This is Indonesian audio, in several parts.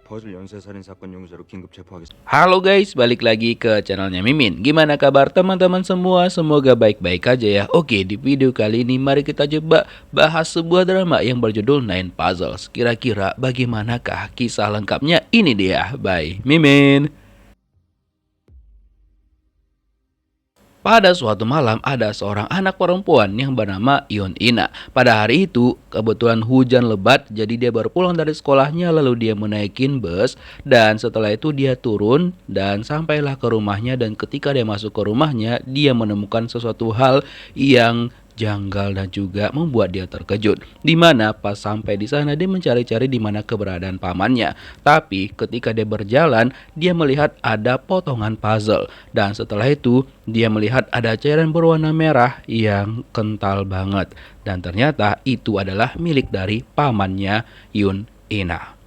퍼즐 연쇄살인 사건 용의자로 긴급 체포하겠습니다. Halo guys, balik lagi ke channelnya Mimin. Gimana kabar teman-teman semua? Semoga baik-baik aja ya. Oke, di video kali ini mari kita coba bahas sebuah drama yang berjudul Nine Puzzles. Kira-kira bagaimanakah kisah lengkapnya? Ini dia, by Mimin. Pada suatu malam ada seorang anak perempuan yang bernama Yun Ina. Pada hari itu kebetulan hujan lebat, jadi dia baru pulang dari sekolahnya, lalu dia menaikin bus dan setelah itu dia turun dan sampailah ke rumahnya, dan ketika dia masuk ke rumahnya dia menemukan sesuatu hal yang janggal dan juga membuat dia terkejut. Dimana pas sampai di sana dia mencari-cari di mana keberadaan pamannya. Tapi ketika dia berjalan, dia melihat ada potongan puzzle. Dan setelah itu dia melihat ada cairan berwarna merah yang kental banget. Dan ternyata itu adalah milik dari pamannya Yun Ina.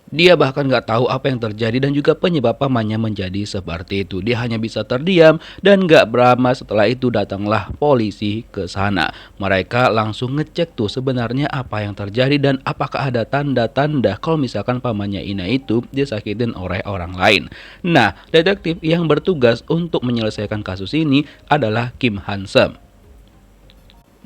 Dia bahkan gak tahu apa yang terjadi dan juga penyebab pamannya menjadi seperti itu. Dia hanya bisa terdiam dan gak lama setelah itu datanglah polisi ke sana. Mereka langsung ngecek tuh sebenarnya apa yang terjadi dan apakah ada tanda-tanda kalau misalkan pamannya Ina itu disakitin oleh orang lain. Nah, detektif yang bertugas untuk menyelesaikan kasus ini adalah Kim Han-seum.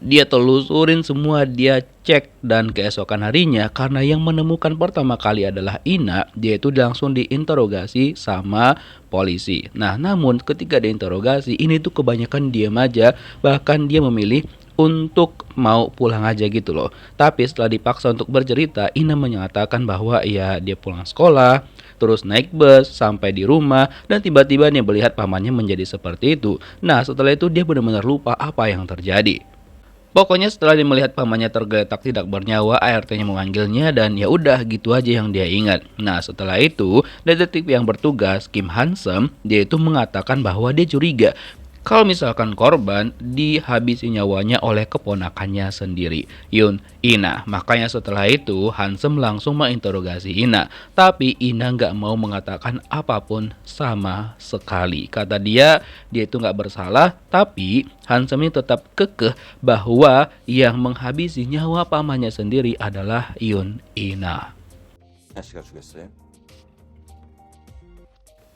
Dia telusurin semua, dia cek, dan keesokan harinya karena yang menemukan pertama kali adalah Ina, dia itu langsung diinterogasi sama polisi. Nah, namun ketika diinterogasi, ini tuh kebanyakan diam aja, bahkan dia memilih untuk mau pulang aja gitu loh. Tapi setelah dipaksa untuk bercerita, Ina menyatakan bahwa ya dia pulang sekolah, terus naik bus sampai di rumah, dan tiba-tiba dia melihat pamannya menjadi seperti itu. Nah, setelah itu dia benar-benar lupa apa yang terjadi. Pokoknya setelah dia melihat pamannya tergeletak tidak bernyawa, ART-nya memanggilnya dan ya udah gitu aja yang dia ingat. Nah, setelah itu detektif yang bertugas Kim Han-seum dia itu mengatakan bahwa dia curiga kalau misalkan korban dihabisi nyawanya oleh keponakannya sendiri, Yun Ina. Makanya setelah itu Han-seum langsung menginterogasi Ina. Tapi Ina nggak mau mengatakan apapun sama sekali. Kata dia itu nggak bersalah. Tapi Han-seum ini tetap kekeh bahwa yang menghabisi nyawa pamannya sendiri adalah Yun Ina. 씨가 죽였어요?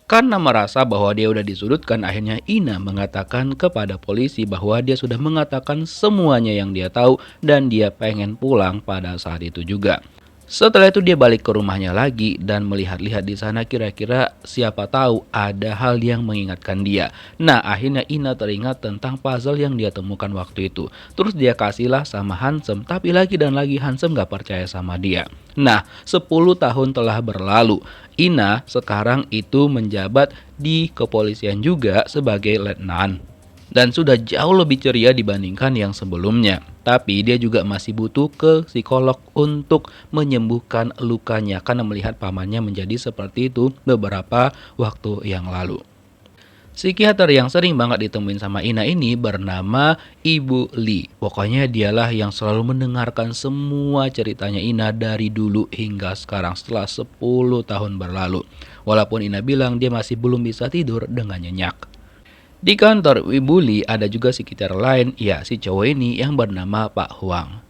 Karena merasa bahwa dia udah disudutkan, akhirnya Ina mengatakan kepada polisi bahwa dia sudah mengatakan semuanya yang dia tahu dan dia pengen pulang pada saat itu juga. Setelah itu dia balik ke rumahnya lagi dan melihat-lihat di sana, kira-kira siapa tahu ada hal yang mengingatkan dia. Nah, akhirnya Ina teringat tentang puzzle yang dia temukan waktu itu. Terus dia kasihlah sama Han-seum, tapi lagi dan lagi Han-seum gak percaya sama dia. Nah, 10 tahun telah berlalu. Ina sekarang itu menjabat di kepolisian juga sebagai letnan. Dan sudah jauh lebih ceria dibandingkan yang sebelumnya. Tapi dia juga masih butuh ke psikolog untuk menyembuhkan lukanya karena melihat pamannya menjadi seperti itu beberapa waktu yang lalu. Psikiater yang sering banget ditemuin sama Ina ini bernama Ibu Lee. Pokoknya dialah yang selalu mendengarkan semua ceritanya Ina dari dulu hingga sekarang setelah 10 tahun berlalu. Walaupun Ina bilang dia masih belum bisa tidur dengan nyenyak. Di kantor Ibu Lee ada juga psikiater lain, ya si cowok ini yang bernama Pak Huang.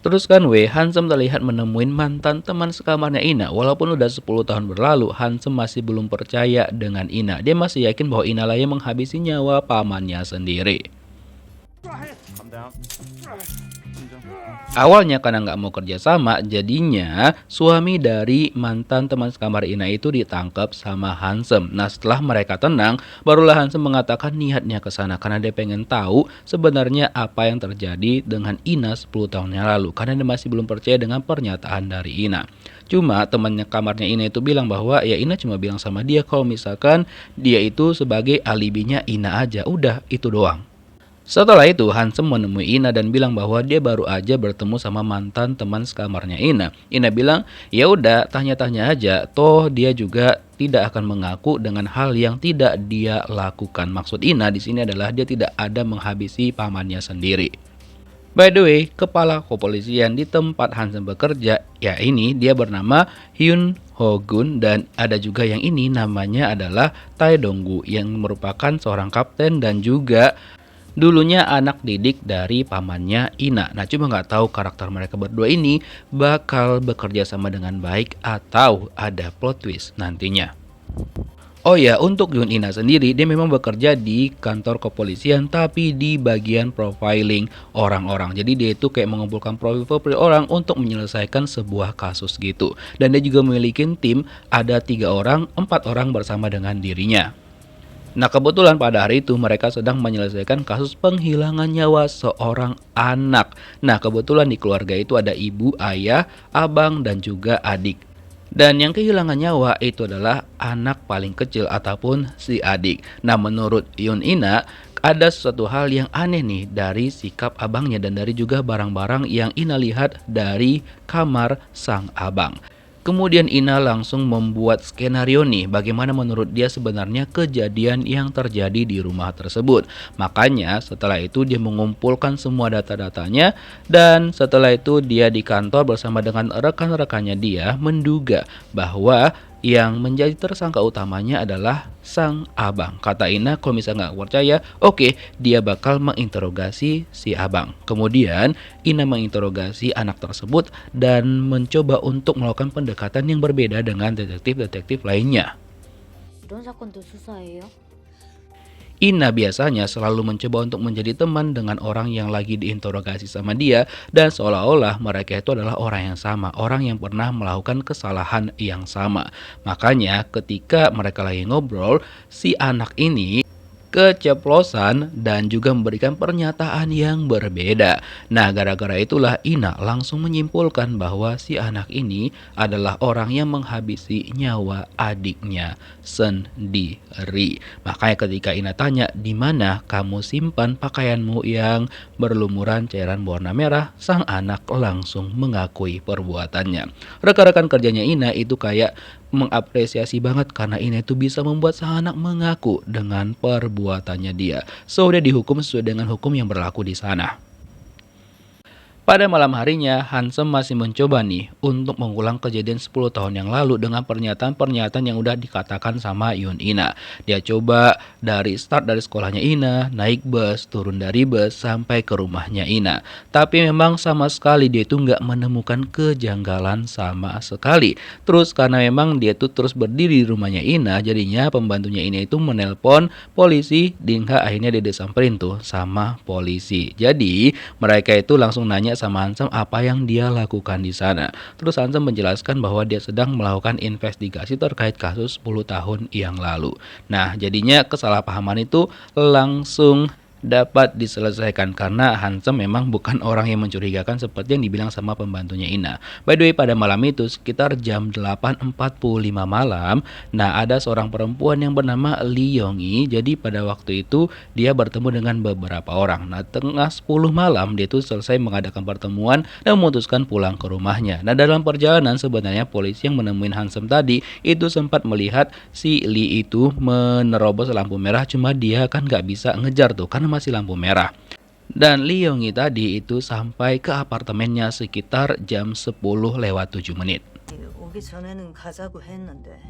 Terus kan Han-seum terlihat menemuin mantan teman sekamarnya Ina. Walaupun udah 10 tahun berlalu, Han-seum masih belum percaya dengan Ina. Dia masih yakin bahwa Ina lah yang menghabisi nyawa pamannya sendiri. Awalnya karena nggak mau kerja sama, jadinya suami dari mantan teman sekamar Ina itu ditangkap sama Han-seum. Nah, setelah mereka tenang, barulah Han-seum mengatakan niatnya ke sana karena dia pengen tahu sebenarnya apa yang terjadi dengan Ina 10 tahun yang lalu. Karena dia masih belum percaya dengan pernyataan dari Ina. Cuma temannya kamarnya Ina itu bilang bahwa ya Ina cuma bilang sama dia kalau misalkan dia itu sebagai alibinya Ina aja. Udah, itu doang. Setelah itu Han-seum menemui Ina dan bilang bahwa dia baru aja bertemu sama mantan teman sekamarnya Ina. Ina bilang, ya udah tanya-tanya aja, toh dia juga tidak akan mengaku dengan hal yang tidak dia lakukan. Maksud Ina di sini adalah dia tidak ada menghabisi pamannya sendiri. By the way, kepala kepolisian di tempat Han-seum bekerja, ya ini dia bernama Hyun Ho-gun, dan ada juga yang ini namanya adalah Tae Dong-gu yang merupakan seorang kapten dan juga Dulunya anak didik dari pamannya Ina. Nah, cuma nggak tahu karakter mereka berdua ini bakal bekerja sama dengan baik atau ada plot twist nantinya. Oh ya, untuk Yun Ina sendiri, dia memang bekerja di kantor kepolisian tapi di bagian profiling orang-orang. Jadi dia itu kayak mengumpulkan profil-profil orang untuk menyelesaikan sebuah kasus gitu. Dan dia juga memiliki tim, ada 3 orang, 4 orang bersama dengan dirinya. Nah, kebetulan pada hari itu mereka sedang menyelesaikan kasus penghilangan nyawa seorang anak. Nah, kebetulan di keluarga itu ada ibu, ayah, abang, dan juga adik. Dan yang kehilangan nyawa itu adalah anak paling kecil ataupun si adik. Nah, menurut Yun Ina, ada sesuatu hal yang aneh nih dari sikap abangnya dan dari juga barang-barang yang Ina lihat dari kamar sang abang. Kemudian Ina langsung membuat skenario nih bagaimana menurut dia sebenarnya kejadian yang terjadi di rumah tersebut. Makanya setelah itu dia mengumpulkan semua data-datanya dan setelah itu dia di kantor bersama dengan rekan-rekannya dia menduga bahwa yang menjadi tersangka utamanya adalah sang abang. Kata Ina, kalau misalnya nggak percaya, oke, dia bakal menginterogasi si abang. Kemudian Ina menginterogasi anak tersebut dan mencoba untuk melakukan pendekatan yang berbeda dengan detektif-detektif lainnya. 이런 사건도 수사해요? Ina biasanya selalu mencoba untuk menjadi teman dengan orang yang lagi diinterogasi sama dia dan seolah-olah mereka itu adalah orang yang sama, orang yang pernah melakukan kesalahan yang sama. Makanya ketika mereka lagi ngobrol, si anak ini keceplosan dan juga memberikan pernyataan yang berbeda. Nah, gara-gara itulah Ina langsung menyimpulkan bahwa si anak ini adalah orang yang menghabisi nyawa adiknya sendiri. Makanya ketika Ina tanya, "Di mana kamu simpan pakaianmu yang berlumuran cairan berwarna merah?" Sang anak langsung mengakui perbuatannya. Rekan-rekan kerjanya Ina itu kayak mengapresiasi banget karena Ina itu bisa membuat sang anak mengaku dengan perbuatannya dia. So, dia dihukum sesuai dengan hukum yang berlaku di sana. Pada malam harinya, Handsome masih mencoba nih untuk mengulang kejadian 10 tahun yang lalu dengan pernyataan-pernyataan yang udah dikatakan sama Yun Ina. Dia coba dari start dari sekolahnya Ina, naik bus, turun dari bus, sampai ke rumahnya Ina. Tapi memang sama sekali dia itu nggak menemukan kejanggalan sama sekali. Terus karena memang dia tuh terus berdiri di rumahnya Ina, jadinya pembantunya Ina itu menelpon polisi, hingga akhirnya dia disamperin tuh sama polisi. Jadi mereka itu langsung nanya sama Handsome apa yang dia lakukan di sana. Terus Handsome menjelaskan bahwa dia sedang melakukan investigasi terkait kasus 10 tahun yang lalu. Nah, jadinya kesalahpahaman itu langsung dapat diselesaikan karena Handsome memang bukan orang yang mencurigakan seperti yang dibilang sama pembantunya Ina. By the way, pada malam itu sekitar jam 8.45 malam, nah ada seorang perempuan yang bernama Lee Yongi. Jadi pada waktu itu dia bertemu dengan beberapa orang. Nah, tengah 10 malam dia tuh selesai mengadakan pertemuan dan memutuskan pulang ke rumahnya. Nah, dalam perjalanan sebenarnya polisi yang menemuin Handsome tadi itu sempat melihat si Lee itu menerobos lampu merah, cuma dia kan nggak bisa ngejar tuh karena masih lampu merah. Dan Lee Yongi tadi itu sampai ke apartemennya sekitar jam 10:07. 오기 전에는 가자고 했는데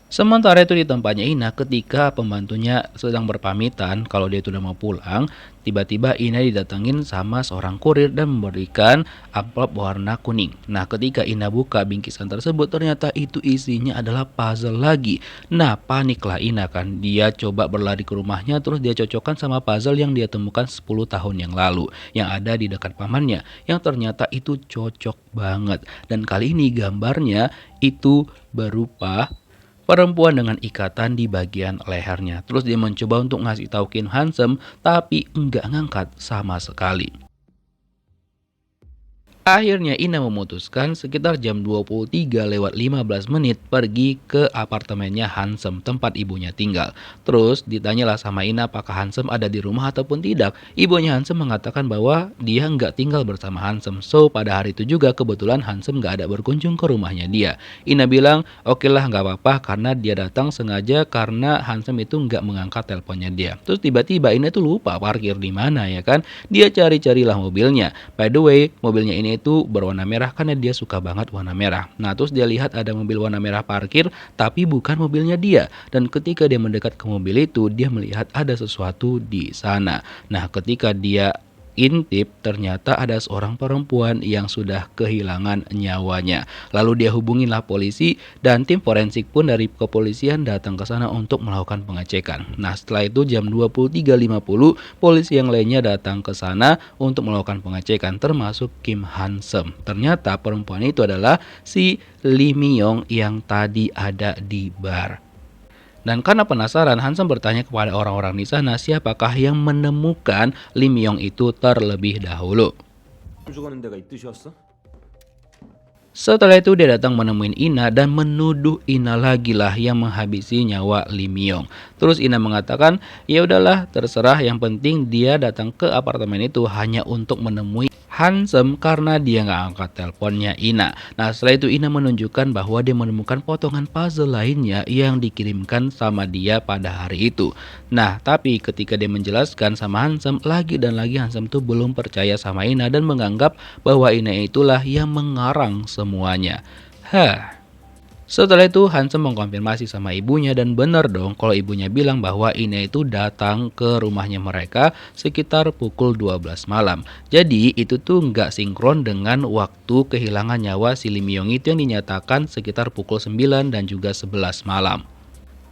Sementara itu di tempatnya Ina, ketika pembantunya sedang berpamitan kalau dia itu udah mau pulang, tiba-tiba Ina didatengin sama seorang kurir dan memberikan amplop warna kuning. Nah, ketika Ina buka bingkisan tersebut, ternyata itu isinya adalah puzzle lagi. Nah, paniklah Ina kan. Dia coba berlari ke rumahnya, terus dia cocokkan sama puzzle yang dia temukan 10 tahun yang lalu, yang ada di dekat pamannya, yang ternyata itu cocok banget. Dan kali ini gambarnya itu berupa perempuan dengan ikatan di bagian lehernya. Terus dia mencoba untuk ngasih tahu Kim Handsome, tapi enggak ngangkat sama sekali. Akhirnya Ina memutuskan sekitar jam 23:15 pergi ke apartemennya Handsome, tempat ibunya tinggal. Terus ditanyalah sama Ina apakah Handsome ada di rumah ataupun tidak. Ibunya Handsome mengatakan bahwa dia nggak tinggal bersama Handsome. So pada hari itu juga kebetulan Handsome nggak ada berkunjung ke rumahnya dia. Ina bilang oke lah nggak apa-apa karena dia datang sengaja karena Handsome itu nggak mengangkat teleponnya dia. Terus tiba-tiba Ina tuh lupa parkir di mana ya kan. Dia cari-carilah mobilnya. By the way mobilnya ini itu berwarna merah karena dia suka banget warna merah. Nah, terus dia lihat ada mobil warna merah parkir, tapi bukan mobilnya dia. Dan ketika dia mendekat ke mobil itu, dia melihat ada sesuatu di sana. Nah, ketika dia intip, ternyata ada seorang perempuan yang sudah kehilangan nyawanya. Lalu dia hubungilah polisi dan tim forensik pun dari kepolisian datang ke sana untuk melakukan pengecekan. Nah, setelah itu jam 23.50 polisi yang lainnya datang ke sana untuk melakukan pengecekan termasuk Kim Hansem. Ternyata perempuan itu adalah si Lee Myung yang tadi ada di bar. Dan karena penasaran, Hansem bertanya kepada orang-orang di sana siapakah yang menemukan Lee Myung itu terlebih dahulu. 죽었는 데가 있듯이었어? Setelah itu dia datang menemuin Ina dan menuduh Ina lagi lah yang menghabisi nyawa Lee Myung. Terus Ina mengatakan, ya udahlah terserah, yang penting dia datang ke apartemen itu hanya untuk menemui Hansem karena dia nggak angkat teleponnya Ina. Nah, setelah itu Ina menunjukkan bahwa dia menemukan potongan puzzle lainnya yang dikirimkan sama dia pada hari itu. Nah, tapi ketika dia menjelaskan sama Hansem, lagi dan lagi Hansem tuh belum percaya sama Ina dan menganggap bahwa Ina itulah yang mengarang semuanya. Setelah itu Hansem mengkonfirmasi sama ibunya dan benar dong kalau ibunya bilang bahwa Ina itu datang ke rumahnya mereka sekitar pukul 12 malam. Jadi itu tuh nggak sinkron dengan waktu kehilangan nyawa si Lee Myung itu yang dinyatakan sekitar pukul 9 dan juga 11 malam.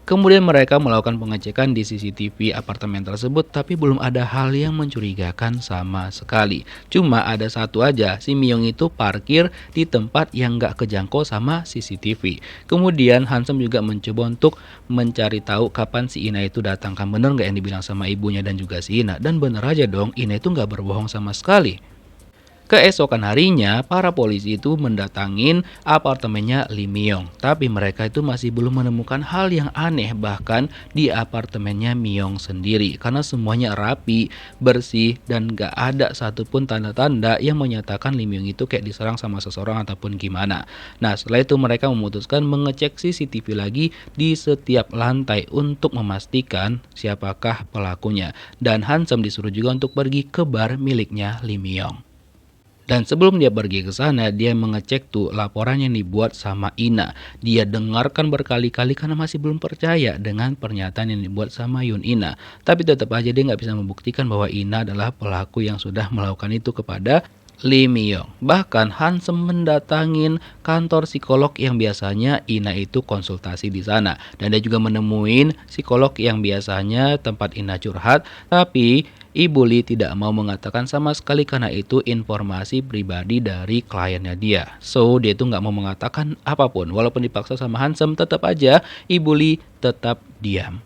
Kemudian mereka melakukan pengecekan di CCTV apartemen tersebut, tapi belum ada hal yang mencurigakan sama sekali. Cuma ada satu aja, si Myung itu parkir di tempat yang nggak kejangkau sama CCTV. Kemudian Hansem juga mencoba untuk mencari tahu kapan si Ina itu datang. Kan bener nggak yang dibilang sama ibunya dan juga si Ina? Dan bener aja dong, Ina itu nggak berbohong sama sekali. Keesokan harinya, para polisi itu mendatangin apartemennya Lee Myung. Tapi mereka itu masih belum menemukan hal yang aneh bahkan di apartemennya Myung sendiri. Karena semuanya rapi, bersih, dan gak ada satupun tanda-tanda yang menyatakan Lee Myung itu kayak diserang sama seseorang ataupun gimana. Nah, setelah itu mereka memutuskan mengecek CCTV lagi di setiap lantai untuk memastikan siapakah pelakunya. Dan Hansem disuruh juga untuk pergi ke bar miliknya Lee Myung. Dan sebelum dia pergi ke sana, dia mengecek tuh laporan yang dibuat sama Ina. Dia dengarkan berkali-kali karena masih belum percaya dengan pernyataan yang dibuat sama Yoon Ina. Tapi tetap aja dia nggak bisa membuktikan bahwa Ina adalah pelaku yang sudah melakukan itu kepada Lee Myung. Bahkan Hansem mendatangin kantor psikolog yang biasanya Ina itu konsultasi di sana. Dan dia juga menemuin psikolog yang biasanya tempat Ina curhat, tapi Ibu Lee tidak mau mengatakan sama sekali karena itu informasi pribadi dari kliennya dia. So, dia itu nggak mau mengatakan apapun. Walaupun dipaksa sama Hansem, tetap aja Ibu Lee tetap diam.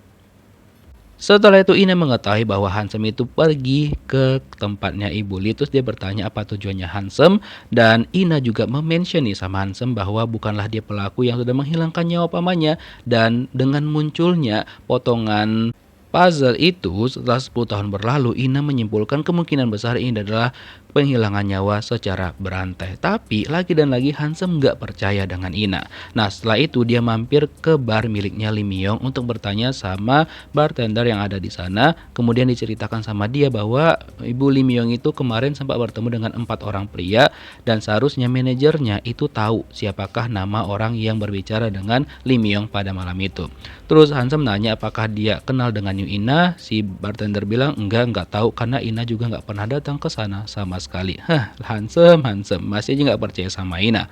Setelah itu Ina mengetahui bahwa Hansem itu pergi ke tempatnya Ibu Lee. Terus dia bertanya apa tujuannya Hansem. Dan Ina juga memention nih sama Hansem bahwa bukanlah dia pelaku yang sudah menghilangkan nyawa pamannya. Dan dengan munculnya potongan puzzle itu setelah 10 tahun berlalu, Ina menyimpulkan kemungkinan besar ini adalah penghilangan nyawa secara berantai. Tapi lagi dan lagi Hansem nggak percaya dengan Ina. Nah, setelah itu dia mampir ke bar miliknya Lee Myung untuk bertanya sama bartender yang ada di sana. Kemudian diceritakan sama dia bahwa Ibu Lee Myung itu kemarin sempat bertemu dengan 4 orang pria dan seharusnya manajernya itu tahu siapakah nama orang yang berbicara dengan Lee Myung pada malam itu. Terus Hansem nanya apakah dia kenal dengan Ina. Si bartender bilang enggak tahu karena Ina juga nggak pernah datang ke sana sama sekali. Hansem masih aja nggak percaya sama Ina.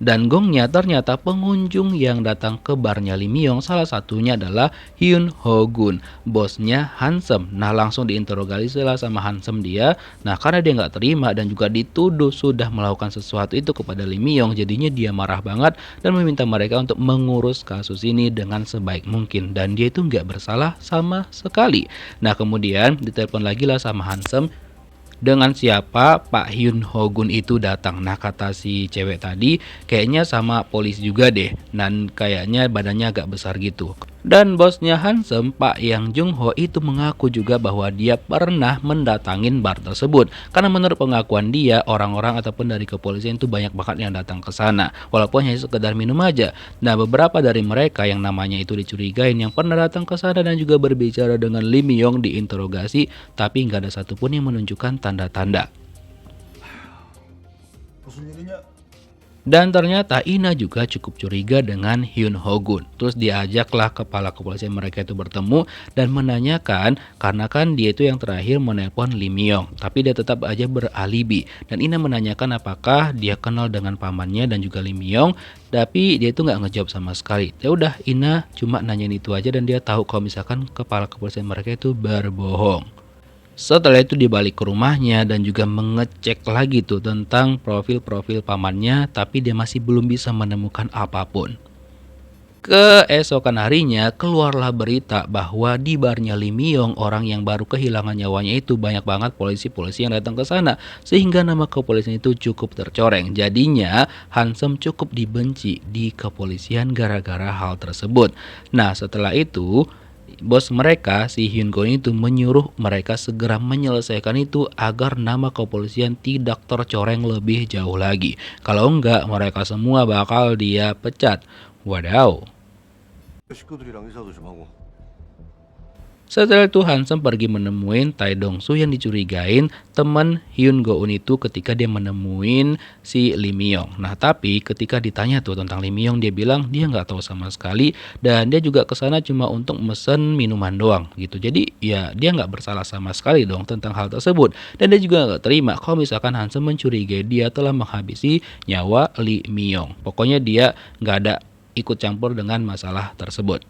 Dan gongnya ternyata pengunjung yang datang ke barnya Lee Myung salah satunya adalah Hyun Ho Gun, bosnya Hansem. Nah, langsung diinterogasi lah sama Hansem dia. Nah, karena dia nggak terima dan juga dituduh sudah melakukan sesuatu itu kepada Lee Myung, jadinya dia marah banget dan meminta mereka untuk mengurus kasus ini dengan sebaik mungkin. Dan dia itu nggak bersalah sama sekali. Nah, kemudian ditelepon lagi lah sama Hansem. Dengan siapa Pak Hyun Ho Gun itu datang. Nah, kata si cewek tadi kayaknya sama polisi juga deh. Dan kayaknya badannya agak besar gitu. Dan bosnya Hansem, Pak Yang Jung Ho itu mengaku juga bahwa dia pernah mendatangin bar tersebut. Karena menurut pengakuan dia, orang-orang ataupun dari kepolisian itu banyak banget yang datang ke sana. Walaupun hanya sekedar minum aja. Nah, beberapa dari mereka yang namanya itu dicurigain yang pernah datang ke sana dan juga berbicara dengan Lee Myung diinterogasi, tapi nggak ada satupun yang menunjukkan tanda-tanda. 무슨 일이냐? Dan ternyata Ina juga cukup curiga dengan Hyun Ho-gun. Terus diajaklah kepala kepolisian mereka itu bertemu dan menanyakan karena kan dia itu yang terakhir menelpon Lee Myung. Tapi dia tetap aja beralibi. Dan Ina menanyakan apakah dia kenal dengan pamannya dan juga Lee Myung. Tapi dia itu nggak ngejawab sama sekali. Ya udah, Ina cuma nanyain itu aja dan dia tahu kalau misalkan kepala kepolisian mereka itu berbohong. Setelah itu dia balik ke rumahnya dan juga mengecek lagi tuh tentang profil-profil pamannya, tapi dia masih belum bisa menemukan apapun. Keesokan harinya keluarlah berita bahwa di barnya Lee Myung, orang yang baru kehilangan nyawanya itu, banyak banget polisi-polisi yang datang ke sana sehingga nama kepolisian itu cukup tercoreng. Jadinya Hansem cukup dibenci di kepolisian gara-gara hal tersebut. Nah, setelah itu bos mereka, si Hyun Go itu menyuruh mereka segera menyelesaikan itu agar nama kepolisian tidak tercoreng lebih jauh lagi. Kalau enggak, mereka semua bakal dia pecat. Wadaw. 식구들이랑 인사도 좀 하고. Setelah itu Hansem pergi menemuin Tae Dong-soo yang dicurigain teman Hyun Go-eun itu ketika dia menemuin si Lee Myung. Nah, tapi ketika ditanya tuh tentang Lee Myung, dia bilang dia nggak tahu sama sekali dan dia juga kesana cuma untuk mesen minuman doang gitu. Jadi ya dia nggak bersalah sama sekali dong tentang hal tersebut. Dan dia juga nggak terima kalau misalkan Hansem mencurigai dia telah menghabisi nyawa Lee Myung. Pokoknya dia nggak ada ikut campur dengan masalah tersebut.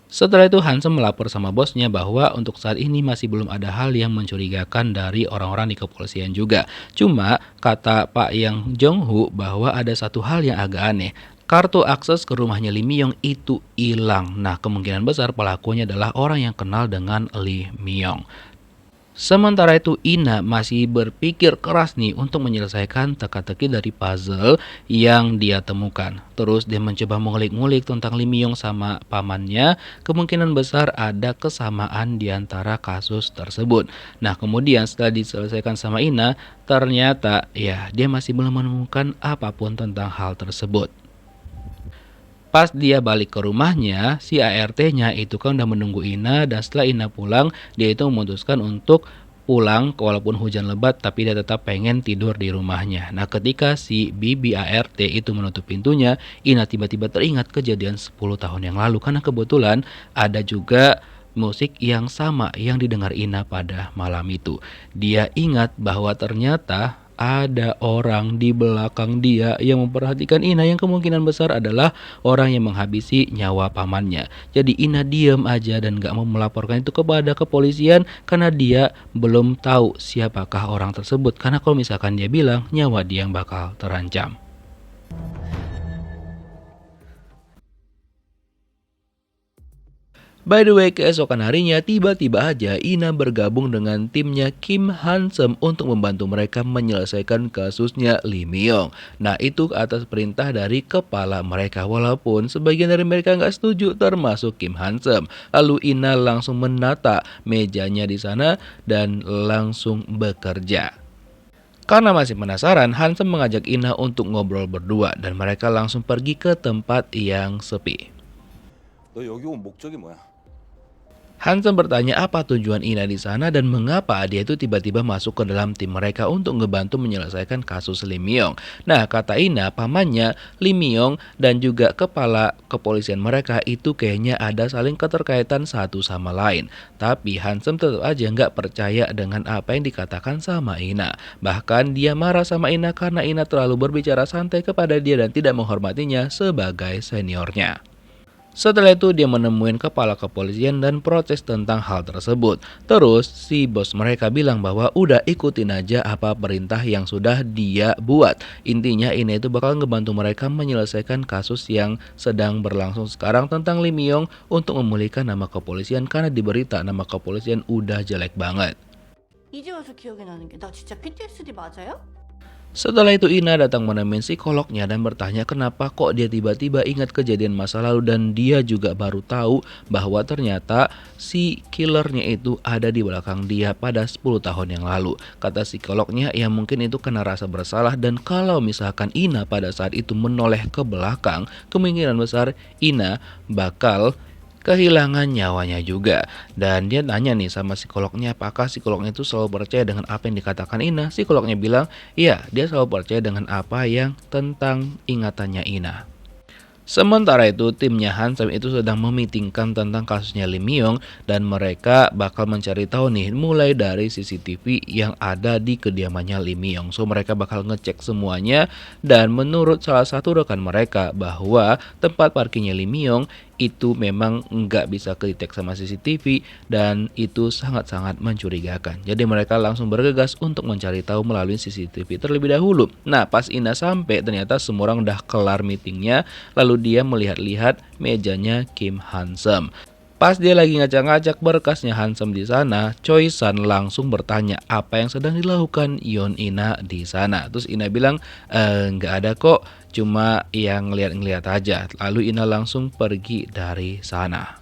Setelah itu Hansem melapor sama bosnya bahwa untuk saat ini masih belum ada hal yang mencurigakan dari orang-orang di kepolisian juga. Cuma kata Pak Yang Jong-hu bahwa ada satu hal yang agak aneh. Kartu akses ke rumahnya Lee Myung itu hilang. Nah, kemungkinan besar pelakunya adalah orang yang kenal dengan Lee Myung. Sementara itu Ina masih berpikir keras nih untuk menyelesaikan teka-teki dari puzzle yang dia temukan. Terus dia mencoba mengulik-ngulik tentang Lee Myung sama pamannya. Kemungkinan besar ada kesamaan di antara kasus tersebut. Nah, kemudian setelah diselesaikan sama Ina, ternyata ya dia masih belum menemukan apapun tentang hal tersebut. Pas dia balik ke rumahnya, si ART-nya itu kan udah menunggu Ina, dan setelah Ina pulang, dia itu memutuskan untuk pulang walaupun hujan lebat, tapi dia tetap pengen tidur di rumahnya. Nah, ketika si bibi ART itu menutup pintunya, Ina tiba-tiba teringat kejadian 10 tahun yang lalu karena kebetulan ada juga musik yang sama yang didengar Ina pada malam itu. Dia ingat bahwa ternyata ada orang di belakang dia yang memperhatikan Ina yang kemungkinan besar adalah orang yang menghabisi nyawa pamannya. Jadi Ina diam aja dan gak mau melaporkan itu kepada kepolisian karena dia belum tahu siapakah orang tersebut. Karena kalau misalkan dia bilang, nyawa dia yang bakal terancam. By the way, keesokan harinya tiba-tiba aja Ina bergabung dengan timnya Kim Hansem untuk membantu mereka menyelesaikan kasusnya Lee Myung. Nah, itu atas perintah dari kepala mereka, walaupun sebagian dari mereka nggak setuju termasuk Kim Hansem. Lalu Ina langsung menata mejanya di sana dan langsung bekerja. Karena masih penasaran, Hansem mengajak Ina untuk ngobrol berdua dan mereka langsung pergi ke tempat yang sepi. 너 여기 온 목적이 뭐야? Hansem bertanya apa tujuan Ina di sana dan mengapa dia itu tiba-tiba masuk ke dalam tim mereka untuk ngebantu menyelesaikan kasus Lee Myung. Nah, kata Ina, pamannya Lee Myung dan juga kepala kepolisian mereka itu kayaknya ada saling keterkaitan satu sama lain. Tapi Hansem tetap aja nggak percaya dengan apa yang dikatakan sama Ina. Bahkan dia marah sama Ina karena Ina terlalu berbicara santai kepada dia dan tidak menghormatinya sebagai seniornya. Setelah itu dia menemuin kepala kepolisian dan protes tentang hal tersebut. Terus si bos mereka bilang bahwa udah ikutin aja apa perintah yang sudah dia buat. Intinya ini itu bakal ngebantu mereka menyelesaikan kasus yang sedang berlangsung sekarang tentang Lee Myung untuk memulihkan nama kepolisian karena di berita nama kepolisian udah jelek banget. 이제 와서 기억이 나는 게 나 진짜 PTSD 맞아요? Setelah itu Ina datang menemuin psikolognya dan bertanya kenapa kok dia tiba-tiba ingat kejadian masa lalu dan dia juga baru tahu bahwa ternyata si killernya itu ada di belakang dia pada 10 tahun yang lalu. Kata psikolognya ya mungkin itu karena rasa bersalah dan kalau misalkan Ina pada saat itu menoleh ke belakang, kemungkinan besar Ina bakal kehilangan nyawanya juga. Dan dia nanya nih sama psikolognya, apakah psikolognya itu selalu percaya dengan apa yang dikatakan Ina. Psikolognya bilang, iya, dia selalu percaya dengan apa yang tentang ingatannya Ina. Sementara itu, timnya Hansem itu sedang memitingkan tentang kasusnya Lim Myong dan mereka bakal mencari tahu nih mulai dari CCTV yang ada di kediamannya Lim Myong. So mereka bakal ngecek semuanya dan menurut salah satu rekan mereka bahwa tempat parkirnya Lim Myong itu memang nggak bisa kedetek sama CCTV dan itu sangat-sangat mencurigakan. Jadi mereka langsung bergegas untuk mencari tahu melalui CCTV terlebih dahulu. Nah, pas Ina sampai ternyata semua orang udah kelar meetingnya, lalu dia melihat-lihat mejanya Kim Hansem. Pas dia lagi ngacak-ngacak berkasnya Hansem di sana, Choi San langsung bertanya apa yang sedang dilakukan Yeon Ina di sana. Terus Ina bilang, nggak ada kok, cuma yang ngeliat-ngeliat aja. Lalu Ina langsung pergi dari sana.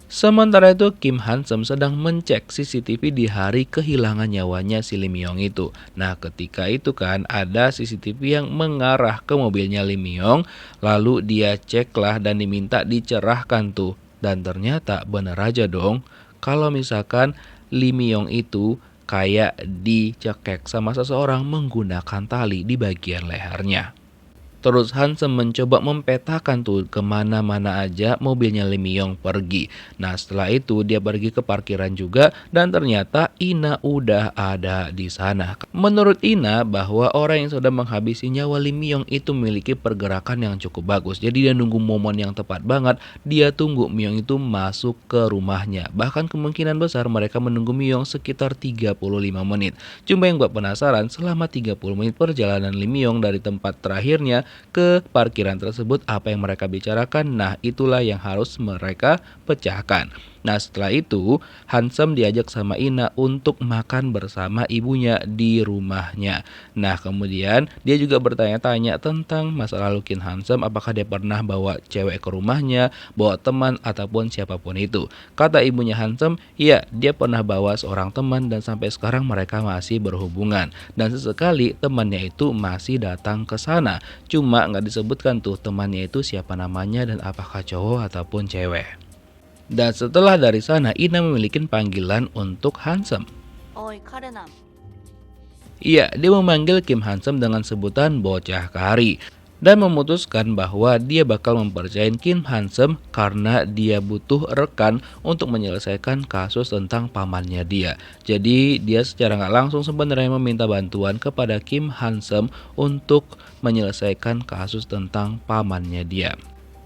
Sementara itu Kim Hansem sedang mencek CCTV di hari kehilangan nyawanya si Lim Myong itu. Nah ketika itu kan ada CCTV yang mengarah ke mobilnya Lim Myong. Lalu dia ceklah dan diminta dicerahkan tuh. Dan ternyata bener aja dong kalau misalkan Lim Myong itu kayak dicekek sama seseorang menggunakan tali di bagian lehernya. Terus Hansem mencoba mempetakan tuh kemana-mana aja mobilnya Lim Myong pergi. Nah setelah itu dia pergi ke parkiran juga dan ternyata Ina udah ada di sana. Menurut Ina bahwa orang yang sudah menghabisi nyawa Lim Myong itu memiliki pergerakan yang cukup bagus. Jadi dia nunggu momen yang tepat banget. Dia tunggu Myong itu masuk ke rumahnya. Bahkan kemungkinan besar mereka menunggu Myong sekitar 35 menit. Cuma yang buat penasaran selama 30 menit perjalanan Lim Myong dari tempat terakhirnya ke parkiran tersebut apa yang mereka bicarakan. Nah itulah yang harus mereka pecahkan. Nah setelah itu Hansem diajak sama Ina untuk makan bersama ibunya di rumahnya. Nah kemudian dia juga bertanya-tanya tentang masa lalu Kim Hansem, apakah dia pernah bawa cewek ke rumahnya, bawa teman ataupun siapapun itu. Kata ibunya Hansem, iya dia pernah bawa seorang teman dan sampai sekarang mereka masih berhubungan. Dan sesekali temannya itu masih datang ke sana. Cuma nggak disebutkan tuh temannya itu siapa namanya dan apakah cowok ataupun cewek. Dan setelah dari sana Ina memiliki panggilan untuk Hansem. 어이 카레남. Iya, dia memanggil Kim Hansem dengan sebutan bocah kari dan memutuskan bahwa dia bakal mempercayain Kim Hansem karena dia butuh rekan untuk menyelesaikan kasus tentang pamannya dia. Jadi dia secara nggak langsung sebenarnya meminta bantuan kepada Kim Hansem untuk menyelesaikan kasus tentang pamannya dia.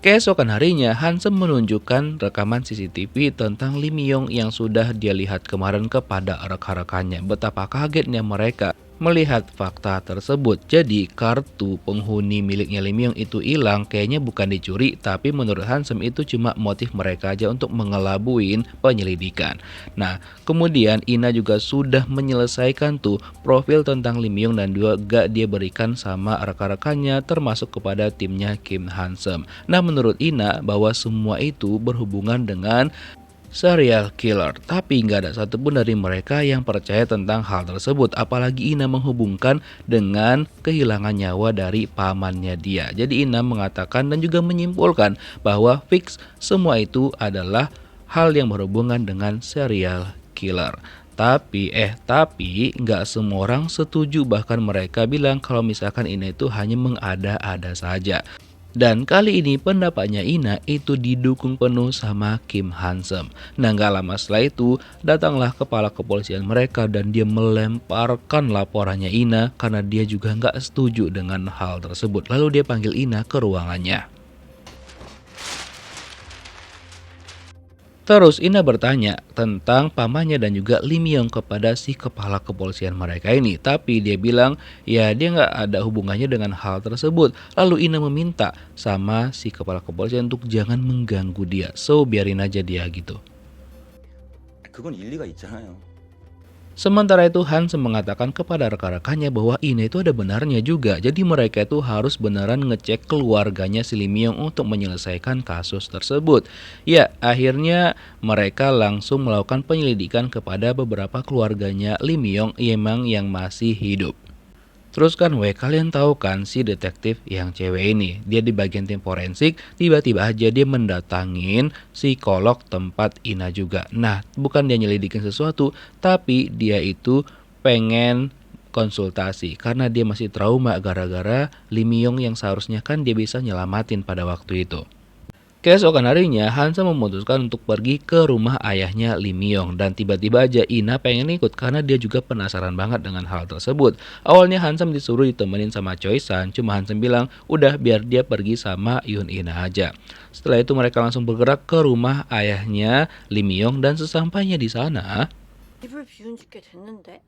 Keesokan harinya, Hansem menunjukkan rekaman CCTV tentang Lim Myong yang sudah dia lihat kemarin kepada rekan-rekannya. Betapa kagetnya mereka melihat fakta tersebut. Jadi kartu penghuni miliknya Lim Myong itu hilang, kayaknya bukan dicuri, tapi menurut Hansem itu cuma motif mereka aja untuk mengelabuin penyelidikan. Nah kemudian Ina juga sudah menyelesaikan tuh profil tentang Lim Myong dan juga dia berikan sama rekan-rekannya termasuk kepada timnya Kim Hansem. Nah menurut Ina bahwa semua itu berhubungan dengan serial killer, tapi nggak ada satupun dari mereka yang percaya tentang hal tersebut. Apalagi Ina menghubungkan dengan kehilangan nyawa dari pamannya dia. Jadi Ina mengatakan dan juga menyimpulkan bahwa fix semua itu adalah hal yang berhubungan dengan serial killer. Tapi nggak semua orang setuju, bahkan mereka bilang kalau misalkan Ina itu hanya mengada-ada saja. Dan kali ini pendapatnya Ina itu didukung penuh sama Kim Hansem. Nah gak lama setelah itu datanglah kepala kepolisian mereka dan dia melemparkan laporannya Ina karena dia juga gak setuju dengan hal tersebut. Lalu dia panggil Ina ke ruangannya. Terus Ina bertanya tentang pamannya dan juga Lim Myong kepada si kepala kepolisian mereka ini. Tapi dia bilang ya dia nggak ada hubungannya dengan hal tersebut. Lalu Ina meminta sama si kepala kepolisian untuk jangan mengganggu dia. So biarin aja dia gitu. 그건 일리가 있잖아요. Sementara itu Hansem mengatakan kepada rekan-rekannya bahwa Ina itu ada benarnya juga. Jadi mereka itu harus beneran ngecek keluarganya si Lim Myong untuk menyelesaikan kasus tersebut. Ya akhirnya mereka langsung melakukan penyelidikan kepada beberapa keluarganya Lim Myong yang masih hidup. Terus kan kalian tahu kan si detektif yang cewek ini, dia di bagian tim forensik, tiba-tiba aja dia mendatangin psikolog tempat Ina juga. Nah, bukan dia nyelidikin sesuatu, tapi dia itu pengen konsultasi karena dia masih trauma gara-gara Lee Myung yang seharusnya kan dia bisa nyelamatin pada waktu itu. Keesokan harinya, Hansa memutuskan untuk pergi ke rumah ayahnya Lee Myung dan tiba-tiba aja Ina pengen ikut karena dia juga penasaran banget dengan hal tersebut. Awalnya Hansa disuruh ditemenin sama Choi-san, cuma Hansa bilang udah biar dia pergi sama Yun Ina aja. Setelah itu mereka langsung bergerak ke rumah ayahnya Lee Myung dan sesampainya di sana, 집을 비운 지 꽤 됐는데.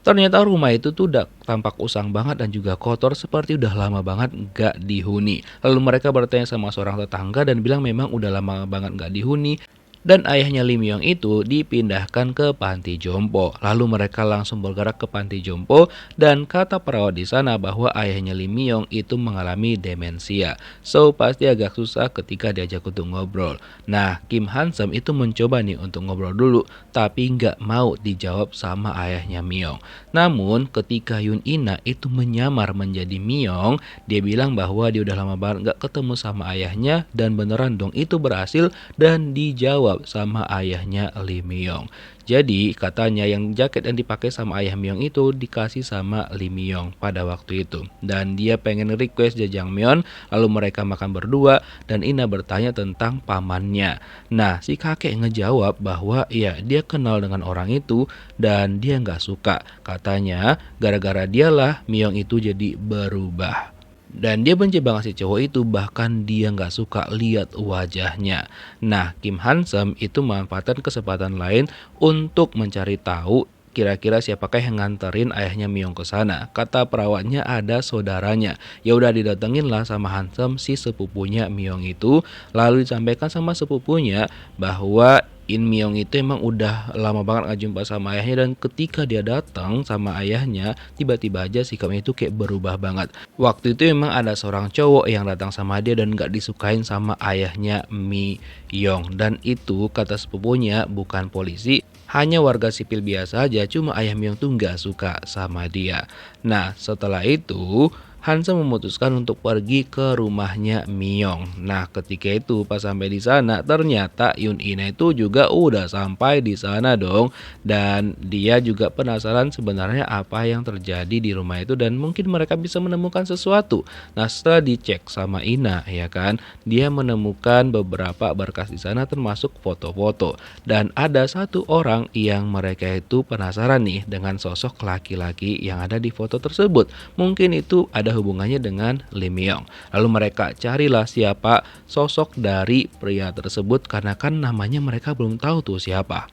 ternyata rumah itu tuh udah tampak usang banget dan juga kotor seperti udah lama banget nggak dihuni. Lalu mereka bertanya sama seorang tetangga dan bilang memang udah lama banget nggak dihuni. Dan ayahnya Lee Myung itu dipindahkan ke panti jompo. Lalu mereka langsung bergerak ke panti jompo dan kata perawat di sana bahwa ayahnya Lee Myung itu mengalami demensia. So pasti agak susah ketika diajak untuk ngobrol. Nah, Kim Han-seom itu mencoba nih untuk ngobrol dulu, tapi nggak mau dijawab sama ayahnya Myung. Namun ketika Yun Ina itu menyamar menjadi Myung, dia bilang bahwa dia udah lama banget nggak ketemu sama ayahnya dan beneran dong itu berhasil dan dijawab sama ayahnya Lee Myung. Jadi katanya yang jaket yang dipakai sama ayah Myung itu dikasih sama Lee Myung pada waktu itu. Dan dia pengen request Jajangmyeon, lalu mereka makan berdua dan Ina bertanya tentang pamannya. Nah, si kakek ngejawab bahwa ya dia kenal dengan orang itu dan dia nggak suka. Katanya gara-gara dialah Myung itu jadi berubah. Dan dia benci banget si cowok itu, bahkan dia nggak suka lihat wajahnya. Nah, Kim Han-seom itu memanfaatkan kesempatan lain untuk mencari tahu kira-kira siapakah yang nganterin ayahnya Myung ke sana. Kata perawatnya ada saudaranya. Ya udah didatengin lah sama Han-seom si sepupunya Myung itu. Lalu disampaikan sama sepupunya bahwa In Myung itu emang udah lama banget gak jumpa sama ayahnya dan ketika dia datang sama ayahnya tiba-tiba aja sikapnya itu kayak berubah banget. Waktu itu memang ada seorang cowok yang datang sama dia dan gak disukain sama ayahnya Myung dan itu kata sepupunya bukan polisi, hanya warga sipil biasa aja, cuma ayah Myung tuh gak suka sama dia. Nah setelah itu Hansa memutuskan untuk pergi ke rumahnya Myung. Nah, ketika itu pas sampai di sana, ternyata Yun Ina itu juga udah sampai di sana dong. Dan dia juga penasaran sebenarnya apa yang terjadi di rumah itu dan mungkin mereka bisa menemukan sesuatu. Nah, setelah dicek sama Ina, ya kan, dia menemukan beberapa berkas di sana termasuk foto-foto. Dan ada satu orang yang mereka itu penasaran nih dengan sosok laki-laki yang ada di foto tersebut. Mungkin itu ada hubungannya dengan Lee Myung. Lalu mereka carilah siapa sosok dari pria tersebut karena kan namanya mereka belum tahu tuh siapa.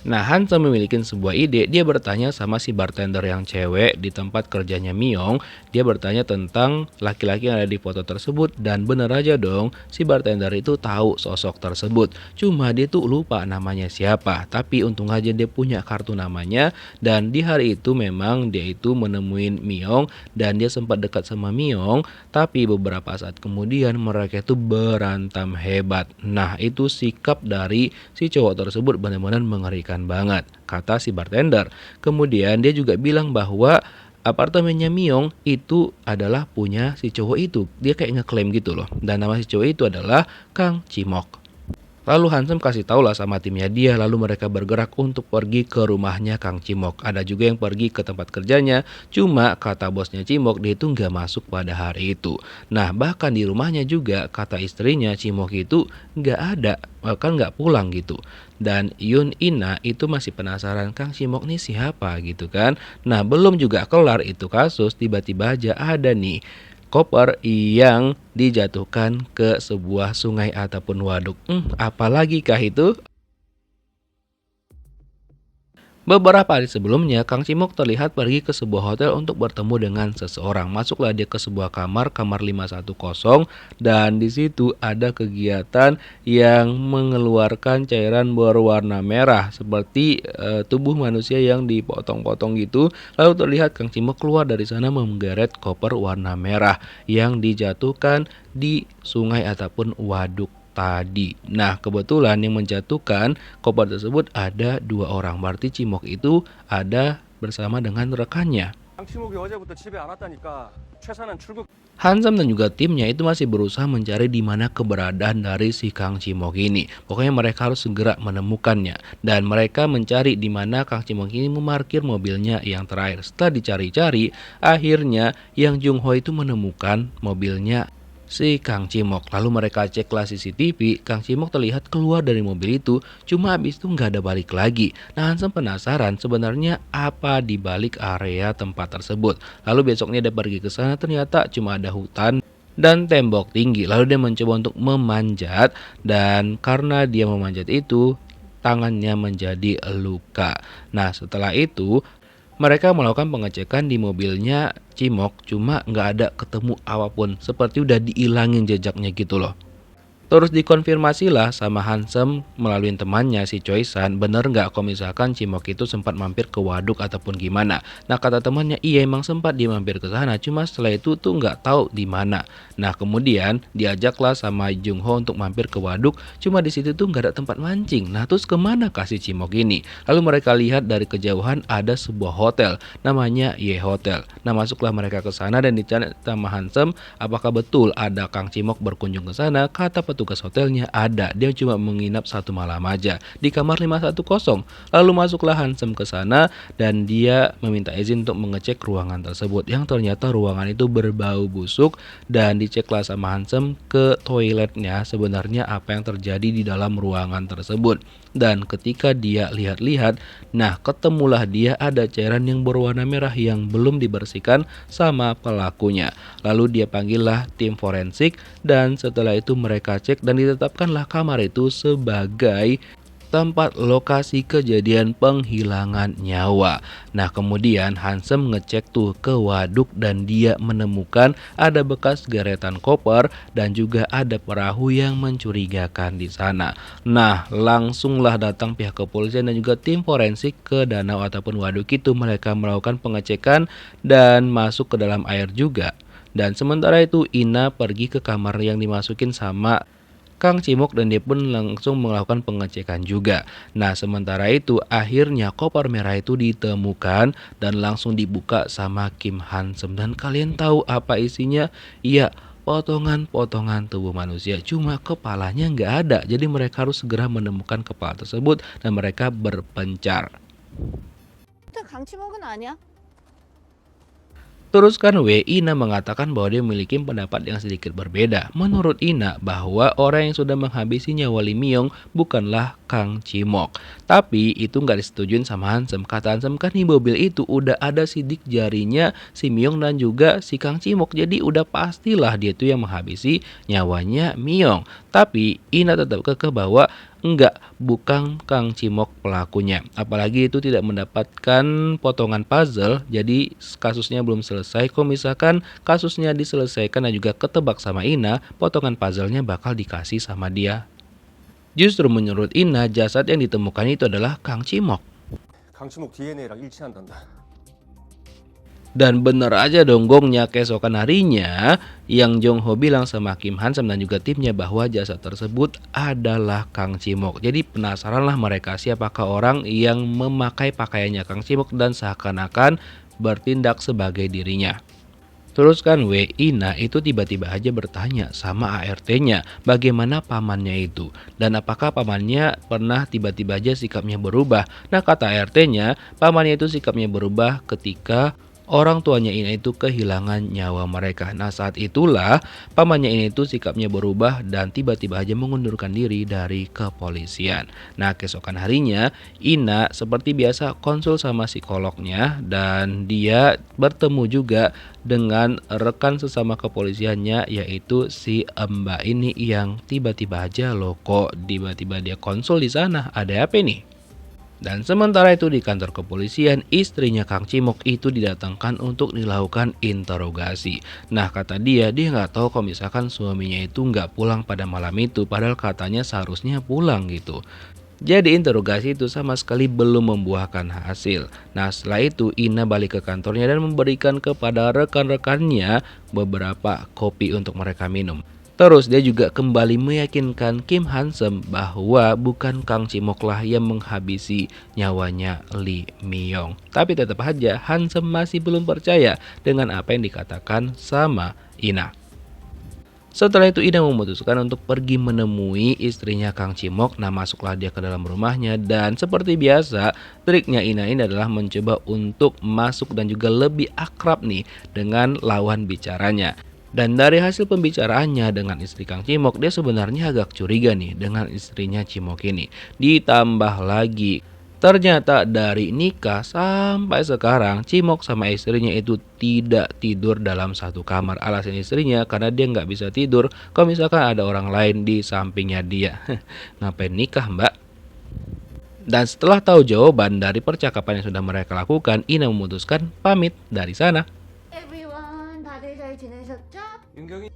Nah, Hansa memiliki sebuah ide. Dia bertanya sama si bartender yang cewek di tempat kerjanya Myung. Dia bertanya tentang laki-laki yang ada di foto tersebut dan bener aja dong si bartender itu tahu sosok tersebut. Cuma dia tuh lupa namanya siapa. Tapi untung aja dia punya kartu namanya dan di hari itu memang dia itu menemuin Myung dan dia sempat dekat sama Myung. Tapi beberapa saat kemudian mereka itu berantem hebat. Nah, itu sikap dari si cowok tersebut benar-benar mengerikan banget, kata si bartender. Kemudian dia juga bilang bahwa apartemennya Myung itu adalah punya si cowok itu. Dia kayak ngeklaim gitu loh. Dan nama si cowok itu adalah Kang Chimok. Lalu Hansen kasih tau lah sama timnya dia, lalu mereka bergerak untuk pergi ke rumahnya Kang Chimok. Ada juga yang pergi ke tempat kerjanya, cuma kata bosnya Chimok dia itu nggak masuk pada hari itu. Nah bahkan di rumahnya juga kata istrinya Chimok itu nggak ada, bahkan nggak pulang gitu. Dan Yun Ina itu masih penasaran Kang Chimok nih siapa gitu kan. Nah belum juga kelar itu kasus, tiba-tiba aja ada nih koper yang dijatuhkan ke sebuah sungai ataupun waduk. Apalagi kah itu? Beberapa hari sebelumnya, Kang Chimok terlihat pergi ke sebuah hotel untuk bertemu dengan seseorang. Masuklah dia ke sebuah kamar 510, dan di situ ada kegiatan yang mengeluarkan cairan berwarna merah seperti tubuh manusia yang dipotong-potong gitu. Lalu terlihat Kang Chimok keluar dari sana menggeret koper warna merah yang dijatuhkan di sungai ataupun waduk tadi. Nah kebetulan yang menjatuhkan koper tersebut ada 2 orang. Berarti Chimok itu ada bersama dengan rekannya. 강치목이 어제부터 집에 안 왔다니까 최선은 출국. Hansam dan juga timnya itu masih berusaha mencari di mana keberadaan dari si Kang Cimok ini. Pokoknya mereka harus segera menemukannya. Dan mereka mencari di mana Kang Cimok ini memarkir mobilnya yang terakhir. Setelah dicari-cari, akhirnya Yang Jung Ho itu menemukan mobilnya si Kang Cimok. Lalu mereka ceklah CCTV, Kang Cimok terlihat keluar dari mobil itu, cuma habis itu nggak ada balik lagi. Nah, Hansam penasaran sebenarnya apa di balik area tempat tersebut. Lalu besoknya dia pergi ke sana, ternyata cuma ada hutan dan tembok tinggi. Lalu dia mencoba untuk memanjat, dan karena dia memanjat itu, tangannya menjadi luka. Nah, setelah itu mereka melakukan pengecekan di mobilnya Cimok, cuma nggak ada ketemu apapun, seperti udah dihilangin jejaknya gitu loh. Terus dikonfirmasilah sama Hansam melalui temannya si Choi San, bener nggak kalau misalkan Cimok itu sempat mampir ke waduk ataupun gimana. Nah, kata temannya iya emang sempat dia mampir ke sana, cuma setelah itu tuh nggak tahu di mana. Nah, kemudian diajaklah sama Jung Ho untuk mampir ke waduk, cuma di situ tuh nggak ada tempat mancing. Nah, terus kemana kasih Cimok ini? Lalu mereka lihat dari kejauhan ada sebuah hotel, namanya Ye Hotel. Nah, masuklah mereka ke sana dan dicari sama Hansam, apakah betul ada Kang Cimok berkunjung ke sana? Kata petugas hotelnya ada, dia cuma menginap 1 malam aja di kamar 510. Lalu masuklah Hansam ke sana dan dia meminta izin untuk mengecek ruangan tersebut, yang ternyata ruangan itu berbau busuk. Dan diceklah sama Hansam ke toiletnya, sebenarnya apa yang terjadi di dalam ruangan tersebut. Dan ketika dia lihat-lihat, nah ketemulah dia ada cairan yang berwarna merah yang belum dibersihkan sama pelakunya. Lalu dia panggillah tim forensik, dan setelah itu mereka cek dan ditetapkanlah kamar itu sebagai tempat lokasi kejadian penghilangan nyawa. Nah, kemudian Hansam ngecek tuh ke waduk dan dia menemukan ada bekas geretan koper dan juga ada perahu yang mencurigakan di sana. Nah, langsunglah datang pihak kepolisian dan juga tim forensik ke danau ataupun waduk itu. Mereka melakukan pengecekan dan masuk ke dalam air juga. Dan sementara itu Ina pergi ke kamar yang dimasukin sama Kang Cimok dan dia pun langsung melakukan pengecekan juga. Nah, sementara itu akhirnya koper merah itu ditemukan dan langsung dibuka sama Kim Hansam. Dan kalian tahu apa isinya? Iya, potongan-potongan tubuh manusia, cuma kepalanya nggak ada. Jadi mereka harus segera menemukan kepala tersebut dan mereka berpencar. 근데 강치목은 아니야? Terus kan Ina mengatakan bahwa dia memiliki pendapat yang sedikit berbeda. Menurut Ina bahwa orang yang sudah menghabisi nyawa Lee Myung bukanlah Kang Cimok. Tapi itu nggak disetujuin sama Hansam. Kata Hansam kan di mobil itu udah ada sidik jarinya si Myung dan juga si Kang Cimok. Jadi udah pastilah dia itu yang menghabisi nyawanya Myung. Tapi Ina tetap kekeh bahwa enggak, bukan Kang Cimok pelakunya. Apalagi itu tidak mendapatkan potongan puzzle, jadi kasusnya belum selesai. Kalau misalkan kasusnya diselesaikan dan juga ketebak sama Ina, potongan puzzle-nya bakal dikasih sama dia. Justru menurut Ina, jasad yang ditemukan itu adalah Kang Cimok. 강치목 DNA랑 일치한단다. Dan bener aja dong gongnya, keesokan harinya Yang Jung Ho bilang sama Kim Hansam dan juga timnya bahwa jasad tersebut adalah Kang Cimok. Jadi penasaranlah mereka siapakah orang yang memakai pakaiannya Kang Cimok dan seakan-akan bertindak sebagai dirinya. Terus kan Ina itu tiba-tiba aja bertanya sama ART-nya bagaimana pamannya itu. Dan apakah pamannya pernah tiba-tiba aja sikapnya berubah. Nah, kata ART-nya pamannya itu sikapnya berubah ketika orang tuanya Ina itu kehilangan nyawa mereka. Nah, saat itulah pamannya Ina itu sikapnya berubah dan tiba-tiba aja mengundurkan diri dari kepolisian. Nah, keesokan harinya Ina seperti biasa konsul sama psikolognya dan dia bertemu juga dengan rekan sesama kepolisiannya, yaitu si Mbak ini yang tiba-tiba aja loh kok tiba-tiba dia konsul di sana. Ada apa nih? Dan sementara itu di kantor kepolisian, istrinya Kang Cimok itu didatangkan untuk dilakukan interogasi. Nah, kata dia nggak tahu kalau misalkan suaminya itu nggak pulang pada malam itu, padahal katanya seharusnya pulang gitu. Jadi interogasi itu sama sekali belum membuahkan hasil. Nah, setelah itu Ina balik ke kantornya dan memberikan kepada rekan-rekannya beberapa kopi untuk mereka minum. Terus dia juga kembali meyakinkan Kim Hansem bahwa bukan Kang Cimoklah yang menghabisi nyawanya Lee Myong. Tapi tetap aja Hansem masih belum percaya dengan apa yang dikatakan sama Ina. Setelah itu Ina memutuskan untuk pergi menemui istrinya Kang Cimok. Nah, masuklah dia ke dalam rumahnya dan seperti biasa triknya Ina ini adalah mencoba untuk masuk dan juga lebih akrab nih dengan lawan bicaranya. Dan dari hasil pembicaraannya dengan istri Kang Cimok, dia sebenarnya agak curiga nih dengan istrinya Cimok ini. Ditambah lagi, ternyata dari nikah sampai sekarang Cimok sama istrinya itu tidak tidur dalam satu kamar. Alasan istrinya karena dia nggak bisa tidur kalau misalkan ada orang lain di sampingnya dia. Ngapain nikah, Mbak? Dan setelah tahu jawaban dari percakapan yang sudah mereka lakukan, Ina memutuskan pamit dari sana. Everyone, 다들 잘 지내셨죠? 윤경이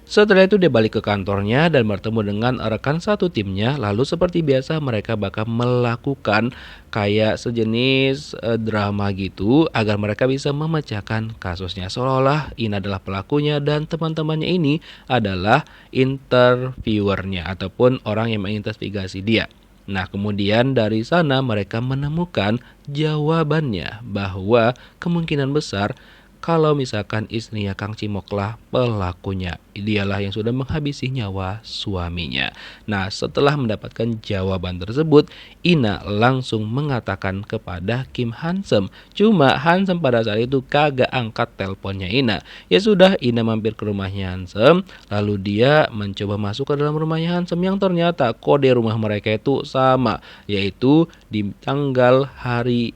Setelah itu dia balik ke kantornya dan bertemu dengan rekan satu timnya. Lalu seperti biasa mereka bakal melakukan kayak sejenis drama gitu agar mereka bisa memecahkan kasusnya. Seolah-olah Ina adalah pelakunya dan teman-temannya ini adalah interviewernya ataupun orang yang menginvestigasi dia. Nah, kemudian dari sana mereka menemukan jawabannya bahwa kemungkinan besar kalau misalkan istrinya Kang Cimoklah pelakunya, dialah yang sudah menghabisi nyawa suaminya. Nah, setelah mendapatkan jawaban tersebut, Ina langsung mengatakan kepada Kim Hansem. Cuma Hansem pada saat itu kagak angkat teleponnya Ina. Ya sudah, Ina mampir ke rumahnya Hansem, lalu dia mencoba masuk ke dalam rumahnya Hansem yang ternyata kode rumah mereka itu sama, yaitu di tanggal hari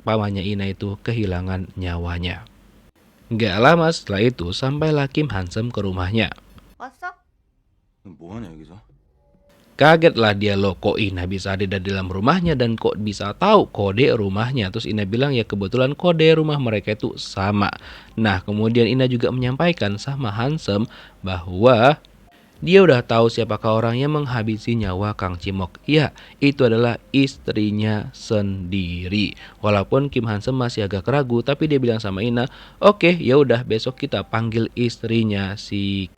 pamannya Ina itu kehilangan nyawanya. Gak lama setelah itu sampailah Kim Hansem ke rumahnya. 왔어? 뭐하냐 여기서? Kagetlah dia, loh kok Ina bisa ada di dalam rumahnya dan kok bisa tahu kode rumahnya. Terus Ina bilang ya kebetulan kode rumah mereka itu sama. Nah, kemudian Ina juga menyampaikan sama Hansem bahwa dia udah tahu siapakah orang yang menghabisi nyawa Kang Cimok. Ya, itu adalah istrinya sendiri. Walaupun Kim Hansem masih agak ragu, tapi dia bilang sama Ina, oke, ya udah besok kita panggil istrinya si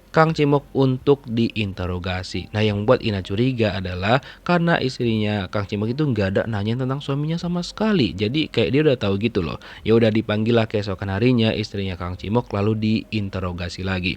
Kang Cimok untuk diinterogasi. Nah, yang membuat Ina curiga adalah karena istrinya Kang Cimok itu nggak ada nanya tentang suaminya sama sekali. Jadi kayak dia udah tahu gitu loh. Ya udah dipanggil lah keesokan harinya istrinya Kang Cimok lalu diinterogasi lagi.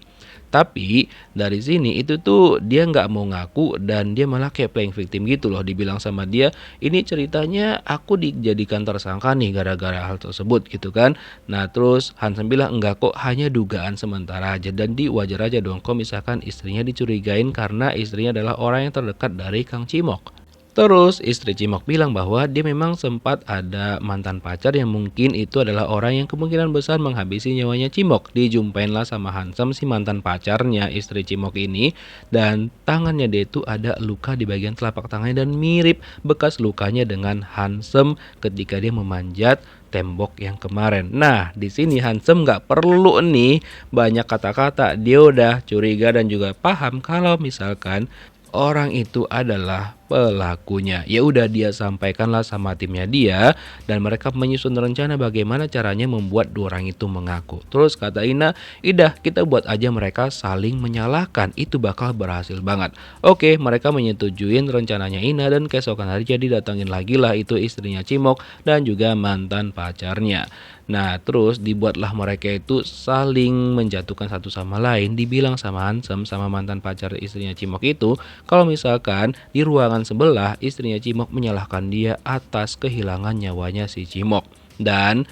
Tapi dari sini itu tuh dia nggak mau ngaku dan dia malah kayak playing victim gitu loh. Dibilang sama dia, ini ceritanya aku dijadikan tersangka nih gara-gara hal tersebut gitu kan. Nah terus Hansem bilang enggak kok, hanya dugaan sementara aja dan wajar aja dong kok misalkan istrinya dicurigain karena istrinya adalah orang yang terdekat dari Kang Cimok. Terus istri Cimok bilang bahwa dia memang sempat ada mantan pacar yang mungkin itu adalah orang yang kemungkinan besar menghabisi nyawanya Cimok. Dijumpainlah sama Hansem si mantan pacarnya istri Cimok ini dan tangannya dia itu ada luka di bagian telapak tangannya dan mirip bekas lukanya dengan Hansem ketika dia memanjat tembok yang kemarin. Nah, di sini Hansem nggak perlu nih banyak kata-kata. Dia udah curiga dan juga paham kalau misalkan orang itu adalah pelakunya. Ya udah dia sampaikanlah sama timnya dia dan mereka menyusun rencana bagaimana caranya membuat dua orang itu mengaku. Terus kata Ina, "Idah, kita buat aja mereka saling menyalahkan. Itu bakal berhasil banget." Oke, mereka menyetujuin rencananya Ina dan keesokan hari jadi datangin lagi lah itu istrinya Cimok dan juga mantan pacarnya. Nah terus dibuatlah mereka itu saling menjatuhkan satu sama lain. Dibilang sama Hansem sama mantan pacar istrinya Cimok itu kalau misalkan di ruangan sebelah istrinya Cimok menyalahkan dia atas kehilangan nyawanya si Cimok. Dan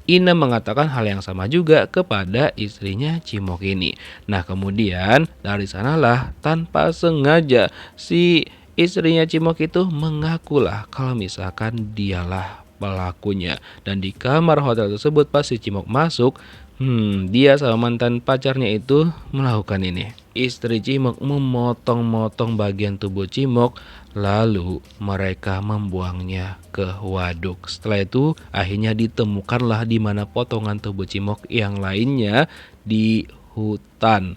Ina mengatakan hal yang sama juga kepada istrinya Cimok ini. Nah kemudian dari sanalah tanpa sengaja si istrinya Cimok itu mengakulah kalau misalkan dialah pelakunya. Dan di kamar hotel tersebut pas si Cimok masuk, dia sama mantan pacarnya itu melakukan ini. Istri Cimok memotong-motong bagian tubuh Cimok, lalu mereka membuangnya ke waduk. Setelah itu akhirnya ditemukanlah di mana potongan tubuh Cimok yang lainnya di hutan.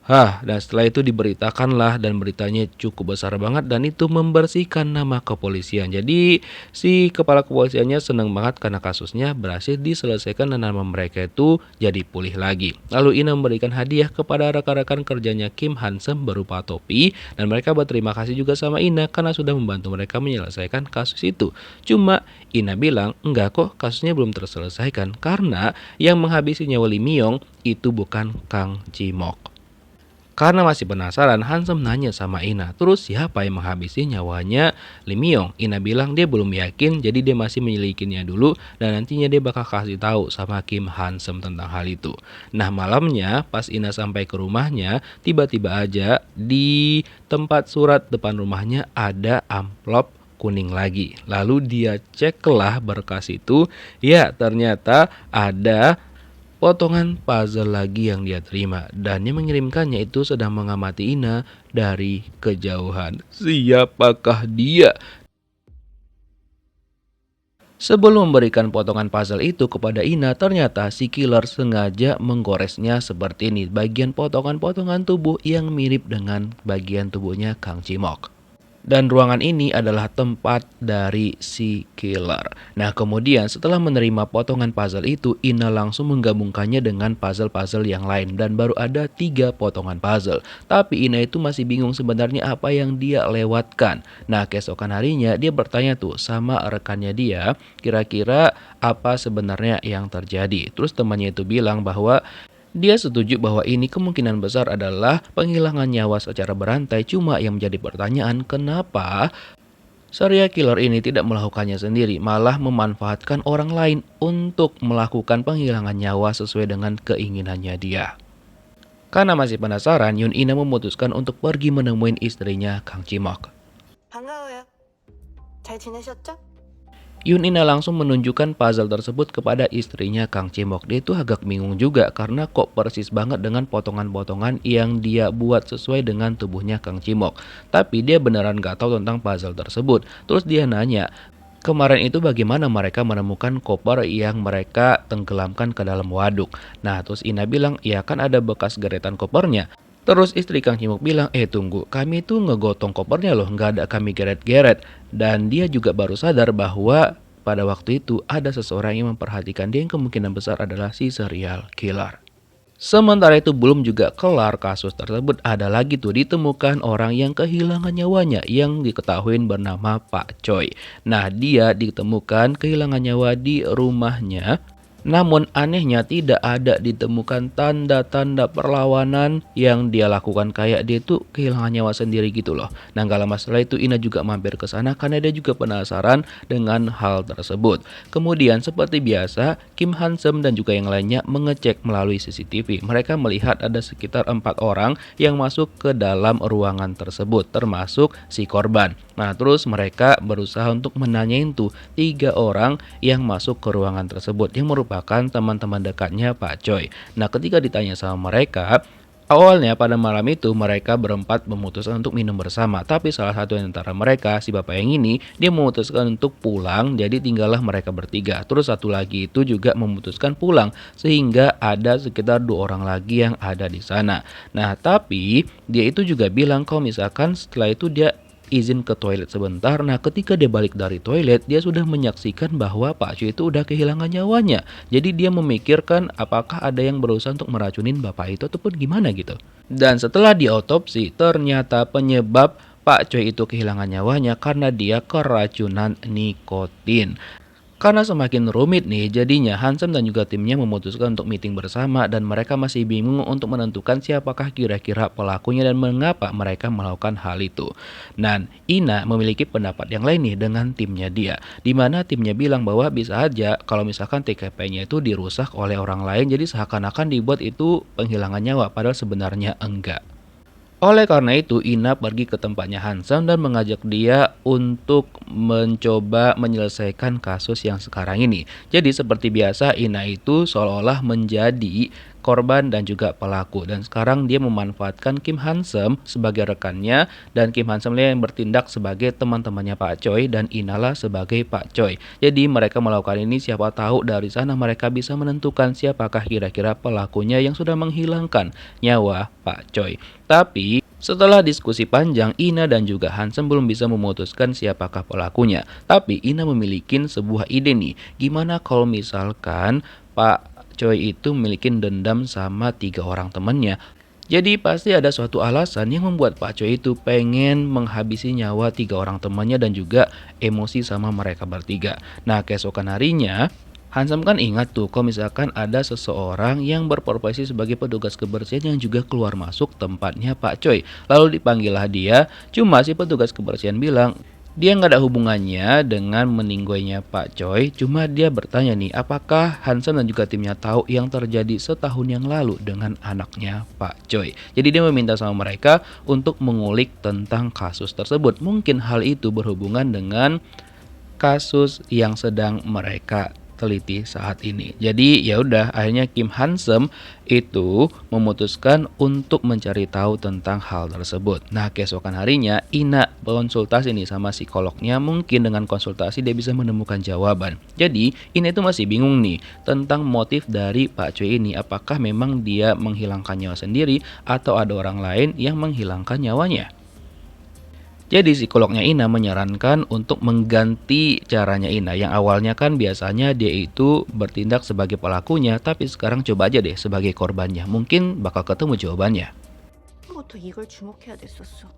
Dan setelah itu diberitakanlah dan beritanya cukup besar banget dan itu membersihkan nama kepolisian. Jadi si kepala kepolisiannya senang banget karena kasusnya berhasil diselesaikan dan nama mereka itu jadi pulih lagi. Lalu Ina memberikan hadiah kepada rekan-rekan kerjanya Kim Hansem berupa topi dan mereka berterima kasih juga sama Ina karena sudah membantu mereka menyelesaikan kasus itu. Cuma Ina bilang enggak kok, kasusnya belum terselesaikan karena yang menghabisi nyawa Lee Myung itu bukan Kang Ji-mok. Karena masih penasaran, Hansem nanya sama Ina, terus siapa yang menghabisi nyawanya Lee Myung? Ina bilang dia belum yakin, jadi dia masih menyelidikinya dulu dan nantinya dia bakal kasih tahu sama Kim Hansem tentang hal itu. Nah malamnya pas Ina sampai ke rumahnya, tiba-tiba aja di tempat surat depan rumahnya ada amplop kuning lagi. Lalu dia ceklah berkas itu, ya ternyata ada potongan puzzle lagi yang dia terima dan yang mengirimkannya itu sedang mengamati Ina dari kejauhan. Siapakah dia? Sebelum memberikan potongan puzzle itu kepada Ina, ternyata si killer sengaja menggoresnya seperti ini, bagian potongan-potongan tubuh yang mirip dengan bagian tubuhnya Kang Ji-mok. Dan ruangan ini adalah tempat dari si killer. Nah kemudian setelah menerima potongan puzzle itu, Ina langsung menggabungkannya dengan puzzle-puzzle yang lain. Dan baru ada 3 potongan puzzle. Tapi Ina itu masih bingung sebenarnya apa yang dia lewatkan. Nah keesokan harinya dia bertanya tuh sama rekannya dia, kira-kira apa sebenarnya yang terjadi. Terus temannya itu bilang bahwa dia setuju bahwa ini kemungkinan besar adalah penghilangan nyawa secara berantai. Cuma yang menjadi pertanyaan, kenapa serial killer ini tidak melakukannya sendiri, malah memanfaatkan orang lain untuk melakukan penghilangan nyawa sesuai dengan keinginannya dia. Karena masih penasaran, Yoon Ina memutuskan untuk pergi menemuin istrinya Kang Ji-mok. 반가워요. 잘 지내셨죠? Yoon Ina langsung menunjukkan puzzle tersebut kepada istrinya Kang Ji-mok. Dia itu agak bingung juga karena kok persis banget dengan potongan-potongan yang dia buat sesuai dengan tubuhnya Kang Ji-mok. Tapi dia beneran gak tahu tentang puzzle tersebut. Terus dia nanya, kemarin itu bagaimana mereka menemukan koper yang mereka tenggelamkan ke dalam waduk. Nah terus Ina bilang, ya kan ada bekas geretan kopernya. Terus istri Kang Ji-mok bilang, tunggu, kami tuh ngegotong kopernya loh, nggak ada kami geret-geret. Dan dia juga baru sadar bahwa pada waktu itu ada seseorang yang memperhatikan dia yang kemungkinan besar adalah si serial killer. Sementara itu belum juga kelar kasus tersebut, ada lagi tuh ditemukan orang yang kehilangan nyawanya yang diketahui bernama Pak Choi. Nah dia ditemukan kehilangan nyawa di rumahnya. Namun anehnya tidak ada ditemukan tanda-tanda perlawanan yang dia lakukan, kayak dia tuh kehilangan nyawa sendiri gitu loh. Nah gak lama setelah itu Ina juga mampir ke sana karena dia juga penasaran dengan hal tersebut. Kemudian seperti biasa Kim Hansem dan juga yang lainnya mengecek melalui CCTV. Mereka melihat ada sekitar 4 orang yang masuk ke dalam ruangan tersebut termasuk si korban. Nah terus mereka berusaha untuk menanyain tuh 3 orang yang masuk ke ruangan tersebut yang merupakan teman-teman dekatnya Pak Choi. Nah ketika ditanya sama mereka, awalnya pada malam itu mereka berempat memutuskan untuk minum bersama. Tapi salah satu antara mereka, si bapak yang ini, dia memutuskan untuk pulang. Jadi tinggallah mereka bertiga. Terus satu lagi itu juga memutuskan pulang. Sehingga ada sekitar 2 orang lagi yang ada di sana. Nah tapi dia itu juga bilang kalau misalkan setelah itu dia izin ke toilet sebentar. Nah ketika dia balik dari toilet, dia sudah menyaksikan bahwa Pak Choi itu udah kehilangan nyawanya. Jadi dia memikirkan apakah ada yang berusaha untuk meracunin bapak itu ataupun gimana gitu. Dan setelah diotopsi, ternyata penyebab Pak Choi itu kehilangan nyawanya karena dia keracunan nikotin. Karena semakin rumit nih, jadinya Hansem dan juga timnya memutuskan untuk meeting bersama dan mereka masih bingung untuk menentukan siapakah kira-kira pelakunya dan mengapa mereka melakukan hal itu. Dan Ina memiliki pendapat yang lain nih dengan timnya dia, dimana timnya bilang bahwa bisa aja kalau misalkan TKP-nya itu dirusak oleh orang lain, jadi seakan-akan dibuat itu penghilangan nyawa, padahal sebenarnya enggak. Oleh karena itu, Ina pergi ke tempatnya Hansem dan mengajak dia untuk mencoba menyelesaikan kasus yang sekarang ini. Jadi seperti biasa, Ina itu seolah-olah menjadi korban dan juga pelaku. Dan sekarang dia memanfaatkan Kim Hansem sebagai rekannya, dan Kim Hansem yang bertindak sebagai teman-temannya Pak Choi dan Inala sebagai Pak Choi. Jadi mereka melakukan ini, siapa tahu dari sana mereka bisa menentukan siapakah kira-kira pelakunya yang sudah menghilangkan nyawa Pak Choi. Tapi setelah diskusi panjang, Ina dan juga Hansem belum bisa memutuskan siapakah pelakunya. Tapi Ina memiliki sebuah ide nih, gimana kalau misalkan Pak Choi itu memiliki dendam sama 3 orang temannya. Jadi pasti ada suatu alasan yang membuat Pak Choi itu pengen menghabisi nyawa 3 orang temannya dan juga emosi sama mereka bertiga. Nah, keesokan harinya Hansem kan ingat tuh kalau misalkan ada seseorang yang berprofesi sebagai petugas kebersihan yang juga keluar masuk tempatnya Pak Choi. Lalu dipanggillah dia, cuma si petugas kebersihan bilang dia nggak ada hubungannya dengan meninggoynya Pak Choi. Cuma dia bertanya nih, apakah Hansem dan juga timnya tahu yang terjadi setahun yang lalu dengan anaknya Pak Choi. Jadi dia meminta sama mereka untuk mengulik tentang kasus tersebut. Mungkin hal itu berhubungan dengan kasus yang sedang mereka teliti saat ini. Jadi ya udah, akhirnya Kim Hansem itu memutuskan untuk mencari tahu tentang hal tersebut. Nah, keesokan harinya Ina konsultasi nih sama psikolognya, mungkin dengan konsultasi dia bisa menemukan jawaban. Jadi Ina itu masih bingung nih tentang motif dari Pak Choi ini, apakah memang dia menghilangkan nyawa sendiri atau ada orang lain yang menghilangkan nyawanya. Jadi psikolognya Ina menyarankan untuk mengganti caranya Ina. Yang awalnya kan biasanya dia itu bertindak sebagai pelakunya, tapi sekarang coba aja deh sebagai korbannya. Mungkin bakal ketemu jawabannya. 부터 이걸 주목해야 됐었어.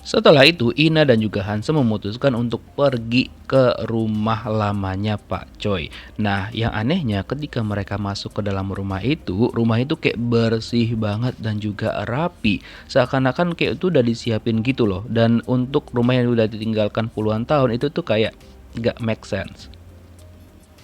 Setelah itu, Ina dan juga Hansem memutuskan untuk pergi ke rumah lamanya Pak Choi. Nah, yang anehnya ketika mereka masuk ke dalam rumah itu kayak bersih banget dan juga rapi. Seakan-akan kayak itu udah disiapin gitu loh. Dan untuk rumah yang udah ditinggalkan puluhan tahun itu tuh kayak gak make sense.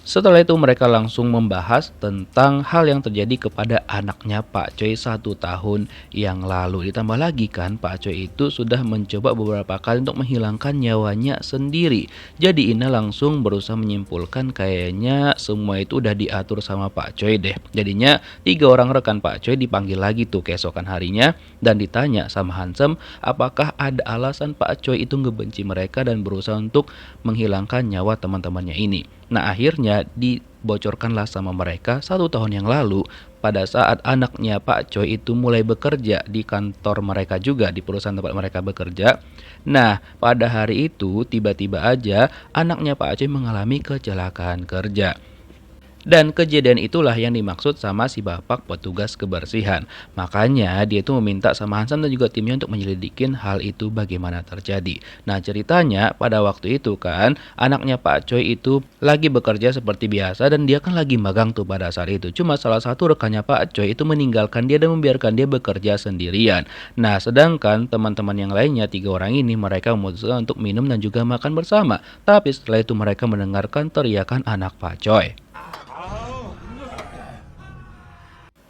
Setelah itu mereka langsung membahas tentang hal yang terjadi kepada anaknya Pak Choi 1 tahun yang lalu. Ditambah lagi kan Pak Choi itu sudah mencoba beberapa kali untuk menghilangkan nyawanya sendiri. Jadi Ina langsung berusaha menyimpulkan kayaknya semua itu udah diatur sama Pak Choi deh. Jadinya 3 orang rekan Pak Choi dipanggil lagi tuh keesokan harinya dan ditanya sama Hansem apakah ada alasan Pak Choi itu ngebenci mereka dan berusaha untuk menghilangkan nyawa teman-temannya ini. Nah, akhirnya dibocorkanlah sama mereka 1 tahun yang lalu pada saat anaknya Pak Choi itu mulai bekerja di kantor mereka juga, di perusahaan tempat mereka bekerja. Nah, pada hari itu tiba-tiba aja anaknya Pak Choi mengalami kecelakaan kerja. Dan kejadian itulah yang dimaksud sama si bapak petugas kebersihan. Makanya dia itu meminta sama Hansem dan juga timnya untuk menyelidikin hal itu bagaimana terjadi. Nah, ceritanya pada waktu itu kan anaknya Pak Choi itu lagi bekerja seperti biasa dan dia kan lagi magang tuh pada saat itu. Cuma salah satu rekannya Pak Choi itu meninggalkan dia dan membiarkan dia bekerja sendirian. Nah, sedangkan teman-teman yang lainnya 3 orang ini mereka memutuskan untuk minum dan juga makan bersama. Tapi setelah itu mereka mendengarkan teriakan anak Pak Choi.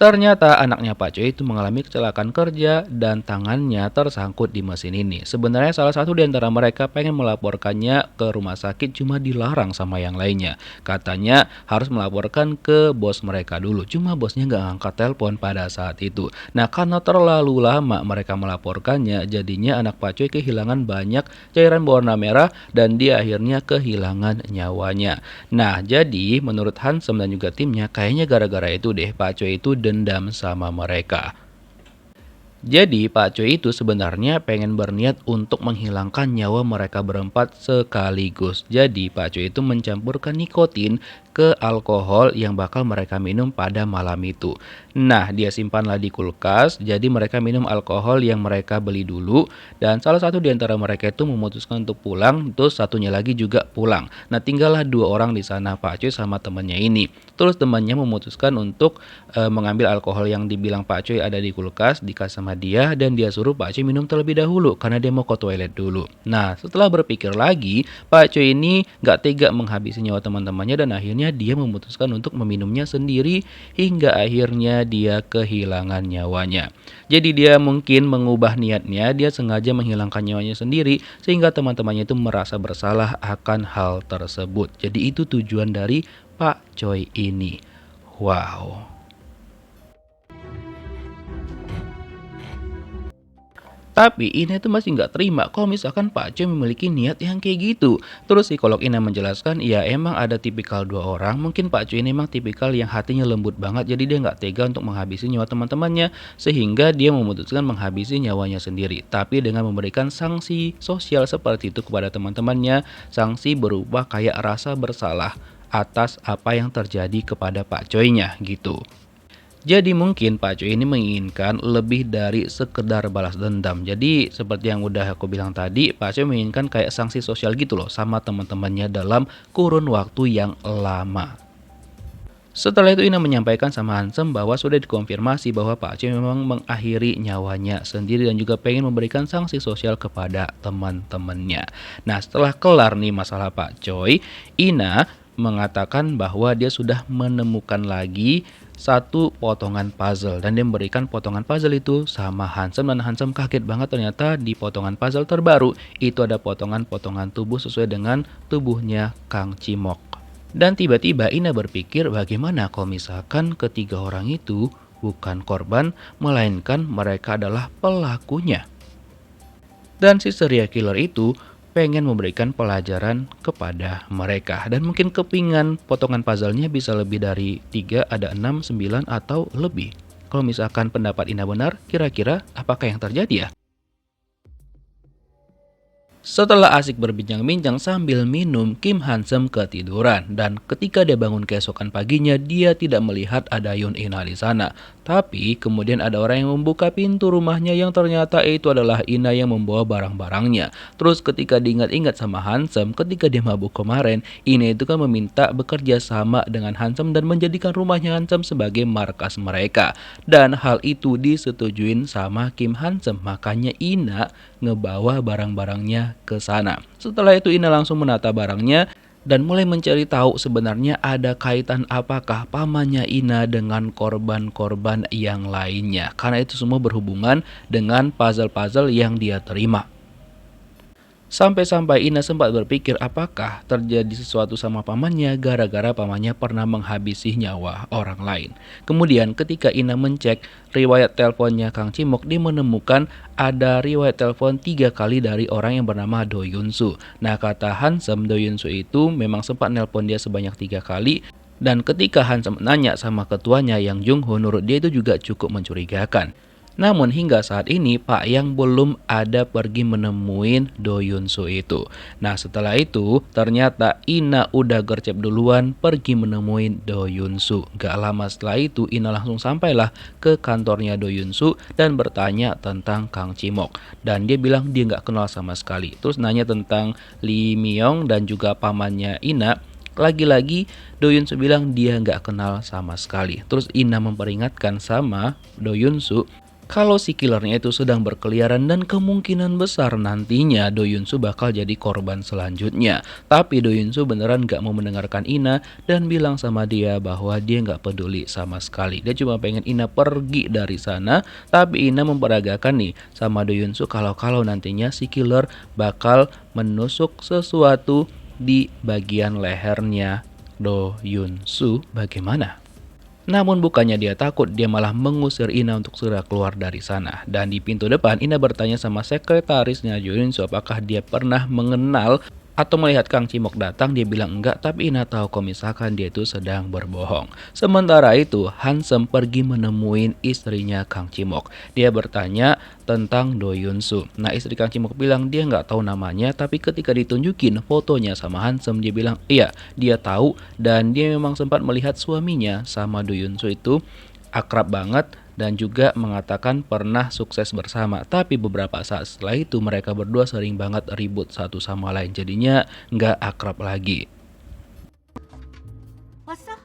Ternyata anaknya Pak Choi itu mengalami kecelakaan kerja dan tangannya tersangkut di mesin ini. Sebenarnya salah satu di antara mereka pengen melaporkannya ke rumah sakit cuma dilarang sama yang lainnya. Katanya harus melaporkan ke bos mereka dulu. Cuma bosnya nggak ngangkat telepon pada saat itu. Nah, karena terlalu lama mereka melaporkannya, jadinya anak Pak Choi kehilangan banyak cairan berwarna merah dan dia akhirnya kehilangan nyawanya. Nah, jadi menurut Hansem dan juga timnya kayaknya gara-gara itu deh Pak Choi itu dendam sama mereka. Jadi Pak Choi itu sebenarnya pengen berniat untuk menghilangkan nyawa mereka berempat sekaligus. Jadi Pak Choi itu mencampurkan nikotin ke alkohol yang bakal mereka minum pada malam itu. Nah, dia simpanlah di kulkas, jadi mereka minum alkohol yang mereka beli dulu. Dan salah satu di antara mereka itu memutuskan untuk pulang, terus satunya lagi juga pulang. Nah, tinggallah 2 orang di sana, Pak Choi sama temannya ini. Terus temannya memutuskan untuk mengambil alkohol yang dibilang Pak Choi ada di kulkas, dikasih sama dia, dan dia suruh Pak Choi minum terlebih dahulu, karena dia mau ke toilet dulu. Nah, setelah berpikir lagi, Pak Choi ini gak tega menghabisi nyawa teman-temannya dan akhirnya dia memutuskan untuk meminumnya sendiri hingga akhirnya dia kehilangan nyawanya. Jadi dia mungkin mengubah niatnya, dia sengaja menghilangkan nyawanya sendiri sehingga teman-temannya itu merasa bersalah akan hal tersebut. Jadi itu tujuan dari Pak Choi ini. Wow. Tapi Ina itu masih nggak terima kalau misalkan Pak Choi memiliki niat yang kayak gitu. Terus psikolog Ina menjelaskan, ya emang ada tipikal dua orang. Mungkin Pak Choi ini emang tipikal yang hatinya lembut banget, jadi dia nggak tega untuk menghabisi nyawa teman-temannya, sehingga dia memutuskan menghabisi nyawanya sendiri. Tapi dengan memberikan sanksi sosial seperti itu kepada teman-temannya, sanksi berupa kayak rasa bersalah atas apa yang terjadi kepada Pak Choi-nya gitu. Jadi mungkin Pak Choi ini menginginkan lebih dari sekedar balas dendam. Jadi seperti yang udah aku bilang tadi, Pak Choi menginginkan kayak sanksi sosial gitu loh sama teman-temannya dalam kurun waktu yang lama. Setelah itu Ina menyampaikan sama Hansem bahwa sudah dikonfirmasi bahwa Pak Choi memang mengakhiri nyawanya sendiri dan juga pengen memberikan sanksi sosial kepada teman-temannya. Nah setelah kelar nih masalah Pak Choi, Ina mengatakan bahwa dia sudah menemukan lagi satu potongan puzzle dan dia memberikan potongan puzzle itu sama Hansem dan Hansem kaget banget ternyata di potongan puzzle terbaru itu ada potongan-potongan tubuh sesuai dengan tubuhnya Kang Cimok. Dan tiba-tiba Ina berpikir bagaimana kalau misalkan ketiga orang itu bukan korban melainkan mereka adalah pelakunya. Dan si serial killer itu pengen memberikan pelajaran kepada mereka dan mungkin kepingan potongan puzzle-nya bisa lebih dari 3, ada 6, 9 atau lebih. Kalau misalkan pendapat Ina benar, kira-kira apakah yang terjadi ya? Setelah asik berbincang-bincang sambil minum, Kim Hansem ketiduran dan ketika dia bangun keesokan paginya dia tidak melihat ada Yoon Ina di sana. Tapi kemudian ada orang yang membuka pintu rumahnya yang ternyata itu adalah Ina yang membawa barang-barangnya. Terus ketika diingat-ingat sama Hansem, ketika dia mabuk kemarin, Ina itu kan meminta bekerja sama dengan Hansem dan menjadikan rumahnya Hansem sebagai markas mereka. Dan hal itu disetujuin sama Kim Hansem, makanya Ina ngebawa barang-barangnya ke sana. Setelah itu Ina langsung menata barangnya dan mulai mencari tahu sebenarnya ada kaitan apakah pamannya Ina dengan korban-korban yang lainnya. Karena itu semua berhubungan dengan puzzle-puzzle yang dia terima. Sampai-sampai Ina sempat berpikir apakah terjadi sesuatu sama pamannya gara-gara pamannya pernah menghabisi nyawa orang lain. Kemudian ketika Ina mencek riwayat teleponnya Kang Cimok, dia menemukan ada riwayat telepon 3 kali dari orang yang bernama Do Yun Soo. Nah kata Hansem, Do Yun Soo itu memang sempat nelpon dia sebanyak 3 kali. Dan ketika Hansem nanya sama ketuanya yang Jung Ho, menurut dia itu juga cukup mencurigakan. Namun hingga saat ini Pak Yang belum ada pergi menemuin Do Yun Soo itu. Nah setelah itu ternyata Ina udah gercep duluan pergi menemuin Do Yun Soo. Gak lama setelah itu Ina langsung sampailah ke kantornya Do Yun Soo dan bertanya tentang Kang Cimok. Dan dia bilang dia gak kenal sama sekali. Terus nanya tentang Lee Myung dan juga pamannya Ina. Lagi-lagi Do Yun Soo bilang dia gak kenal sama sekali. Terus Ina memperingatkan sama Do Yun Soo kalau si killernya itu sedang berkeliaran dan kemungkinan besar nantinya Do Yun Soo bakal jadi korban selanjutnya. Tapi Do Yun Soo beneran gak mau mendengarkan Ina dan bilang sama dia bahwa dia gak peduli sama sekali. Dia cuma pengen Ina pergi dari sana. Tapi Ina memperagakan nih sama Do Yun Soo kalau nantinya si killer bakal menusuk sesuatu di bagian lehernya Do Yun Soo. Bagaimana? Namun bukannya dia takut, dia malah mengusir Ina untuk segera keluar dari sana. Dan di pintu depan, Ina bertanya sama sekretarisnya Jo Yun Soo apakah dia pernah mengenal atau melihat Kang Cimok datang. Dia bilang enggak, tapi Ina tahu kalau misalkan dia itu sedang berbohong. Sementara itu, Hansem pergi menemuin istrinya Kang Cimok. Dia bertanya tentang Do Yun Soo. Nah istri Kang Cimok bilang dia nggak tahu namanya, tapi ketika ditunjukin fotonya sama Hansem, dia bilang iya dia tahu dan dia memang sempat melihat suaminya sama Do Yun Soo itu akrab banget dan juga mengatakan pernah sukses bersama. Tapi beberapa saat setelah itu mereka berdua sering banget ribut satu sama lain, jadinya nggak akrab lagi. 왔어?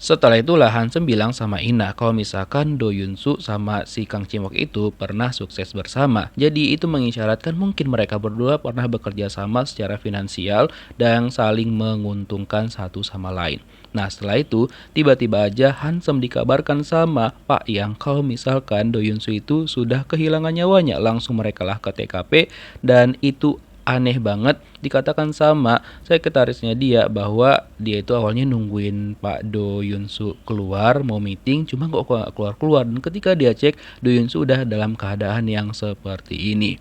Setelah itulah Hansem bilang sama Ina kalau misalkan Do Yun Soo sama si Kang Cimok itu pernah sukses bersama. Jadi itu mengisyaratkan mungkin mereka berdua pernah bekerja sama secara finansial dan saling menguntungkan satu sama lain. Nah setelah itu tiba-tiba aja Hansem dikabarkan sama Pak Yang kalau misalkan Do Yun Soo itu sudah kehilangan nyawanya. Langsung mereka lah ke TKP dan itu aneh banget dikatakan sama sekretarisnya dia bahwa dia itu awalnya nungguin Pak Do Yunsu keluar mau meeting cuma kok keluar-keluar, dan ketika dia cek Do Yunsu udah dalam keadaan yang seperti ini.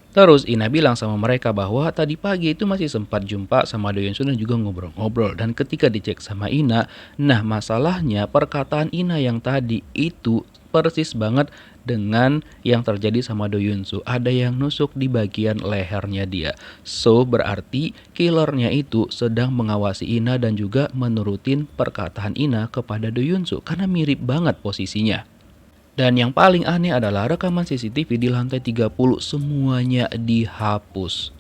Terus Ina bilang sama mereka bahwa tadi pagi itu masih sempat jumpa sama Do Yunsu dan juga ngobrol-ngobrol, dan ketika dicek sama Ina, nah masalahnya perkataan Ina yang tadi itu persis banget dengan yang terjadi sama Do Yunsu. Ada yang nusuk di bagian lehernya dia. So berarti killernya itu sedang mengawasi Ina dan juga menurutin perkataan Ina kepada Do Yunsu karena mirip banget posisinya. Dan yang paling aneh adalah rekaman CCTV di lantai 30 semuanya dihapus.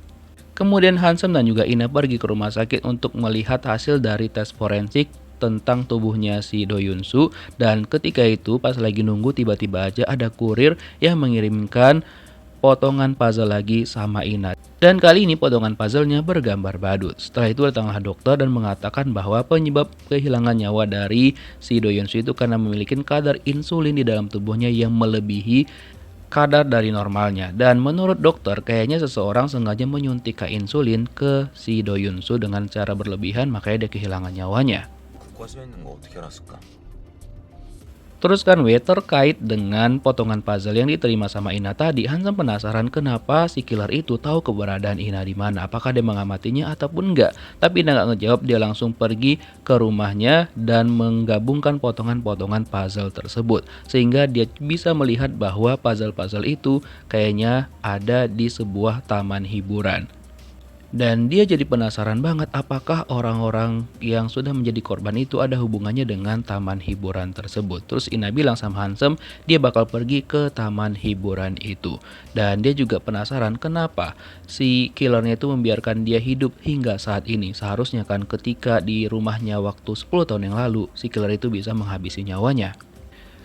Kemudian Hansem dan juga Ina pergi ke rumah sakit untuk melihat hasil dari tes forensik tentang tubuhnya si Do Yunsu, dan ketika itu pas lagi nunggu tiba-tiba aja ada kurir yang mengirimkan potongan puzzle lagi sama Ina. Dan kali ini potongan puzzlenya bergambar badut. Setelah itu datanglah dokter dan mengatakan bahwa penyebab kehilangan nyawa dari si Do Yunsu itu karena memiliki kadar insulin di dalam tubuhnya yang melebihi kadar dari normalnya. Dan menurut dokter kayaknya seseorang sengaja menyuntikkan insulin ke si Do Yunsu dengan cara berlebihan, makanya dia kehilangan nyawanya. Terus kan terkait dengan potongan puzzle yang diterima sama Ina tadi, Hansem penasaran kenapa si killer itu tahu keberadaan Ina di mana, apakah dia mengamatinya ataupun enggak. Tapi Ina nggak ngejawab, dia langsung pergi ke rumahnya dan menggabungkan potongan-potongan puzzle tersebut, sehingga dia bisa melihat bahwa puzzle-puzzle itu kayaknya ada di sebuah taman hiburan. Dan dia jadi penasaran banget apakah orang-orang yang sudah menjadi korban itu ada hubungannya dengan taman hiburan tersebut. Terus Ina bilang sama Hansem dia bakal pergi ke taman hiburan itu. Dan dia juga penasaran kenapa si killernya itu membiarkan dia hidup hingga saat ini. Seharusnya kan ketika di rumahnya waktu 10 tahun yang lalu si killer itu bisa menghabisi nyawanya.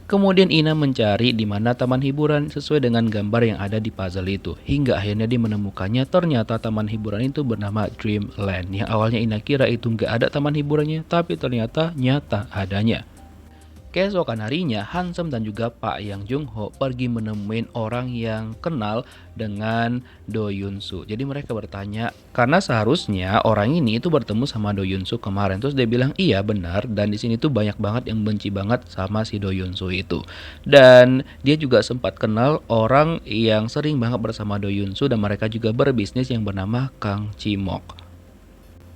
Kemudian Ina mencari di mana taman hiburan sesuai dengan gambar yang ada di puzzle itu. Hingga akhirnya dia menemukannya, ternyata taman hiburan itu bernama Dreamland. Yang awalnya Ina kira itu nggak ada taman hiburannya, tapi ternyata nyata adanya. Keesokan harinya, Hansem dan juga Pak Yang Jung Ho pergi menemuin orang yang kenal dengan Do Yunsu. Jadi mereka bertanya, karena seharusnya orang ini itu bertemu sama Do Yunsu kemarin. Terus dia bilang, iya benar, dan di sini tuh banyak banget yang benci banget sama si Do Yunsu itu. Dan dia juga sempat kenal orang yang sering banget bersama Do Yunsu, dan mereka juga berbisnis yang bernama Kang Cimok.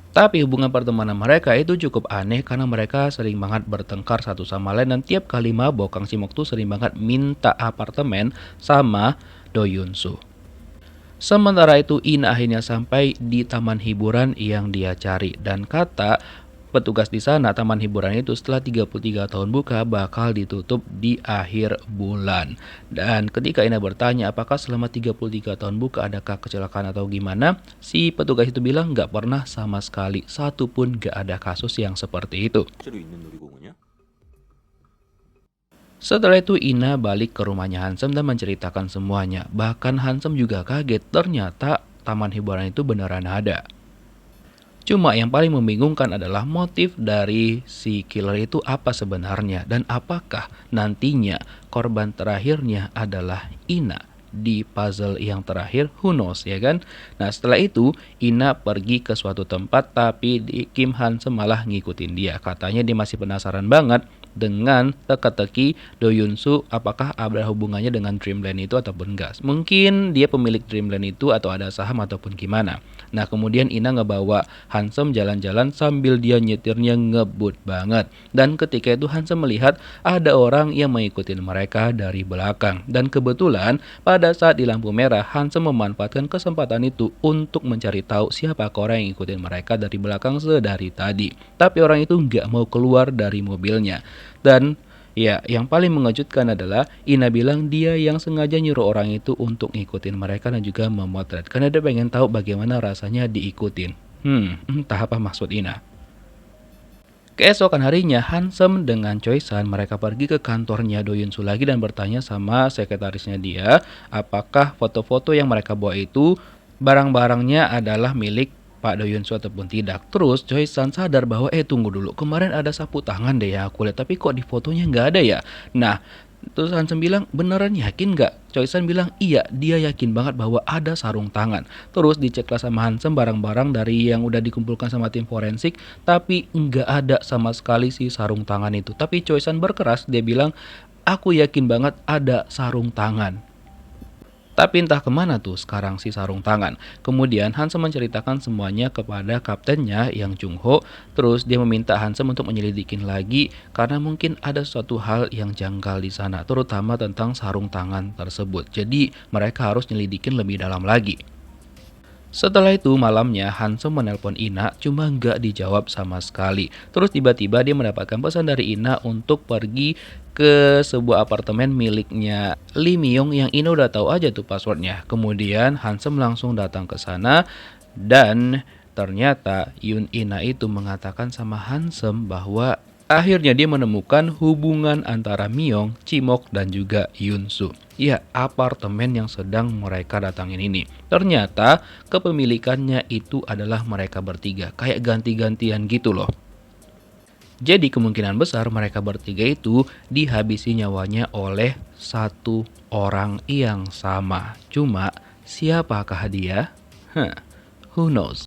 Tapi hubungan pertemanan mereka itu cukup aneh karena mereka sering banget bertengkar satu sama lain, dan tiap kali mabok Kang Cimok tuh sering banget minta apartemen sama Do Yunsu. Sementara itu Ina akhirnya sampai di taman hiburan yang dia cari, dan kata petugas di sana taman hiburan itu setelah 33 tahun buka bakal ditutup di akhir bulan. Dan ketika Ina bertanya apakah selama 33 tahun buka adakah kecelakaan atau gimana, si petugas itu bilang nggak pernah sama sekali, satu pun nggak ada kasus yang seperti itu. Setelah itu Ina balik ke rumahnya Hansem dan menceritakan semuanya. Bahkan Hansem juga kaget, ternyata taman hiburan itu beneran ada. Cuma yang paling membingungkan adalah motif dari si killer itu apa sebenarnya, dan apakah nantinya korban terakhirnya adalah Ina di puzzle yang terakhir, who knows ya kan. Nah setelah itu Ina pergi ke suatu tempat, tapi Kim Hansem malah ngikutin dia. Katanya dia masih penasaran banget dengan teka-teki Do Yunsu apakah ada hubungannya dengan Dreamland itu ataupun enggak. Mungkin dia pemilik Dreamland itu atau ada saham ataupun gimana. Nah kemudian Ina ngebawa Hansem jalan-jalan sambil dia nyetirnya ngebut banget. Dan ketika itu Hansem melihat ada orang yang mengikuti mereka dari belakang. Dan kebetulan pada saat di lampu merah Hansem memanfaatkan kesempatan itu untuk mencari tahu siapa orang yang ikutin mereka dari belakang sedari tadi. Tapi orang itu nggak mau keluar dari mobilnya. Dan ya, yang paling mengejutkan adalah Ina bilang dia yang sengaja nyuruh orang itu untuk ngikutin mereka dan juga memotret. Karena dia pengen tahu bagaimana rasanya diikutin. Entah apa maksud Ina. Keesokan harinya, Hansem dengan Choi San mereka pergi ke kantornya Do Yunsu lagi dan bertanya sama sekretarisnya dia, apakah foto-foto yang mereka bawa itu barang-barangnya adalah milik Pak Do Yunsu ataupun tidak. Terus Choi San sadar bahwa tunggu dulu, kemarin ada sapu tangan deh ya aku lihat, tapi kok di fotonya nggak ada ya. Nah Terus Hansen bilang, beneran yakin nggak? Choi-san bilang, iya, dia yakin banget bahwa ada sarung tangan. Terus diceklah sama Hansen barang-barang dari yang udah dikumpulkan sama tim forensik, tapi nggak ada sama sekali si sarung tangan itu. Tapi Choi-san berkeras, dia bilang, aku yakin banget ada sarung tangan. Tapi entah kemana tuh sekarang si sarung tangan. Kemudian Hansen menceritakan semuanya kepada kaptennya yang Chung Ho. Terus dia meminta Hansen untuk menyelidikin lagi karena mungkin ada suatu hal yang janggal di sana, terutama tentang sarung tangan tersebut. Jadi mereka harus nyelidikin lebih dalam lagi. Setelah itu malamnya Hansen menelpon Ina, cuma nggak dijawab sama sekali. Terus tiba-tiba dia mendapatkan pesan dari Ina untuk pergi ke sebuah apartemen miliknya Lee Myung yang Ina udah tahu aja tuh passwordnya. Kemudian Hansen langsung datang ke sana dan ternyata Yun Ina itu mengatakan sama Hansen bahwa akhirnya dia menemukan hubungan antara Myung, Chimok, dan juga Yunsu. Ya, apartemen yang sedang mereka datangin ini. Ternyata kepemilikannya itu adalah mereka bertiga. Kayak ganti-gantian gitu loh. Jadi kemungkinan besar mereka bertiga itu dihabisi nyawanya oleh satu orang yang sama. Cuma siapakah dia? Who knows?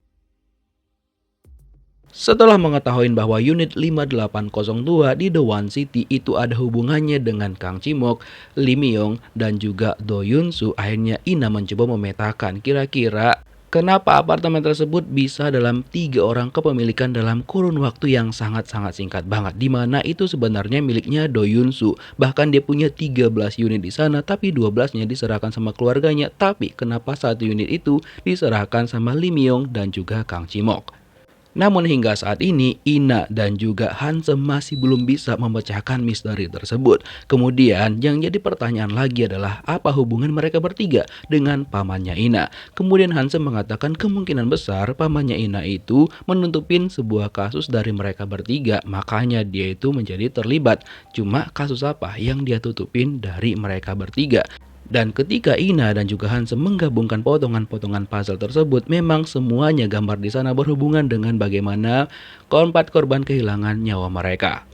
Setelah mengetahui bahwa unit 5802 di The One City itu ada hubungannya dengan Kang Chimok, Lee Myung, dan juga Do Yunsu, akhirnya Ina mencoba memetakan kira-kira kenapa apartemen tersebut bisa dalam 3 orang kepemilikan dalam kurun waktu yang sangat-sangat singkat banget, dimana itu sebenarnya miliknya Do Yunsu. Bahkan dia punya 13 unit di sana, tapi 12-nya diserahkan sama keluarganya. Tapi kenapa satu unit itu diserahkan sama Lee Myung dan juga Kang Chimok? Namun hingga saat ini, Ina dan juga Hansen masih belum bisa memecahkan misteri tersebut. Kemudian yang jadi pertanyaan lagi adalah apa hubungan mereka bertiga dengan pamannya Ina. Kemudian Hansen mengatakan kemungkinan besar pamannya Ina itu menutupin sebuah kasus dari mereka bertiga, makanya dia itu menjadi terlibat. Cuma kasus apa yang dia tutupin dari mereka bertiga? Dan ketika Ina dan juga Hansen menggabungkan potongan-potongan puzzle tersebut, memang semuanya gambar di sana berhubungan dengan bagaimana keempat korban kehilangan nyawa mereka.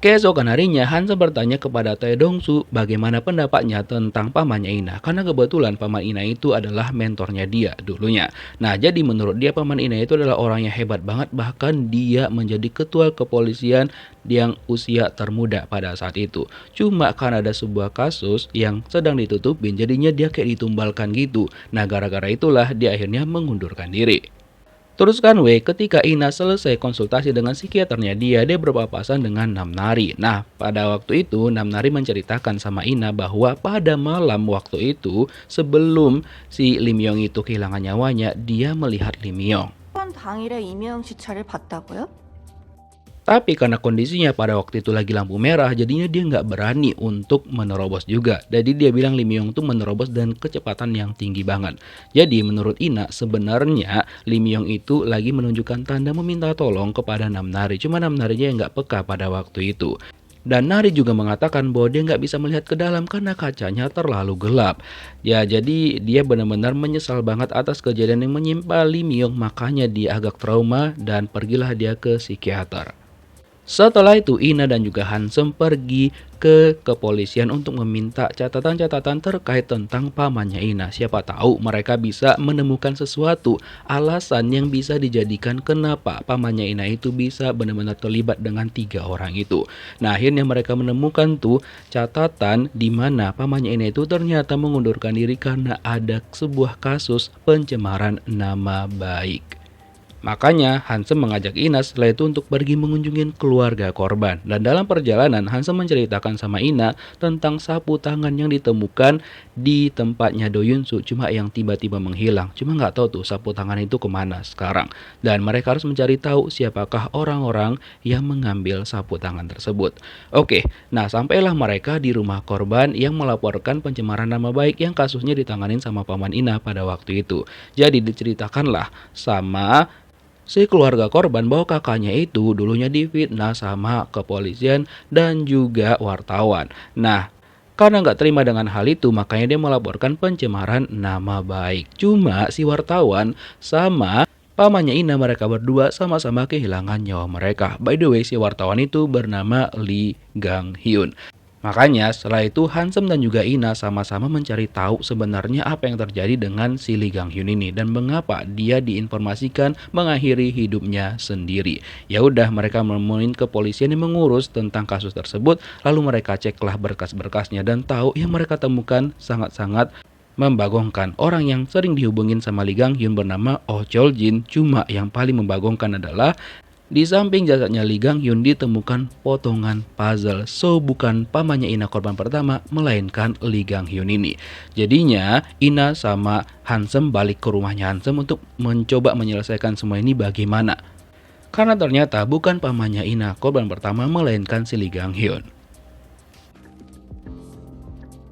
Keesokan harinya, Hansen bertanya kepada Tae Dong-su bagaimana pendapatnya tentang pamannya Ina. Karena kebetulan paman Ina itu adalah mentornya dia dulunya. Nah, jadi menurut dia paman Ina itu adalah orang yang hebat banget. Bahkan dia menjadi ketua kepolisian yang usia termuda pada saat itu. Cuma karena ada sebuah kasus yang sedang ditutupin, jadinya dia kayak ditumbalkan gitu. Nah, gara-gara itulah dia akhirnya mengundurkan diri. Teruskan ketika Ina selesai konsultasi dengan psikiaternya dia berpapasan dengan Namnari. Nah, pada waktu itu Namnari menceritakan sama Ina bahwa pada malam waktu itu sebelum si Lim Myung itu kehilangan nyawanya, dia melihat Lim Myung. 사건 당일에 이명 시차를 봤다고요? Tapi karena kondisinya pada waktu itu lagi lampu merah, jadinya dia nggak berani untuk menerobos juga. Jadi dia bilang Lee Myung tuh menerobos dan kecepatan yang tinggi banget. Jadi menurut Ina sebenarnya Lee Myung itu lagi menunjukkan tanda meminta tolong kepada Namnari. Cuma Namnarinya yang nggak peka pada waktu itu. Dan Nari juga mengatakan bahwa dia nggak bisa melihat ke dalam karena kacanya terlalu gelap. Ya, jadi dia benar-benar menyesal banget atas kejadian yang menimpa Lee Myung. Makanya dia agak trauma dan pergilah dia ke psikiater. Setelah itu Ina dan juga Hansen pergi ke kepolisian untuk meminta catatan-catatan terkait tentang pamannya Ina. Siapa tahu mereka bisa menemukan sesuatu alasan yang bisa dijadikan kenapa pamannya Ina itu bisa benar-benar terlibat dengan 3 orang itu. Nah, akhirnya mereka menemukan tuh catatan di mana pamannya Ina itu ternyata mengundurkan diri karena ada sebuah kasus pencemaran nama baik. Makanya Hansen mengajak Ina setelah itu untuk pergi mengunjungi keluarga korban. Dan dalam perjalanan Hansen menceritakan sama Ina tentang sapu tangan yang ditemukan di tempatnya Do Yunsu, cuma yang tiba-tiba menghilang. Cuma nggak tahu tuh sapu tangan itu kemana sekarang. Dan mereka harus mencari tahu siapakah orang-orang yang mengambil sapu tangan tersebut. Oke, nah sampailah mereka di rumah korban yang melaporkan pencemaran nama baik yang kasusnya ditanganin sama paman Ina pada waktu itu. Jadi diceritakanlah sama si keluarga korban bahwa kakaknya itu dulunya difitnah sama kepolisian dan juga wartawan. Nah, karena nggak terima dengan hal itu, makanya dia melaporkan pencemaran nama baik. Cuma si wartawan sama pamannya Ina mereka berdua sama-sama kehilangan nyawa mereka. By the way, si wartawan itu bernama Lee Gang Hyun. Makanya setelah itu Hansem dan juga Ina sama-sama mencari tahu sebenarnya apa yang terjadi dengan si Lee Gang Hyun ini dan mengapa dia diinformasikan mengakhiri hidupnya sendiri. Ya udah, mereka menemuin kepolisian yang mengurus tentang kasus tersebut, lalu mereka ceklah berkas-berkasnya dan tahu yang mereka temukan sangat-sangat membagongkan. Orang yang sering dihubungin sama Lee Gang Hyun bernama Oh Chol Jin, cuma yang paling membagongkan adalah di samping jasadnya Lee Gang Hyun ditemukan potongan puzzle. So bukan pamannya Ina korban pertama, melainkan Lee Gang Hyun ini. Jadinya Ina sama Hansem balik ke rumahnya Hansem untuk mencoba menyelesaikan semua ini bagaimana. Karena ternyata bukan pamannya Ina korban pertama, melainkan si Lee Gang Hyun.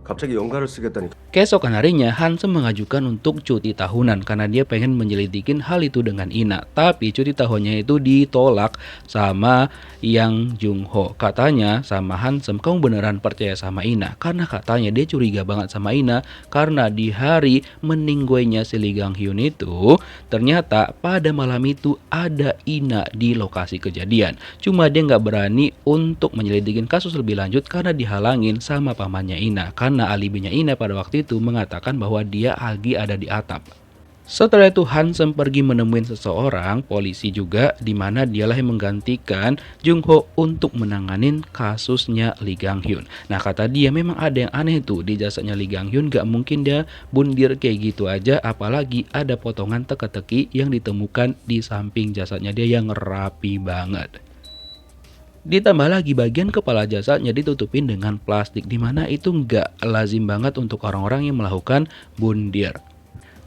갑자기 연가를 쓰겠다니. Keesokan harinya, Hansem mengajukan untuk cuti tahunan karena dia pengen menyelidikin hal itu dengan Ina. Tapi cuti tahunnya itu ditolak sama Yang Jung Ho. Katanya sama Hansem, kamu beneran percaya sama Ina? Karena katanya dia curiga banget sama Ina karena di hari meninggoynya si Lee Gang Hyun itu, ternyata pada malam itu ada Ina di lokasi kejadian. Cuma dia nggak berani untuk menyelidikin kasus lebih lanjut karena dihalangin sama pamannya Ina. Karena alibinya Ina pada waktu itu mengatakan bahwa dia lagi ada di atap. Setelah itu Hansem pergi menemuin seseorang, polisi juga, di mana dialah yang menggantikan Jung Ho untuk menanganin kasusnya Lee Gang Hyun. Nah kata dia memang ada yang aneh tuh di jasadnya Lee Gang Hyun, gak mungkin dia bundir kayak gitu aja, apalagi ada potongan teka-teki yang ditemukan di samping jasadnya dia yang rapi banget. Ditambah lagi bagian kepala jasadnya ditutupin dengan plastik, dimana itu nggak lazim banget untuk orang-orang yang melakukan bundir.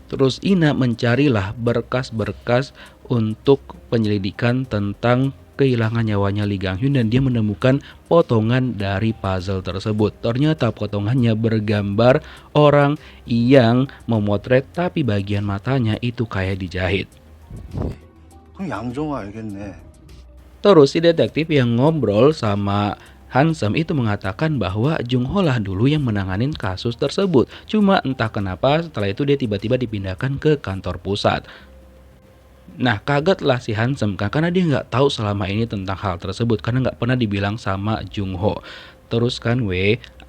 Terus Ina mencarilah berkas-berkas untuk penyelidikan tentang kehilangan nyawanya Lee Gang Hyun dan dia menemukan potongan dari puzzle tersebut. Ternyata potongannya bergambar orang yang memotret tapi bagian matanya itu kayak dijahit. 그럼 양정화 알겠네. Terus si detektif yang ngobrol sama Hansem itu mengatakan bahwa Jung Ho lah dulu yang menanganin kasus tersebut. Cuma entah kenapa setelah itu dia tiba-tiba dipindahkan ke kantor pusat. Nah kagetlah si Hansem kan, karena dia nggak tahu selama ini tentang hal tersebut karena nggak pernah dibilang sama Jung Ho. Terus kan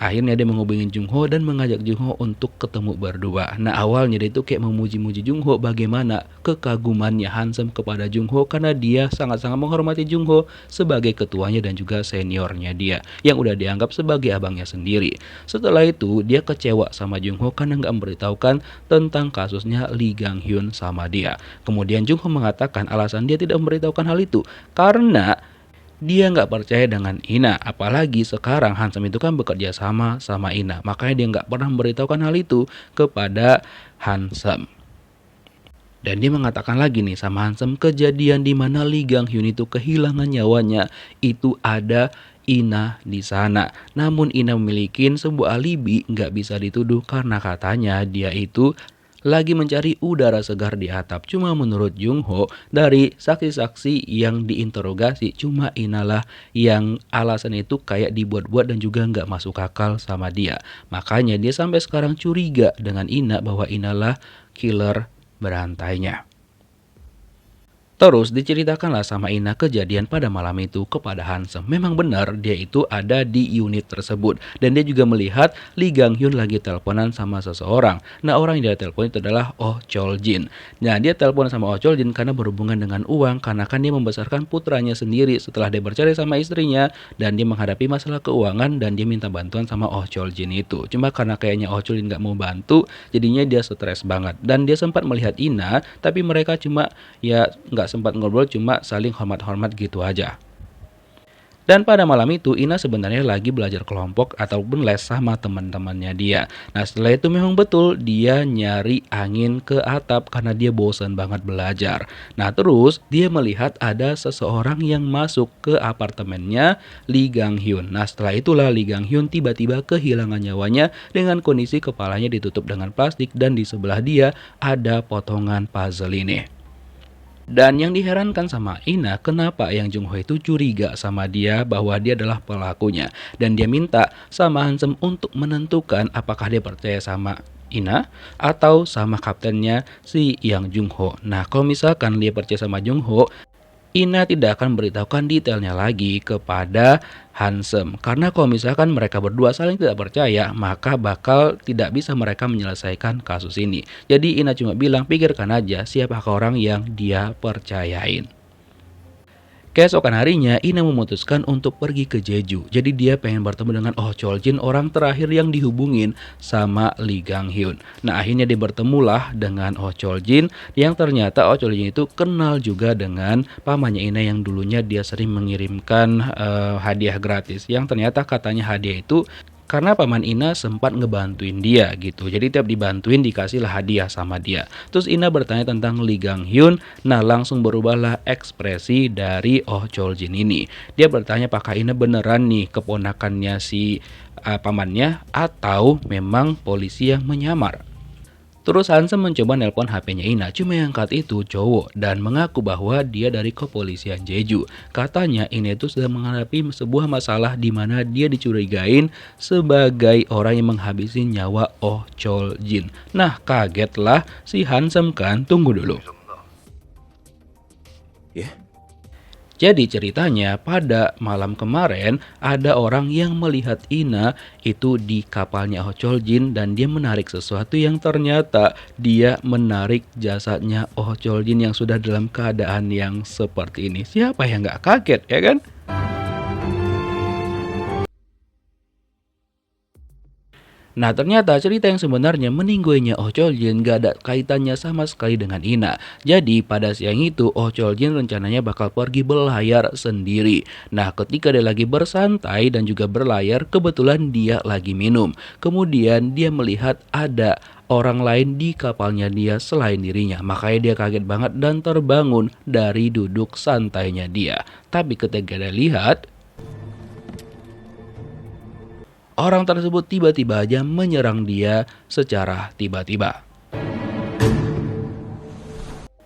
akhirnya dia menghubungi Jung Ho dan mengajak Jung Ho untuk ketemu berdua. Nah awalnya dia itu kayak memuji-muji Jung Ho bagaimana kekagumannya Hansem kepada Jung Ho karena dia sangat-sangat menghormati Jung Ho sebagai ketuanya dan juga seniornya dia yang udah dianggap sebagai abangnya sendiri. Setelah itu dia kecewa sama Jung Ho karena nggak memberitahukan tentang kasusnya Lee Gang Hyun sama dia. Kemudian Jung Ho mengatakan alasan dia tidak memberitahukan hal itu karena dia nggak percaya dengan Ina, apalagi sekarang Hansem itu kan bekerja sama Ina, makanya dia nggak pernah memberitahukan hal itu kepada Hansem. Dan dia mengatakan lagi nih sama Hansem, kejadian di mana Lee Gang Hyun itu kehilangan nyawanya itu ada Ina di sana. Namun Ina memiliki sebuah alibi, nggak bisa dituduh karena katanya dia itu lagi mencari udara segar di atap. Cuma menurut Jung Ho, dari saksi-saksi yang diinterogasi, cuma Inalah yang alasan itu kayak dibuat-buat dan juga nggak masuk akal sama dia. Makanya dia sampai sekarang curiga dengan Ina bahwa Inalah killer berantainya. Terus diceritakanlah sama Ina kejadian pada malam itu kepada Hansem. Memang benar dia itu ada di unit tersebut. Dan dia juga melihat Lee Gang Hyun lagi teleponan sama seseorang. Nah orang yang dia telepon itu adalah Oh Chol Jin. Nah dia telepon sama Oh Chol Jin karena berhubungan dengan uang. Karena kan dia membesarkan putranya sendiri setelah dia bercerai sama istrinya. Dan dia menghadapi masalah keuangan dan dia minta bantuan sama Oh Chol Jin itu. Cuma karena kayaknya Oh Chol Jin gak mau bantu, jadinya dia stres banget. Dan dia sempat melihat Ina, tapi mereka cuma ya gak sempat ngobrol, cuma saling hormat-hormat gitu aja. Dan pada malam itu Ina sebenarnya lagi belajar kelompok ataupun les sama teman-temannya dia. Nah setelah itu memang betul dia nyari angin ke atap karena dia bosan banget belajar. Nah terus dia melihat ada seseorang yang masuk ke apartemennya Lee Gang Hyun. Nah setelah itulah Lee Gang Hyun tiba-tiba kehilangan nyawanya dengan kondisi kepalanya ditutup dengan plastik dan di sebelah dia ada potongan puzzle ini. Dan yang diherankan sama Ina, kenapa Yang Jung Ho itu curiga sama dia bahwa dia adalah pelakunya. Dan dia minta sama Hansem untuk menentukan apakah dia percaya sama Ina atau sama kaptennya si Yang Jung Ho. Nah kalau misalkan dia percaya sama Jung Ho, Ina tidak akan memberitahukan detailnya lagi kepada Hansem. Karena kalau misalkan mereka berdua saling tidak percaya, maka bakal tidak bisa mereka menyelesaikan kasus ini. Jadi Ina cuma bilang, pikirkan aja siapakah orang yang dia percayain. Keesokan harinya, Ina memutuskan untuk pergi ke Jeju. Jadi dia pengen bertemu dengan Oh Chol-jin, orang terakhir yang dihubungin sama Lee Gang-hyun. Nah akhirnya dia bertemulah dengan Oh Chol-jin, yang ternyata Oh Chol-jin itu kenal juga dengan pamannya Ina yang dulunya dia sering mengirimkan hadiah gratis. Yang ternyata katanya hadiah itu karena paman Ina sempat ngebantuin dia gitu. Jadi tiap dibantuin dikasihlah hadiah sama dia. Terus Ina bertanya tentang Lee Gang-hyun. Nah langsung berubahlah ekspresi dari Oh Chol-jin ini. Dia bertanya apakah Ina beneran nih keponakannya si pamannya atau memang polisi yang menyamar. Terus Hansem mencoba nelpon HP-nya Ina, cuma yang angkat itu cowok dan mengaku bahwa dia dari kepolisian Jeju. Katanya Ina itu sedang menghadapi sebuah masalah di mana dia dicurigain sebagai orang yang menghabisi nyawa Oh Chol-jin. Nah kagetlah si Hansem kan, tunggu dulu. 예? Jadi ceritanya pada malam kemarin ada orang yang melihat Ina itu di kapalnya Oh Chol-jin dan dia menarik sesuatu yang ternyata dia menarik jasadnya Oh Chol-jin yang sudah dalam keadaan yang seperti ini. Siapa yang nggak kaget ya kan? Nah ternyata cerita yang sebenarnya meninggoinya Oh Chol-jin gak ada kaitannya sama sekali dengan Ina. Jadi pada siang itu Oh Chol-jin rencananya bakal pergi berlayar sendiri. Nah ketika dia lagi bersantai dan juga berlayar, kebetulan dia lagi minum. Kemudian dia melihat ada orang lain di kapalnya dia selain dirinya. Makanya dia kaget banget dan terbangun dari duduk santainya dia. Tapi ketika dia lihat, orang tersebut tiba-tiba aja menyerang dia secara tiba-tiba.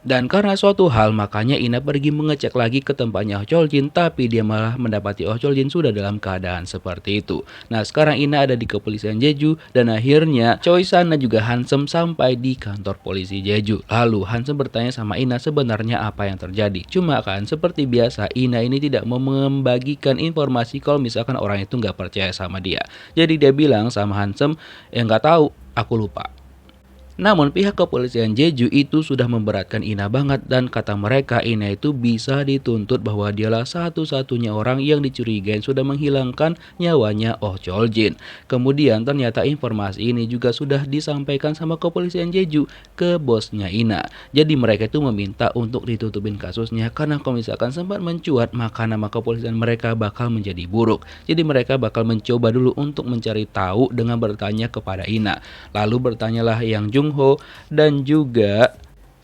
Dan karena suatu hal makanya Ina pergi mengecek lagi ke tempatnya Oh Chol-jin, tapi dia malah mendapati Oh Chol-jin sudah dalam keadaan seperti itu. Nah sekarang Ina ada di kepolisian Jeju dan akhirnya Choi-san dan juga Hansem sampai di kantor polisi Jeju. Lalu Hansem bertanya sama Ina sebenarnya apa yang terjadi. Cuma kan seperti biasa Ina ini tidak mau membagikan informasi kalau misalkan orang itu nggak percaya sama dia. Jadi dia bilang sama Hansem, nggak tahu, aku lupa. Namun pihak kepolisian Jeju itu sudah memberatkan Ina banget dan kata mereka Ina itu bisa dituntut bahwa dialah satu-satunya orang yang dicurigai sudah menghilangkan nyawanya Oh Chol-jin. Kemudian ternyata informasi ini juga sudah disampaikan sama kepolisian Jeju ke bosnya Ina. Jadi mereka itu meminta untuk ditutupin kasusnya karena kalau misalkan sempat mencuat maka nama kepolisian mereka bakal menjadi buruk. Jadi mereka bakal mencoba dulu untuk mencari tahu dengan bertanya kepada Ina. Lalu bertanyalah Yang Jung Ho dan juga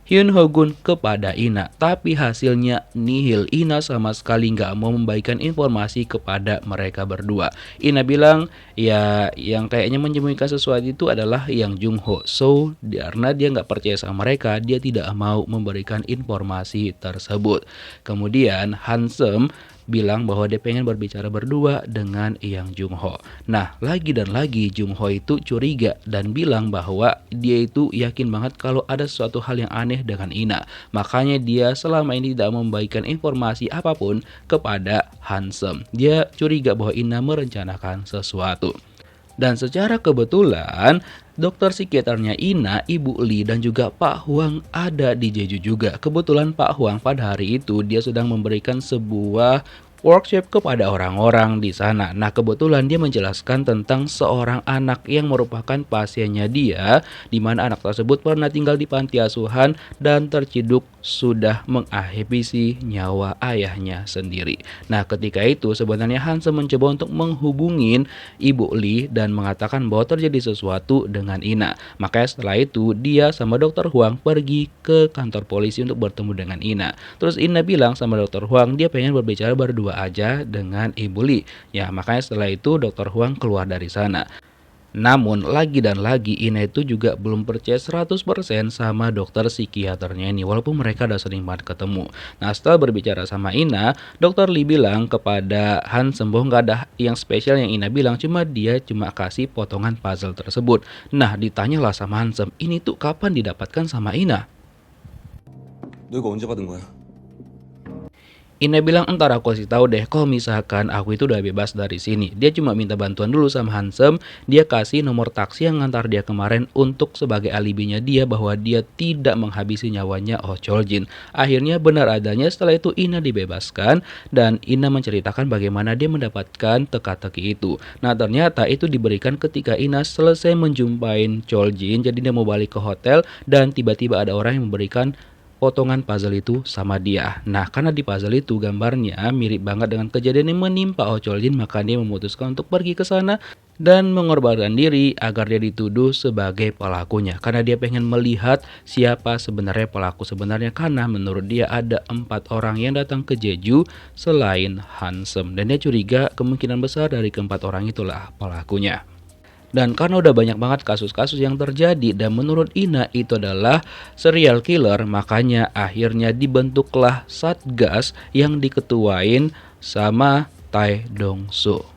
Hyun Ho-gun kepada Ina. Tapi hasilnya nihil. Ina sama sekali nggak mau membagikan informasi kepada mereka berdua. Ina bilang ya yang kayaknya menyembunyikan sesuatu itu adalah Yang Jung Ho. So karena dia nggak percaya sama mereka, dia tidak mau memberikan informasi tersebut. Kemudian Hansem bilang bahwa dia pengen berbicara berdua dengan Yang Jung Ho. Nah, lagi dan lagi Jung Ho itu curiga dan bilang bahwa dia itu yakin banget kalau ada sesuatu hal yang aneh dengan Ina. Makanya dia selama ini tidak membagikan informasi apapun kepada Hansem. Dia curiga bahwa Ina merencanakan sesuatu. Dan secara kebetulan dokter psikiaternya Ina, Ibu Lee dan juga Pak Huang ada di Jeju juga. Kebetulan Pak Huang pada hari itu dia sedang memberikan sebuah workshop kepada orang-orang di sana. Nah kebetulan dia menjelaskan tentang seorang anak yang merupakan pasiennya dia, di mana anak tersebut pernah tinggal di panti asuhan dan terciduk sudah menghabisi nyawa ayahnya sendiri. Nah ketika itu sebenarnya Hansem mencoba untuk menghubungin Ibu Lee dan mengatakan bahwa terjadi sesuatu dengan Ina. Makanya setelah itu dia sama Dokter Huang pergi ke kantor polisi untuk bertemu dengan Ina. Terus Ina bilang sama Dokter Huang dia pengen berbicara berdua aja dengan Ibu Lee. Ya makanya setelah itu Dokter Huang keluar dari sana. Namun lagi dan lagi Ina itu juga belum percaya 100% sama dokter psikiaternya ini walaupun mereka udah sering banget ketemu. Nah setelah berbicara sama Ina, Dokter Lee bilang kepada Hansem bahwa nggak ada yang spesial yang Ina bilang, cuma dia cuma kasih potongan puzzle tersebut. Nah ditanyalah sama Hansem, ini tuh kapan didapatkan sama Ina? 너 이거 언제 받은 거야? Ina bilang, entar aku kasih tahu deh kalau misalkan aku itu udah bebas dari sini. Dia cuma minta bantuan dulu sama Hansem. Dia kasih nomor taksi yang ngantar dia kemarin untuk sebagai alibinya dia bahwa dia tidak menghabisi nyawanya Oh Chol Jin. Akhirnya benar adanya, setelah itu Ina dibebaskan dan Ina menceritakan bagaimana dia mendapatkan teka-teki itu. Nah ternyata itu diberikan ketika Ina selesai menjumpai Chol Jin. Jadi dia mau balik ke hotel dan tiba-tiba ada orang yang memberikan potongan puzzle itu sama dia. Nah, karena di puzzle itu gambarnya mirip banget dengan kejadian yang menimpa Oh Chol Jin, maka dia memutuskan untuk pergi ke sana dan mengorbankan diri agar dia dituduh sebagai pelakunya. Karena dia pengen melihat siapa sebenarnya pelaku sebenarnya, karena menurut dia ada 4 orang yang datang ke Jeju selain Hansem. Dan dia curiga kemungkinan besar dari keempat orang itulah pelakunya. Dan karena udah banyak banget kasus-kasus yang terjadi dan menurut Ina itu adalah serial killer, makanya akhirnya dibentuklah Satgas yang diketuain sama Tae Dong Soo.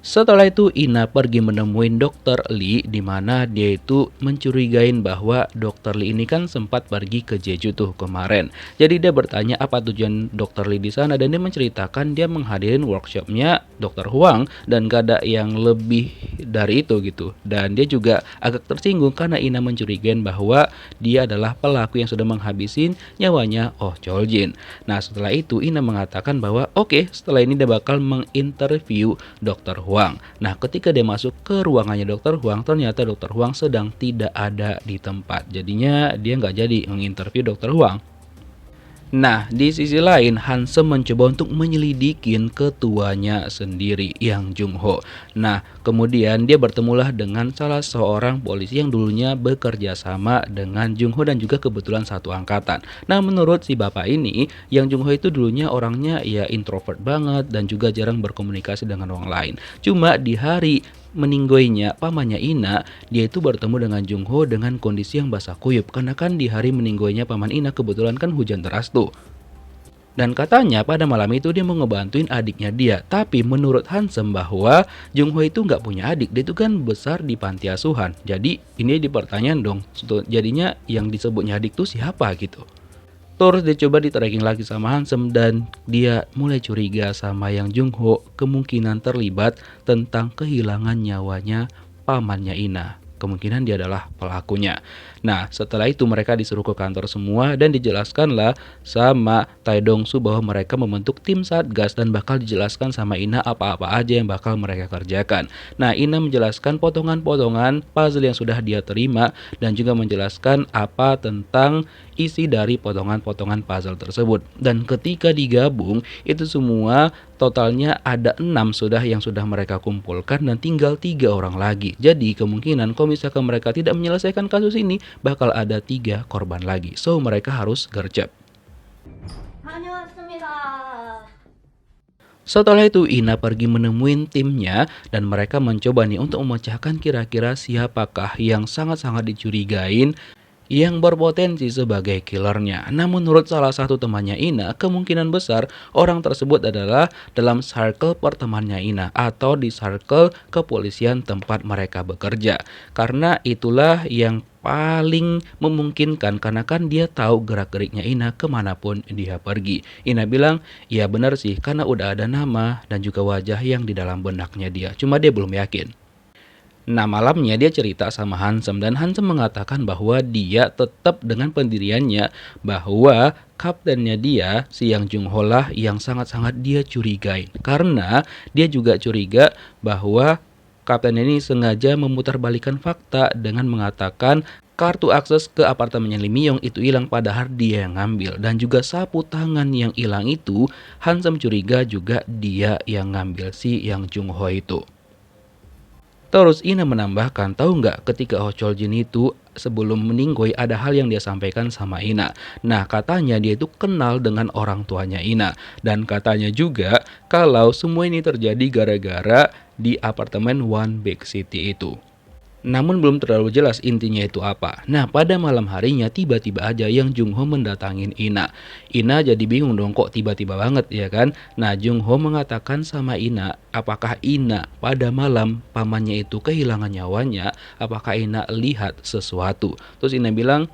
Setelah itu Ina pergi menemui Dr. Lee, di mana dia itu mencurigain bahwa Dr. Lee ini kan sempat pergi ke Jeju tuh kemarin. Jadi dia bertanya apa tujuan Dr. Lee di sana dan dia menceritakan dia menghadirin workshopnya Dr. Huang dan gak ada yang lebih dari itu gitu. Dan dia juga agak tersinggung karena Ina mencurigain bahwa dia adalah pelaku yang sudah menghabisin nyawanya Oh Chol Jin. Nah setelah itu Ina mengatakan bahwa oke, setelah ini dia bakal menginterview Dr. Huang. Nah ketika dia masuk ke ruangannya Dr. Huang, ternyata Dr. Huang sedang tidak ada di tempat. Jadinya dia nggak jadi menginterview Dr. Huang. Nah, di sisi lain, Hansem mencoba untuk menyelidikin ketuanya sendiri, Yang Jung Ho. Nah, kemudian dia bertemulah dengan salah seorang polisi yang dulunya bekerja sama dengan Jung Ho dan juga kebetulan satu angkatan. Nah, menurut si bapak ini, Yang Jung Ho itu dulunya orangnya ya introvert banget dan juga jarang berkomunikasi dengan orang lain. Cuma di hari meninggoinya pamannya Ina, dia itu bertemu dengan Jung Ho dengan kondisi yang basah kuyup karena kan di hari meninggoinya paman Ina kebetulan kan hujan deras tuh. Dan katanya pada malam itu dia mau ngebantuin adiknya dia. Tapi menurut Hansem bahwa Jung Ho itu nggak punya adik, dia itu kan besar di panti asuhan. Jadi ini dipertanyaan dong, jadinya yang disebutnya adik tuh siapa gitu. Terus dia coba di-tracking lagi sama Hansem dan dia mulai curiga sama Yang Jung Ho kemungkinan terlibat tentang kehilangan nyawanya pamannya Ina. Kemungkinan dia adalah pelakunya. Nah setelah itu mereka disuruh ke kantor semua dan dijelaskanlah sama Tae Dong Soo bahwa mereka membentuk tim Satgas dan bakal dijelaskan sama Ina apa-apa aja yang bakal mereka kerjakan. Nah Ina menjelaskan potongan-potongan puzzle yang sudah dia terima dan juga menjelaskan apa tentang isi dari potongan-potongan puzzle tersebut. Dan ketika digabung itu semua totalnya ada 6 sudah yang sudah mereka kumpulkan dan tinggal 3 orang lagi. Jadi kemungkinan kalau misalkan mereka tidak menyelesaikan kasus ini bakal ada 3 korban lagi. So mereka harus gercep. 다녀왔습니다. Setelah itu Ina pergi menemuin timnya dan mereka mencoba nih untuk memecahkan kira-kira siapakah yang sangat-sangat dicurigain yang berpotensi sebagai killernya. Nah menurut salah satu temannya Ina, kemungkinan besar orang tersebut adalah dalam circle pertemanannya Ina atau di circle kepolisian tempat mereka bekerja. Karena itulah yang paling memungkinkan karena kan dia tahu gerak-geriknya Ina kemanapun dia pergi. Ina bilang, iya benar sih karena udah ada nama dan juga wajah yang di dalam benaknya dia. Cuma dia belum yakin. Nah malamnya dia cerita sama Hansem dan Hansem mengatakan bahwa dia tetap dengan pendiriannya bahwa kaptennya dia si Yang Jung Ho lah yang sangat-sangat dia curigai. Karena dia juga curiga bahwa kapten ini sengaja memutarbalikkan fakta dengan mengatakan kartu akses ke apartemennya Lee Mi-yong itu hilang padahal dia yang ngambil. Dan juga sapu tangan yang hilang itu Hansem curiga juga dia yang ngambil si Yang Jung Ho itu. Terus Ina menambahkan, tahu nggak ketika Oh Chol Jin itu sebelum meninggoy ada hal yang dia sampaikan sama Ina. Nah katanya dia itu kenal dengan orang tuanya Ina. Dan katanya juga kalau semua ini terjadi gara-gara di apartemen One Big City itu. Namun belum terlalu jelas intinya itu apa. Nah pada malam harinya tiba-tiba aja Yang Jung Ho mendatangin Ina. Ina jadi bingung dong kok tiba-tiba banget ya kan. Nah Jung Ho mengatakan sama Ina apakah Ina pada malam pamannya itu kehilangan nyawanya. Apakah Ina lihat sesuatu. Terus Ina bilang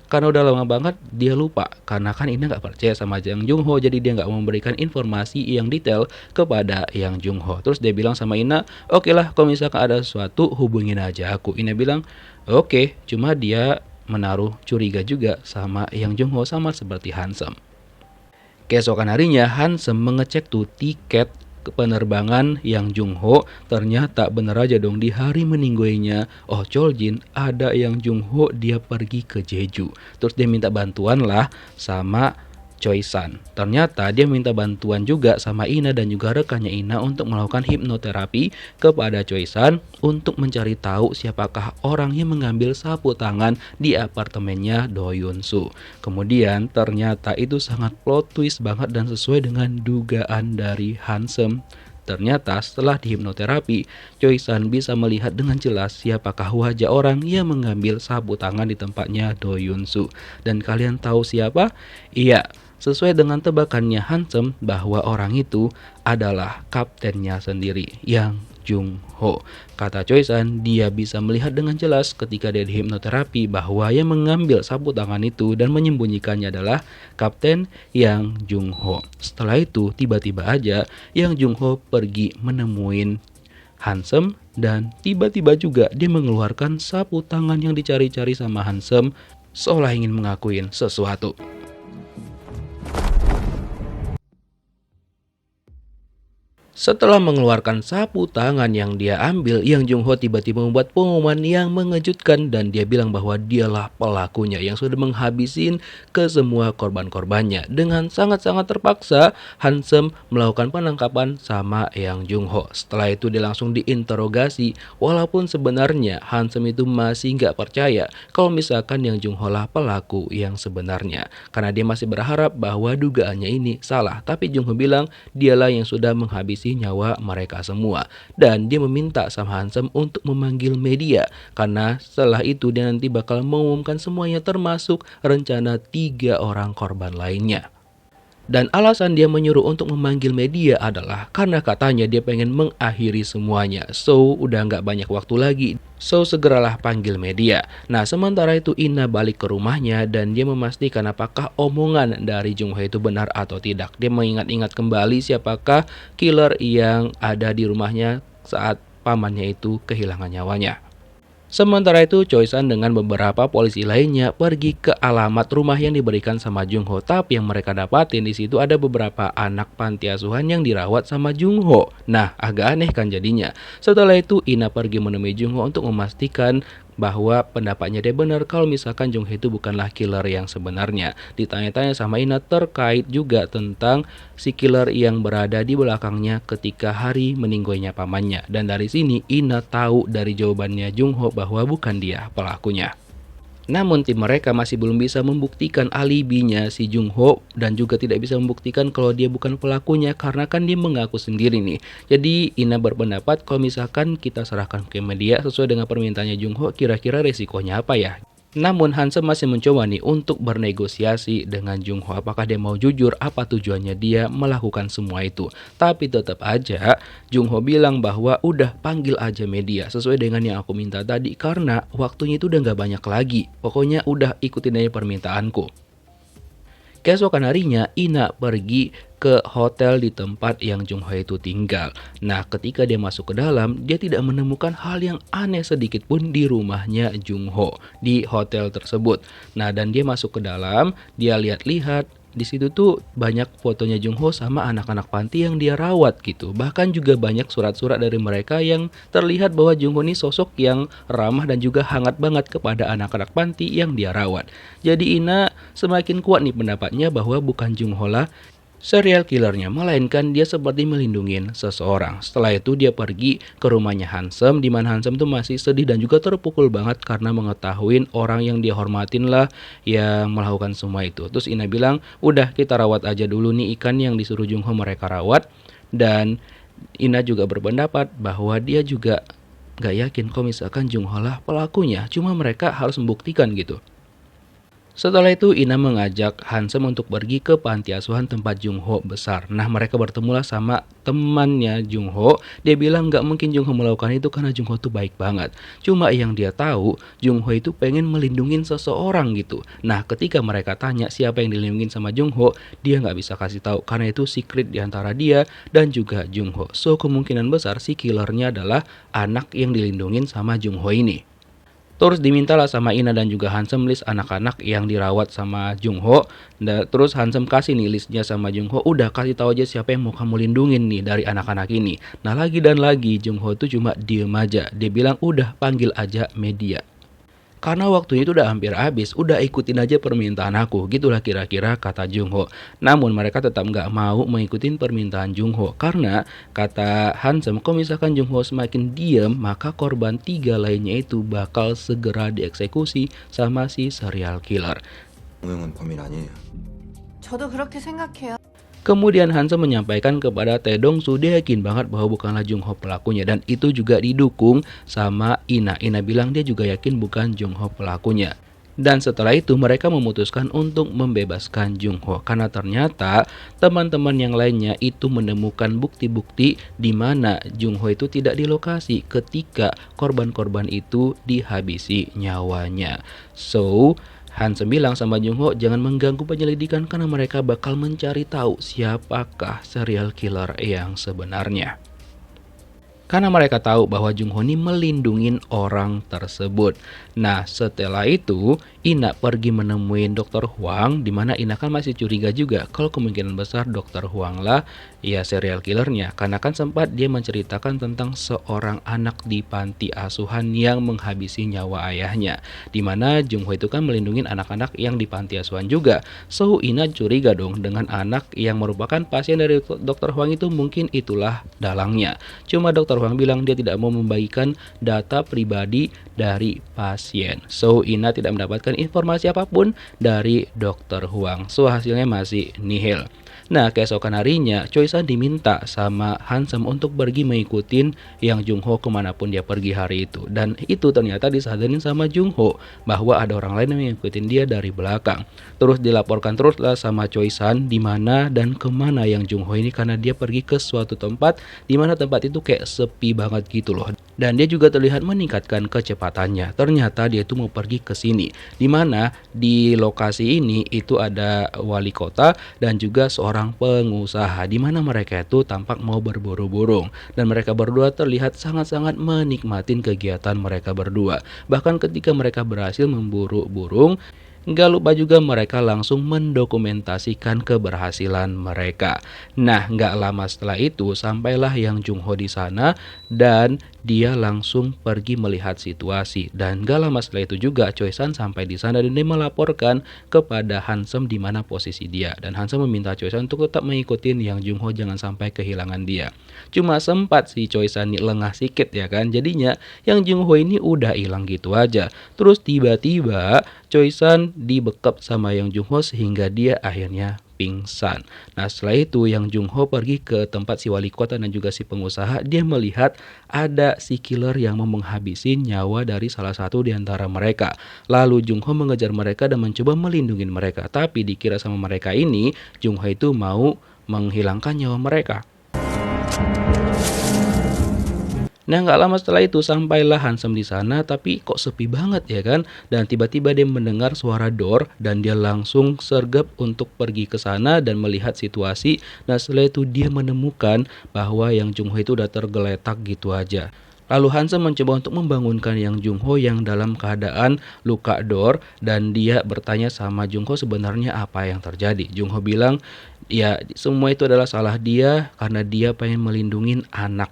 Karena udah lama banget dia lupa. Karena kan Ina nggak percaya sama Yang Jung Ho, jadi dia nggak memberikan informasi yang detail kepada Yang Jung Ho. Terus dia bilang sama Ina, oke lah, kalau misalkan ada sesuatu hubungin aja aku. Ina bilang, oke. Cuma dia menaruh curiga juga sama Yang Jung Ho, sama seperti Handsome. Keesokan harinya Handsome mengecek tuh tiket ke penerbangan Yang Jung Ho. Ternyata bener aja dong, di hari meninggoinya Oh Chol Jin ada Yang Jung Ho, dia pergi ke Jeju. Terus dia minta bantuan lah sama Choi San. Ternyata dia minta bantuan juga sama Ina dan juga rekannya Ina untuk melakukan hipnoterapi kepada Choi San untuk mencari tahu siapakah orang yang mengambil sapu tangan di apartemennya Do Yun Soo. Kemudian ternyata itu sangat plot twist banget dan sesuai dengan dugaan dari Handsome. Ternyata setelah dihipnoterapi, Choi San bisa melihat dengan jelas siapakah wajah orang yang mengambil sapu tangan di tempatnya Do Yun Soo. Dan kalian tahu siapa? Iya, sesuai dengan tebakannya Handsome bahwa orang itu adalah kaptennya sendiri, Yang Jung Ho. Kata Choi San, dia bisa melihat dengan jelas ketika dia dihipnoterapi bahwa yang mengambil sapu tangan itu dan menyembunyikannya adalah Kapten Yang Jung Ho. Setelah itu tiba-tiba aja Yang Jung Ho pergi menemuin Handsome dan tiba-tiba juga dia mengeluarkan sapu tangan yang dicari-cari sama Handsome seolah ingin mengakuin sesuatu. Setelah mengeluarkan sapu tangan yang dia ambil, Yang Jung Ho tiba-tiba membuat pengumuman yang mengejutkan dan dia bilang bahwa dialah pelakunya yang sudah menghabisin ke semua korban-korbannya. Dengan sangat-sangat terpaksa, Handsome melakukan penangkapan sama Yang Jung Ho. Setelah itu dia langsung diinterogasi, walaupun sebenarnya Handsome itu masih nggak percaya kalau misalkan Yang Jung Ho lah pelaku yang sebenarnya. Karena dia masih berharap bahwa dugaannya ini salah. Tapi Jung Ho bilang dialah yang sudah menghabisi nyawa mereka semua. Dan dia meminta sama Handsome untuk memanggil media. Karena setelah itu dia nanti bakal mengumumkan semuanya termasuk rencana 3 orang korban lainnya. Dan alasan dia menyuruh untuk memanggil media adalah karena katanya dia pengen mengakhiri semuanya. So, udah nggak banyak waktu lagi. So, segeralah panggil media. Nah, sementara itu Ina balik ke rumahnya dan dia memastikan apakah omongan dari Jung Ho itu benar atau tidak. Dia mengingat-ingat kembali siapakah killer yang ada di rumahnya saat pamannya itu kehilangan nyawanya. Sementara itu, Choi San dengan beberapa polisi lainnya pergi ke alamat rumah yang diberikan sama Jung Ho. Tapi yang mereka dapatin di situ ada beberapa anak panti asuhan yang dirawat sama Jung Ho. Nah, agak aneh kan jadinya. Setelah itu, Ina pergi menemui Jung Ho untuk memastikan bahwa pendapatnya dia benar kalau misalkan Jung Ho itu bukanlah killer yang sebenarnya. Ditanya-tanya sama Ina terkait juga tentang si killer yang berada di belakangnya ketika hari meninggoinya pamannya. Dan dari sini Ina tahu dari jawabannya Jung Ho bahwa bukan dia pelakunya. Namun tim mereka masih belum bisa membuktikan alibinya si Jung Ho dan juga tidak bisa membuktikan kalau dia bukan pelakunya karena kan dia mengaku sendiri nih. Jadi Ina berpendapat kalau misalkan kita serahkan ke media sesuai dengan permintaannya Jung Ho, kira-kira resikonya apa ya? Namun Handsome masih mencoba nih untuk bernegosiasi dengan Jung Ho apakah dia mau jujur apa tujuannya dia melakukan semua itu. Tapi tetap aja Jung Ho bilang bahwa udah panggil aja media sesuai dengan yang aku minta tadi karena waktunya itu udah gak banyak lagi. Pokoknya udah ikutin aja permintaanku. Keesokan harinya Ina pergi ke hotel di tempat yang Jung Ho itu tinggal. Nah, ketika dia masuk ke dalam, dia tidak menemukan hal yang aneh sedikit pun di rumahnya Jung Ho di hotel tersebut. Nah, dan dia masuk ke dalam, dia lihat-lihat. Di situ tuh banyak fotonya Jung Ho sama anak-anak panti yang dia rawat gitu. Bahkan juga banyak surat-surat dari mereka yang terlihat bahwa Jung Ho ini sosok yang ramah dan juga hangat banget kepada anak-anak panti yang dia rawat. Jadi Ina semakin kuat nih pendapatnya bahwa bukan Jung Ho lah serial killernya, melainkan dia seperti melindungi seseorang. Setelah itu dia pergi ke rumahnya Handsome, di mana Handsome tuh masih sedih dan juga terpukul banget karena mengetahui orang yang dia hormatin lah yang melakukan semua itu. Terus Ina bilang, udah kita rawat aja dulu nih ikan yang disuruh Jung Ho mereka rawat. Dan Ina juga berpendapat bahwa dia juga gak yakin kalau misalkan Jung Ho lah pelakunya, cuma mereka harus membuktikan gitu. Setelah itu Ina mengajak Hansem untuk pergi ke panti asuhan tempat Jungho besar. Nah mereka bertemulah sama temannya Jungho. Dia bilang nggak mungkin Jungho melakukan itu karena Jungho tuh baik banget. Cuma yang dia tahu Jungho itu pengen melindungin seseorang gitu. Nah ketika mereka tanya siapa yang dilindungin sama Jungho, dia nggak bisa kasih tahu karena itu secret di antara dia dan juga Jungho. So kemungkinan besar si killernya adalah anak yang dilindungin sama Jungho ini. Terus dimintalah sama Ina dan juga Hansem list anak-anak yang dirawat sama Jungho. Terus Hansem kasih nih listnya sama Jungho. Udah kasih tahu aja siapa yang mau kamu lindungin nih dari anak-anak ini. Nah lagi dan lagi Jungho tuh cuma diem aja. Dia bilang udah panggil aja media. Karena waktunya itu udah hampir habis, udah ikutin aja permintaan aku, gitulah kira-kira kata Jungho. Namun mereka tetap nggak mau mengikutin permintaan Jungho karena kata Hansem, kalau misalkan Jungho semakin diem, maka korban 3 lainnya itu bakal segera dieksekusi sama si serial killer. 정우영은 범인 아니에요. 저도 그렇게 생각해요. Kemudian Hansem menyampaikan kepada Tae Dong-soo dia yakin banget bahwa bukanlah Jungho pelakunya dan itu juga didukung sama Ina. Ina bilang dia juga yakin bukan Jungho pelakunya. Dan setelah itu mereka memutuskan untuk membebaskan Jungho karena ternyata teman-teman yang lainnya itu menemukan bukti-bukti di mana Jungho itu tidak di lokasi ketika korban-korban itu dihabisi nyawanya. So Hansem bilang sama Jungho jangan mengganggu penyelidikan karena mereka bakal mencari tahu siapakah serial killer yang sebenarnya. Karena mereka tahu bahwa Jungho ini melindungi orang tersebut. Nah setelah itu Ina pergi menemui Dr. Huang, dimana Ina kan masih curiga juga kalau kemungkinan besar Dr. Huang lah ya serial killernya. Karena kan sempat dia menceritakan tentang seorang anak di panti asuhan yang menghabisi nyawa ayahnya. Dimana Jungho itu kan melindungi anak-anak yang di panti asuhan juga. So Ina curiga dong dengan anak yang merupakan pasien dari Dr. Huang itu mungkin itulah dalangnya. Cuma Dr. Huang bilang dia tidak mau membagikan data pribadi dari pasien. So Ina tidak mendapatkan informasi apapun dari Dr. Huang. So hasilnya masih nihil. Nah keesokan harinya Choi San diminta sama Hansem untuk pergi mengikutin yang Jungho kemanapun dia pergi hari itu. Dan itu ternyata disadarin sama Jungho bahwa ada orang lain yang mengikutin dia dari belakang. Terus dilaporkan teruslah sama Choi San di mana dan kemana yang Jungho ini karena dia pergi ke suatu tempat di mana tempat itu kayak sepi banget gitu loh. Dan dia juga terlihat meningkatkan kecepatannya. Ternyata dia itu mau pergi ke sini. Di mana di lokasi ini itu ada wali kota dan juga seorang pengusaha. Di mana mereka itu tampak mau berburu burung. Dan mereka berdua terlihat sangat-sangat menikmatin kegiatan mereka berdua. Bahkan ketika mereka berhasil memburu burung, nggak lupa juga mereka langsung mendokumentasikan keberhasilan mereka. Nah, nggak lama setelah itu sampailah yang Jungho di sana dan dia langsung pergi melihat situasi. Dan nggak lama setelah itu juga Choi San sampai di sana dan dia melaporkan kepada Hansem di mana posisi dia. Dan Hansem meminta Choi San untuk tetap mengikuti yang Jungho jangan sampai kehilangan dia. Cuma sempat si Choi San ini lengah sikit ya kan. Jadinya yang Jungho ini udah hilang gitu aja. Terus tiba-tiba Choi San dibekap sama yang Jungho sehingga dia akhirnya pingsan. Nah setelah itu yang Jungho pergi ke tempat si wali kota dan juga si pengusaha. Dia melihat ada si killer yang mau menghabisi nyawa dari salah satu di antara mereka. Lalu Jungho mengejar mereka dan mencoba melindungi mereka. Tapi dikira sama mereka ini Jungho itu mau menghilangkan nyawa mereka. Nah nggak lama setelah itu sampailah Hansem di sana tapi kok sepi banget ya kan. Dan tiba-tiba dia mendengar suara door dan dia langsung sergap untuk pergi ke sana dan melihat situasi. Nah setelah itu dia menemukan bahwa yang Jungho itu udah tergeletak gitu aja. Lalu Hansem mencoba untuk membangunkan yang Jungho yang dalam keadaan luka dor dan dia bertanya sama Jungho sebenarnya apa yang terjadi. Jungho bilang ya semua itu adalah salah dia karena dia pengen melindungi anak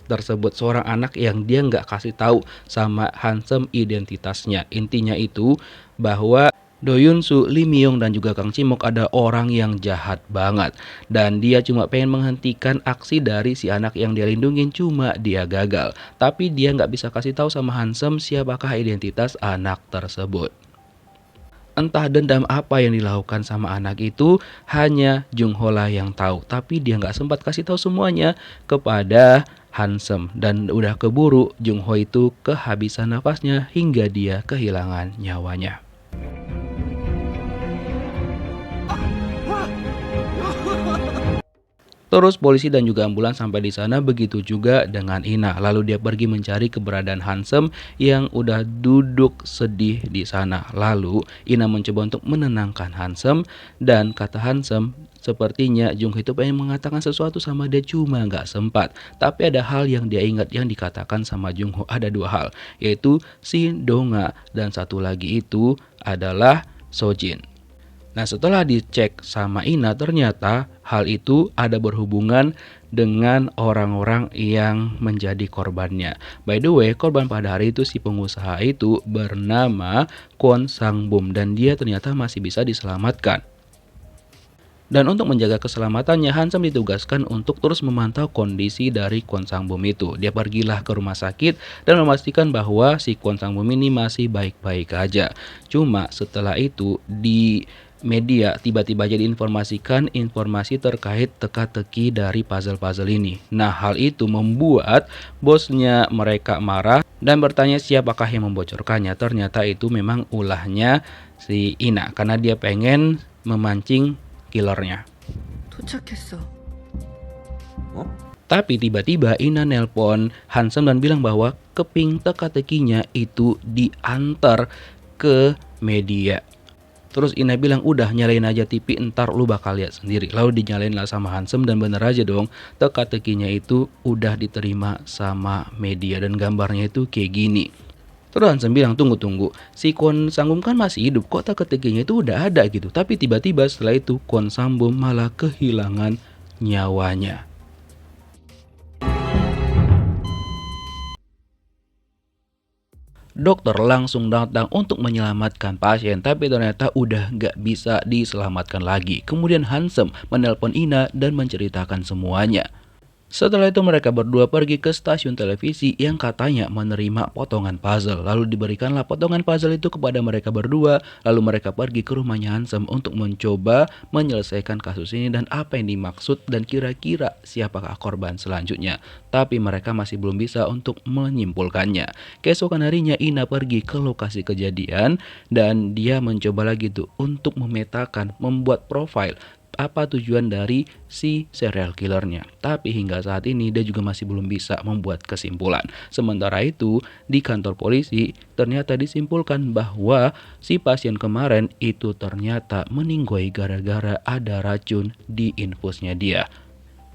tersebut, seorang anak yang dia nggak kasih tahu sama Hansem identitasnya. Intinya itu bahwa Do Yun-soo, Lee Mi-young dan juga Kang Cimok ada orang yang jahat banget dan dia cuma pengen menghentikan aksi dari si anak yang dia lindungin, cuma dia gagal. Tapi dia nggak bisa kasih tahu sama Hansem siapakah identitas anak tersebut. Entah dendam apa yang dilakukan sama anak itu hanya Jungho lah yang tahu. Tapi dia nggak sempat kasih tahu semuanya kepada Hansem. Dan udah keburu Jungho itu kehabisan nafasnya hingga dia kehilangan nyawanya. Terus polisi dan juga ambulans sampai di sana, begitu juga dengan Ina. Lalu dia pergi mencari keberadaan Hansem yang udah duduk sedih di sana. Lalu Ina mencoba untuk menenangkan Hansem dan kata Hansem, sepertinya Jung itu pengen mengatakan sesuatu sama dia cuma nggak sempat. Tapi ada hal yang dia ingat yang dikatakan sama Jung Ho. Ada dua hal, yaitu si Donga dan satu lagi itu adalah Sojin. Nah setelah dicek sama Ina ternyata hal itu ada berhubungan dengan orang-orang yang menjadi korbannya. By the way, korban pada hari itu si pengusaha itu bernama Kwon Sang-bum dan dia ternyata masih bisa diselamatkan. Dan untuk menjaga keselamatannya, Hansem ditugaskan untuk terus memantau kondisi dari Kwon Sang-bum itu. Dia pergilah ke rumah sakit dan memastikan bahwa si Kwon Sang-bum ini masih baik-baik aja. Cuma setelah itu di media tiba-tiba jadi informasikan informasi terkait teka-teki dari puzzle-puzzle ini. Nah hal itu membuat bosnya mereka marah dan bertanya siapakah yang membocorkannya. Ternyata itu memang ulahnya si Ina karena dia pengen memancing killernya. 도착했어. Tapi tiba-tiba Ina nelpon Hansem dan bilang bahwa keping teka-tekinya itu diantar ke media. Terus Ina bilang udah nyalain aja TV, ntar lu bakal lihat sendiri. Lalu dinyalain lah sama Hansem dan bener aja dong, teka-tekinya itu udah diterima sama media dan gambarnya itu kayak gini. Terus Hansem bilang tunggu, si Kwon Sang-bum kan masih hidup, kok teka-tekinya itu udah ada gitu. Tapi tiba-tiba setelah itu Kwon Sang-bum malah kehilangan nyawanya. Dokter langsung datang untuk menyelamatkan pasien, tapi ternyata udah gak bisa diselamatkan lagi. Kemudian Hansem menelpon Ina dan menceritakan semuanya. Setelah itu mereka berdua pergi ke stasiun televisi yang katanya menerima potongan puzzle. Lalu diberikanlah potongan puzzle itu kepada mereka berdua. Lalu mereka pergi ke rumahnya Hansem untuk mencoba menyelesaikan kasus ini dan apa yang dimaksud dan kira-kira siapakah korban selanjutnya. Tapi mereka masih belum bisa untuk menyimpulkannya. Keesokan harinya Ina pergi ke lokasi kejadian dan dia mencoba lagi tuh untuk memetakan, membuat profil apa tujuan dari si serial killernya. Tapi hingga saat ini dia juga masih belum bisa membuat kesimpulan. Sementara itu di kantor polisi ternyata disimpulkan bahwa si pasien kemarin itu ternyata meninggoy gara-gara ada racun di infusnya dia.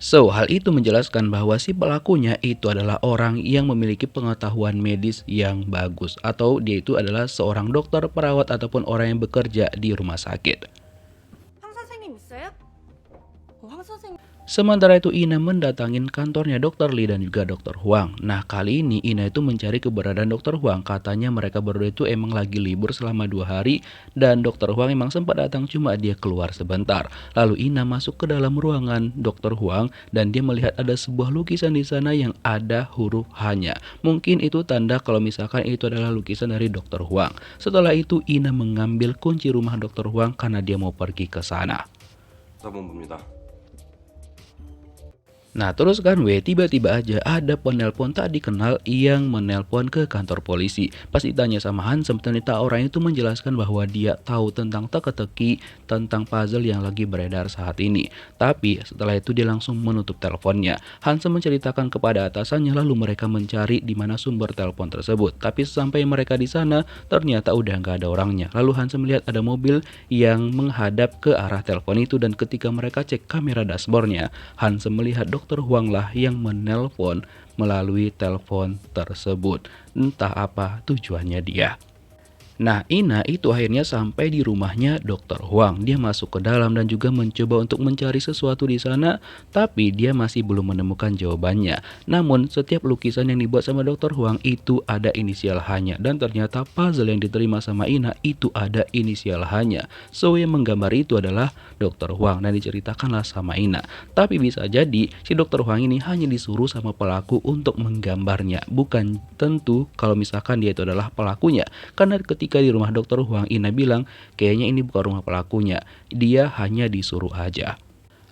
So, hal itu menjelaskan bahwa si pelakunya itu adalah orang yang memiliki pengetahuan medis yang bagus, atau dia itu adalah seorang dokter, perawat, ataupun orang yang bekerja di rumah sakit. 황 선생님 있어요? 황 선생님. Sementara itu Ina mendatangin kantornya Dr. Lee dan juga Dr. Huang. Nah kali ini Ina itu mencari keberadaan Dr. Huang. Katanya mereka berdua itu emang lagi libur selama 2 hari. Dan Dr. Huang emang sempat datang cuma dia keluar sebentar. Lalu Ina masuk ke dalam ruangan Dr. Huang. Dan dia melihat ada sebuah lukisan di sana yang ada huruf H-nya. Mungkin itu tanda kalau misalkan itu adalah lukisan dari Dr. Huang. Setelah itu Ina mengambil kunci rumah Dr. Huang karena dia mau pergi ke sana. 사본부입니다. Nah terus kan tiba-tiba aja ada penelpon tak dikenal yang menelpon ke kantor polisi. Pas ditanya sama Hansem, ternyata orang itu menjelaskan bahwa dia tahu tentang teka-teki, tentang puzzle yang lagi beredar saat ini. Tapi setelah itu dia langsung menutup teleponnya. Hansem menceritakan kepada atasannya, lalu mereka mencari di mana sumber telepon tersebut. Tapi sampai mereka di sana ternyata udah nggak ada orangnya. Lalu Hansem melihat ada mobil yang menghadap ke arah telepon itu, dan ketika mereka cek kamera dashboardnya, Hansem melihat Dr. Huang lah yang menelpon melalui telepon tersebut. Entah apa tujuannya dia. Nah Ina itu akhirnya sampai di rumahnya Dr. Huang. Dia masuk ke dalam dan juga mencoba untuk mencari sesuatu di sana, tapi dia masih belum menemukan jawabannya. Namun setiap lukisan yang dibuat sama Dr. Huang itu ada inisial H-nya, dan ternyata puzzle yang diterima sama Ina itu ada inisial H-nya. So yang menggambar itu adalah Dr. Huang dan diceritakanlah sama Ina. Tapi bisa jadi si Dr. Huang ini hanya disuruh sama pelaku untuk menggambarnya, bukan tentu kalau misalkan dia itu adalah pelakunya. Karena ketika di rumah Dr. Huang, Ina bilang kayaknya ini bukan rumah pelakunya, dia hanya disuruh aja.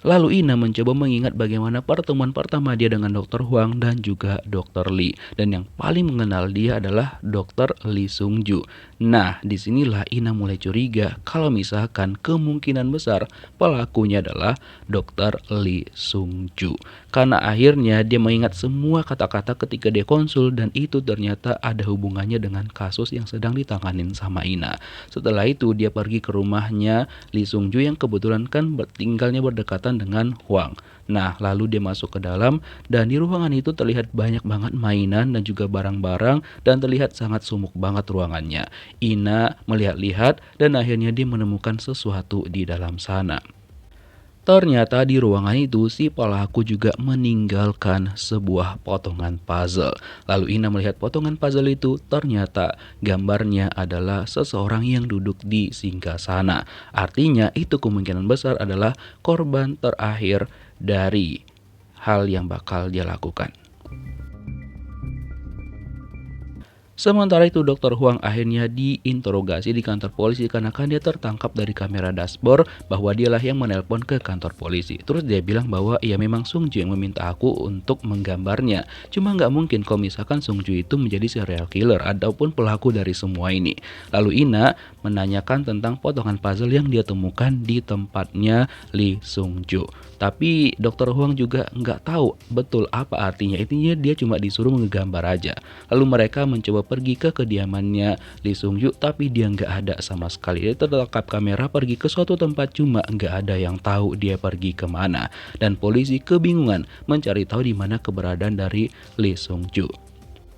Lalu Ina mencoba mengingat bagaimana pertemuan pertama dia dengan Dr. Huang dan juga Dr. Lee. Dan yang paling mengenal dia adalah Dr. Lee Sung-ju. Nah, disinilah Ina mulai curiga kalau misalkan kemungkinan besar pelakunya adalah Dr. Lee Sung-ju. Karena akhirnya dia mengingat semua kata-kata ketika dia konsul dan itu ternyata ada hubungannya dengan kasus yang sedang ditanganin sama Ina. Setelah itu dia pergi ke rumahnya Lee Sung-ju yang kebetulan kan tinggalnya berdekatan dengan Huang. Nah, lalu dia masuk ke dalam dan di ruangan itu terlihat banyak banget mainan dan juga barang-barang dan terlihat sangat sumuk banget ruangannya. Ina melihat-lihat dan akhirnya dia menemukan sesuatu di dalam sana. Ternyata di ruangan itu si pelaku juga meninggalkan sebuah potongan puzzle. Lalu Ina melihat potongan puzzle itu, ternyata gambarnya adalah seseorang yang duduk di singgasana. Artinya itu kemungkinan besar adalah korban terakhir dari hal yang bakal dia lakukan. Sementara itu Dr. Huang akhirnya diinterogasi di kantor polisi karena kan dia tertangkap dari kamera dashboard bahwa dialah yang menelpon ke kantor polisi. Terus dia bilang bahwa ya memang Sung-ju yang meminta aku untuk menggambarnya. Cuma nggak mungkin kalau misalkan Sung-ju itu menjadi serial killer ataupun pelaku dari semua ini. Lalu Ina menanyakan tentang potongan puzzle yang dia temukan di tempatnya Lee Sung-ju. Tapi Dr. Huang juga nggak tahu betul apa artinya. Intinya dia cuma disuruh menggambar aja. Lalu mereka mencoba pergi ke kediamannya Lee Sung-ju, tapi dia nggak ada sama sekali. Dia tertangkap kamera pergi ke suatu tempat, cuma nggak ada yang tahu dia pergi kemana. Dan polisi kebingungan mencari tahu di mana keberadaan dari Lee Sung-ju.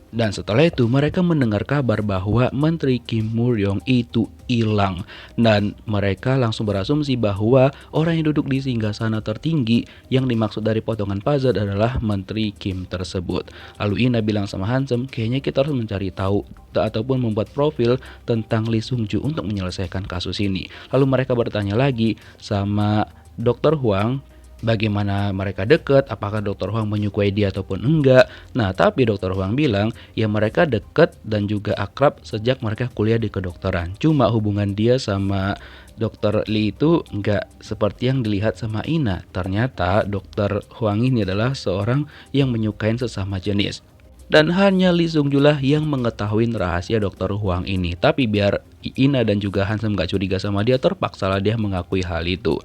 Dan setelah itu mereka mendengar kabar bahwa Menteri Kim Mur-yong itu hilang. Dan mereka langsung berasumsi bahwa orang yang duduk di singgasana tertinggi yang dimaksud dari potongan puzzle adalah Menteri Kim tersebut. Lalu Ina bilang sama Hansem, kayaknya kita harus mencari tahu ataupun membuat profil tentang Lee Sung-ju untuk menyelesaikan kasus ini. Lalu mereka bertanya lagi sama Dr. Huang, bagaimana mereka dekat, apakah Dr. Huang menyukai dia ataupun enggak. Nah, tapi Dr. Huang bilang ya mereka dekat dan juga akrab sejak mereka kuliah di kedokteran. Cuma hubungan dia sama Dr. Lee itu enggak seperti yang dilihat sama Ina. Ternyata Dr. Huang ini adalah seorang yang menyukai sesama jenis. Dan hanya Lee Sung-ju lah yang mengetahui rahasia Dr. Huang ini. Tapi biar Ina dan juga Hansem gak curiga sama dia, terpaksalah dia mengakui hal itu.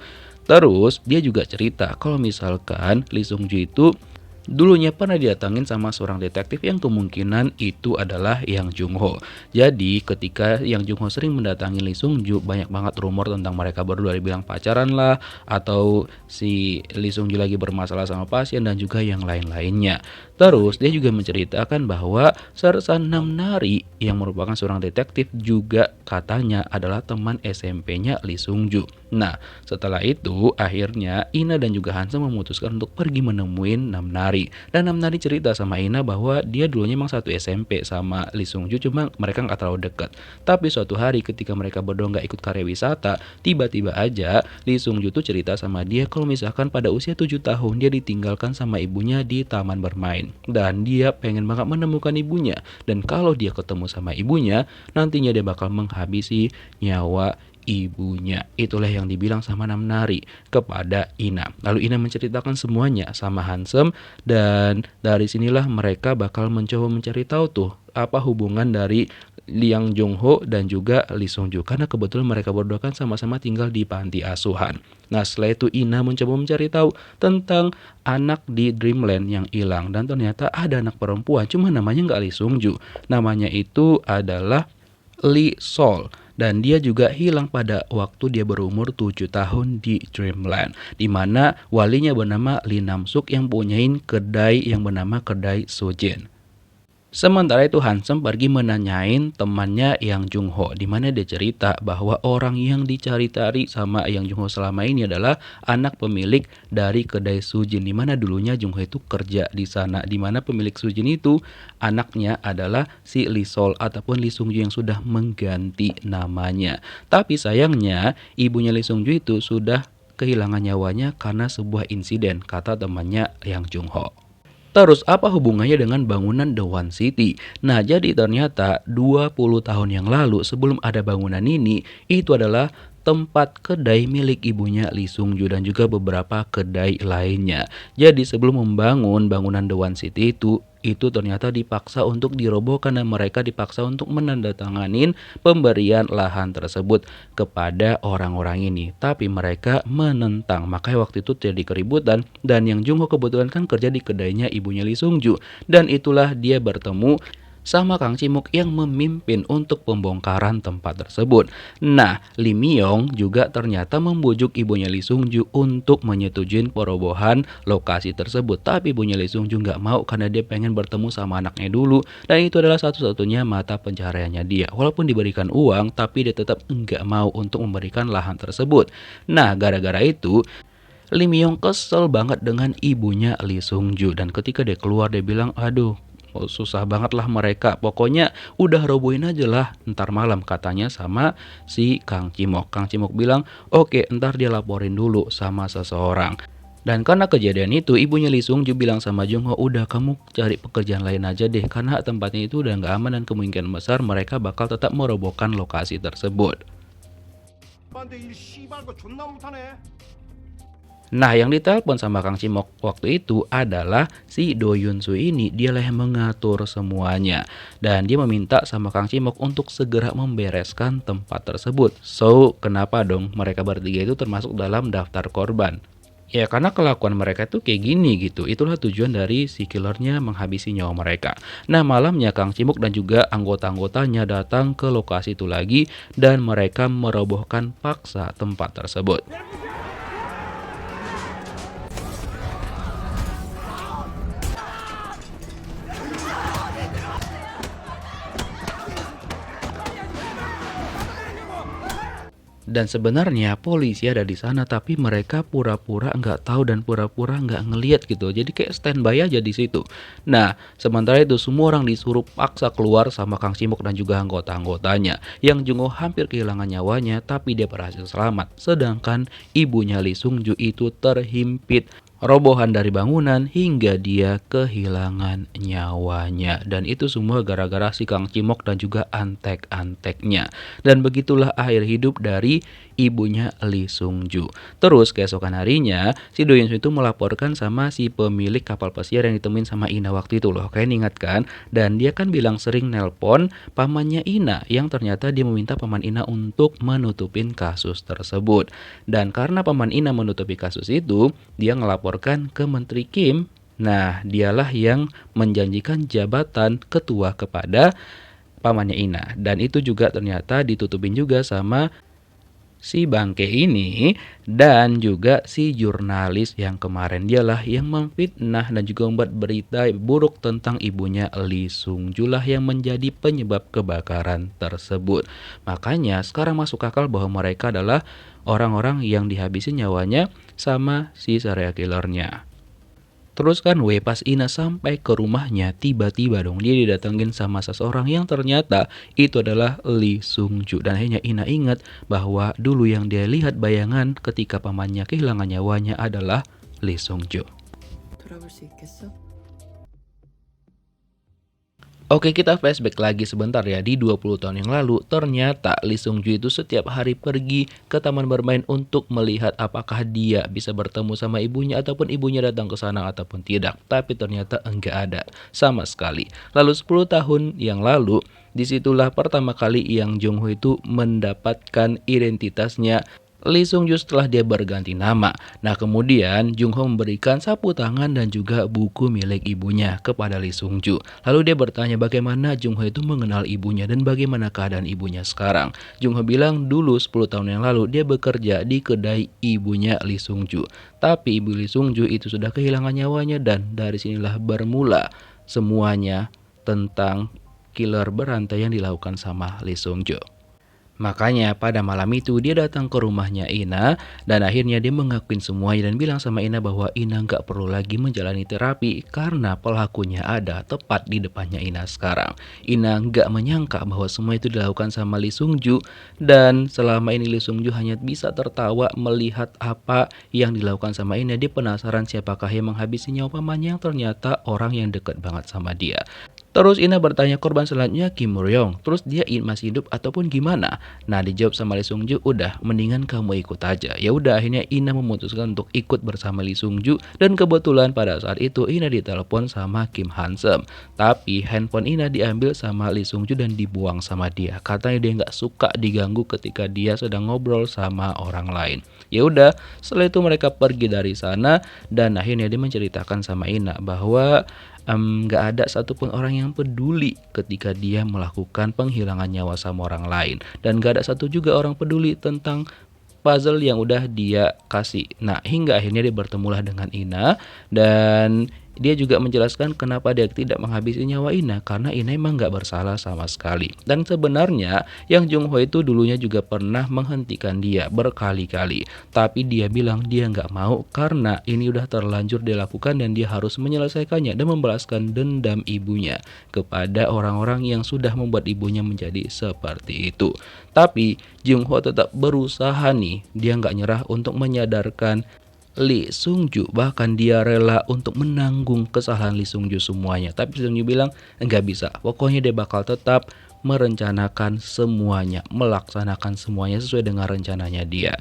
Terus dia juga cerita kalau misalkan Lee Sung-ju itu dulunya pernah didatangin sama seorang detektif yang kemungkinan itu adalah Yang Jung-ho. Jadi ketika Yang Jung-ho sering mendatangi Lee Sung-ju, banyak banget rumor tentang mereka berdua, dibilang pacaran lah, atau si Lee Sung-ju lagi bermasalah sama pasien dan juga yang lain-lainnya. Terus dia juga menceritakan bahwa Sersan Namnari yang merupakan seorang detektif juga katanya adalah teman SMP-nya Lee Sung-ju. Nah, setelah itu akhirnya Ina dan juga Hansem memutuskan untuk pergi menemuin Namnari. Dan Namnari cerita sama Ina bahwa dia dulunya emang satu SMP sama Lee Sung-ju, cuma mereka nggak terlalu dekat. Tapi suatu hari ketika mereka berdua nggak ikut karya wisata, tiba-tiba aja Lee Sung-ju tuh cerita sama dia kalau misalkan pada usia 7 tahun dia ditinggalkan sama ibunya di taman bermain. Dan dia pengen banget menemukan ibunya. Dan kalau dia ketemu sama ibunya, nantinya dia bakal menghabisi nyawa ibunya. Itulah yang dibilang sama Namnari kepada Ina. Lalu Ina menceritakan semuanya sama Hansem, dan dari sinilah mereka bakal mencoba mencari tahu tuh apa hubungan dari Yang Jung-ho dan juga Lee Sung-ju, karena kebetulan mereka berdua kan sama-sama tinggal di panti asuhan. Nah, setelah itu Ina mencoba mencari tahu tentang anak di Dreamland yang hilang, dan ternyata ada anak perempuan, cuma namanya nggak Lee Sung-ju, namanya itu adalah Lee Sol. Dan dia juga hilang pada waktu dia berumur 7 tahun di Dreamland, di mana walinya bernama Lee Nam-suk yang punyain kedai yang bernama Kedai Sojin. Sementara itu Hansem pergi menanyain temannya Yang Jung-ho, di mana dia cerita bahwa orang yang dicari-cari sama Yang Jung-ho selama ini adalah anak pemilik dari Kedai Sujin, di mana dulunya Jung-ho itu kerja di sana, di mana pemilik Sujin itu anaknya adalah si Lee Sol ataupun Lee Sung-ju yang sudah mengganti namanya. Tapi sayangnya ibunya Lee Sung-ju itu sudah kehilangan nyawanya karena sebuah insiden, kata temannya Yang Jung-ho. Terus apa hubungannya dengan bangunan The One City? Nah, jadi ternyata 20 tahun yang lalu sebelum ada bangunan ini, itu adalah tempat kedai milik ibunya Lee Sung-ju dan juga beberapa kedai lainnya. Jadi sebelum membangun bangunan The One City itu ternyata dipaksa untuk dirobohkan dan mereka dipaksa untuk menandatanganin pemberian lahan tersebut kepada orang-orang ini. Tapi mereka menentang, makanya waktu itu terjadi keributan dan yang Jung Ho kebetulan kan kerja di kedainya ibunya Lee Sung-ju. Dan itulah dia bertemu sama Kang Cimok yang memimpin untuk pembongkaran tempat tersebut. Nah, Lee Myong juga ternyata membujuk ibunya Lee Sung-ju untuk menyetujui perobohan lokasi tersebut. Tapi ibunya Lee Sung-ju nggak mau karena dia pengen bertemu sama anaknya dulu. Dan itu adalah satu-satunya mata pencahariannya dia. Walaupun diberikan uang, tapi dia tetap nggak mau untuk memberikan lahan tersebut. Nah, gara-gara itu Lee Myong kesel banget dengan ibunya Lee Sung-ju. Dan ketika dia keluar dia bilang, aduh, susah banget lah mereka. Pokoknya udah robohin aja lah ntar malam, katanya sama si Kang Cimok. Kang Cimok bilang, oke, ntar dia laporin dulu sama seseorang. Dan karena kejadian itu, ibunya Lee Sung-ju bilang sama Jung Ho, udah kamu cari pekerjaan lain aja deh, karena tempatnya itu udah nggak aman dan kemungkinan besar mereka bakal tetap merobohkan lokasi tersebut. 오빠한테 일 씨발 거 존나 못하네. Nah, yang ditelepon sama Kang Cimok waktu itu adalah si Do Yun Soo ini. Dialah yang mengatur semuanya. Dan dia meminta sama Kang Cimok untuk segera membereskan tempat tersebut. So, kenapa dong mereka bertiga itu termasuk dalam daftar korban? Ya karena kelakuan mereka tuh kayak gini gitu. Itulah tujuan dari si killernya menghabisi nyawa mereka. Nah, malamnya Kang Cimok dan juga anggota-anggotanya datang ke lokasi itu lagi dan mereka merobohkan paksa tempat tersebut. Dan sebenarnya polisi ada di sana tapi mereka pura-pura nggak tahu dan pura-pura nggak ngelihat gitu. Jadi kayak standby aja di situ. Nah, sementara itu semua orang disuruh paksa keluar sama Kang Cimok dan juga anggota-anggotanya. Yang Jung Ho hampir kehilangan nyawanya tapi dia berhasil selamat. Sedangkan ibunya Lee Sung-ju itu terhimpit robohan dari bangunan hingga dia kehilangan nyawanya. Dan itu semua gara-gara si Kang Cimok dan juga antek-anteknya. Dan begitulah akhir hidup dari ibunya Lee Sung-ju. Terus keesokan harinya si Do Yun Soo itu melaporkan sama si pemilik kapal pesiar yang ditemuin sama Ina waktu itu loh. Kalian ingat kan? Dan dia kan bilang sering nelpon pamannya Ina yang ternyata dia meminta paman Ina untuk menutupin kasus tersebut. Dan karena paman Ina menutupi kasus itu, dia ngelaporkan ke Menteri Kim. Nah, dialah yang menjanjikan jabatan ketua kepada pamannya Ina. Dan itu juga ternyata ditutupin juga sama si bangke ini dan juga si jurnalis yang kemarin. Dialah yang memfitnah dan juga membuat berita buruk tentang ibunya Lee Sung-ju lah yang menjadi penyebab kebakaran tersebut. Makanya sekarang masuk akal bahwa mereka adalah orang-orang yang dihabisi nyawanya sama si serial killernya. Terus kan pas Ina sampai ke rumahnya, tiba-tiba dong dia didatengin sama seseorang yang ternyata itu adalah Lee Sung-ju. Dan akhirnya Ina ingat bahwa dulu yang dia lihat bayangan ketika pamannya kehilangan nyawanya adalah Lee Sung-ju. 돌아볼 수 있겠어? Oke, kita flashback lagi sebentar ya. Di 20 tahun yang lalu, ternyata Lee Sung-ju itu setiap hari pergi ke taman bermain untuk melihat apakah dia bisa bertemu sama ibunya ataupun ibunya datang ke sana ataupun tidak. Tapi ternyata enggak ada sama sekali. Lalu 10 tahun yang lalu, disitulah pertama kali yang Jung Ho itu mendapatkan identitasnya Lee Sung-ju setelah dia berganti nama. Nah, kemudian Jung Ho memberikan sapu tangan dan juga buku milik ibunya kepada Lee Sung-ju. Lalu dia bertanya bagaimana Jung Ho itu mengenal ibunya dan bagaimana keadaan ibunya sekarang. Jung Ho bilang dulu 10 tahun yang lalu dia bekerja di kedai ibunya Lee Sung-ju. Tapi ibu Lee Sung-ju itu sudah kehilangan nyawanya dan dari sinilah bermula semuanya tentang killer berantai yang dilakukan sama Lee Sung-ju. Makanya pada malam itu dia datang ke rumahnya Ina dan akhirnya dia mengakuin semuanya dan bilang sama Ina bahwa Ina nggak perlu lagi menjalani terapi karena pelakunya ada tepat di depannya Ina sekarang. Ina nggak menyangka bahwa semua itu dilakukan sama Lee Sung-ju dan selama ini Lee Sung-ju hanya bisa tertawa melihat apa yang dilakukan sama Ina. Dia penasaran siapakah yang menghabisi nyawa pamannya yang ternyata orang yang dekat banget sama dia. Terus Ina bertanya korban selanjutnya Kim Muryong, terus dia masih hidup ataupun gimana? Nah dijawab sama Lee Sung Ju, udah mendingan kamu ikut aja. Ya udah akhirnya Ina memutuskan untuk ikut bersama Lee Sung Ju dan kebetulan pada saat itu Ina ditelepon sama Kim Hansem. Tapi handphone Ina diambil sama Lee Sung Ju dan dibuang sama dia. Katanya dia nggak suka diganggu ketika dia sedang ngobrol sama orang lain. Ya udah, setelah itu mereka pergi dari sana dan akhirnya dia menceritakan sama Ina bahwa nggak ada satupun orang yang peduli ketika dia melakukan penghilangan nyawa sama orang lain dan nggak ada satu juga orang peduli tentang puzzle yang udah dia kasih. Nah hingga akhirnya dia bertemulah dengan Ina dan dia juga menjelaskan kenapa dia tidak menghabisi nyawa Ina karena Ina emang nggak bersalah sama sekali. Dan sebenarnya Yang Jung Ho itu dulunya juga pernah menghentikan dia berkali-kali, tapi dia bilang dia nggak mau karena ini udah terlanjur dilakukan dan dia harus menyelesaikannya dan membalaskan dendam ibunya kepada orang-orang yang sudah membuat ibunya menjadi seperti itu. Tapi Jung Ho tetap berusaha nih, dia nggak nyerah untuk menyadarkan Lee Sung Ju, bahkan dia rela untuk menanggung kesalahan Lee Sung Ju semuanya. Tapi Lee Sung Ju bilang enggak bisa, pokoknya dia bakal tetap merencanakan semuanya, melaksanakan semuanya sesuai dengan rencananya dia.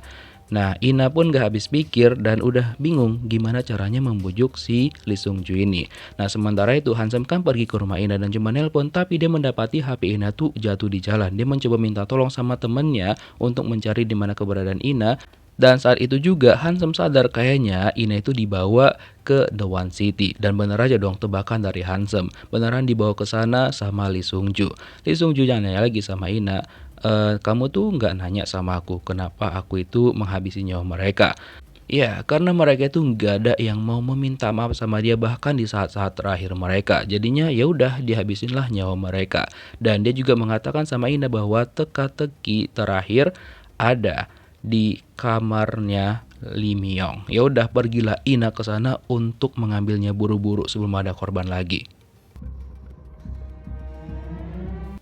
Nah Ina pun gak habis pikir dan udah bingung gimana caranya membujuk si Lee Sung Ju ini. Nah sementara itu Hansem kan pergi ke rumah Ina dan cuma nelpon, tapi dia mendapati HP Ina tuh jatuh di jalan. Dia mencoba minta tolong sama temennya untuk mencari di mana keberadaan Ina. Dan saat itu juga Hansem sadar kayaknya Ina itu dibawa ke The One City. Dan bener aja dong tebakan dari Hansem, beneran dibawa ke sana sama Lee Sung Ju. Lee Sung Ju nanya lagi sama Ina, kamu tuh nggak nanya sama aku kenapa aku itu menghabisi nyawa mereka. Ya, karena mereka itu nggak ada yang mau meminta maaf sama dia bahkan di saat-saat terakhir mereka. Jadinya ya udah dihabisinlah nyawa mereka. Dan dia juga mengatakan sama Ina bahwa teka-teki terakhir ada di kamarnya Lee Myung. Ya udah pergilah Ina ke sana untuk mengambilnya buru-buru sebelum ada korban lagi.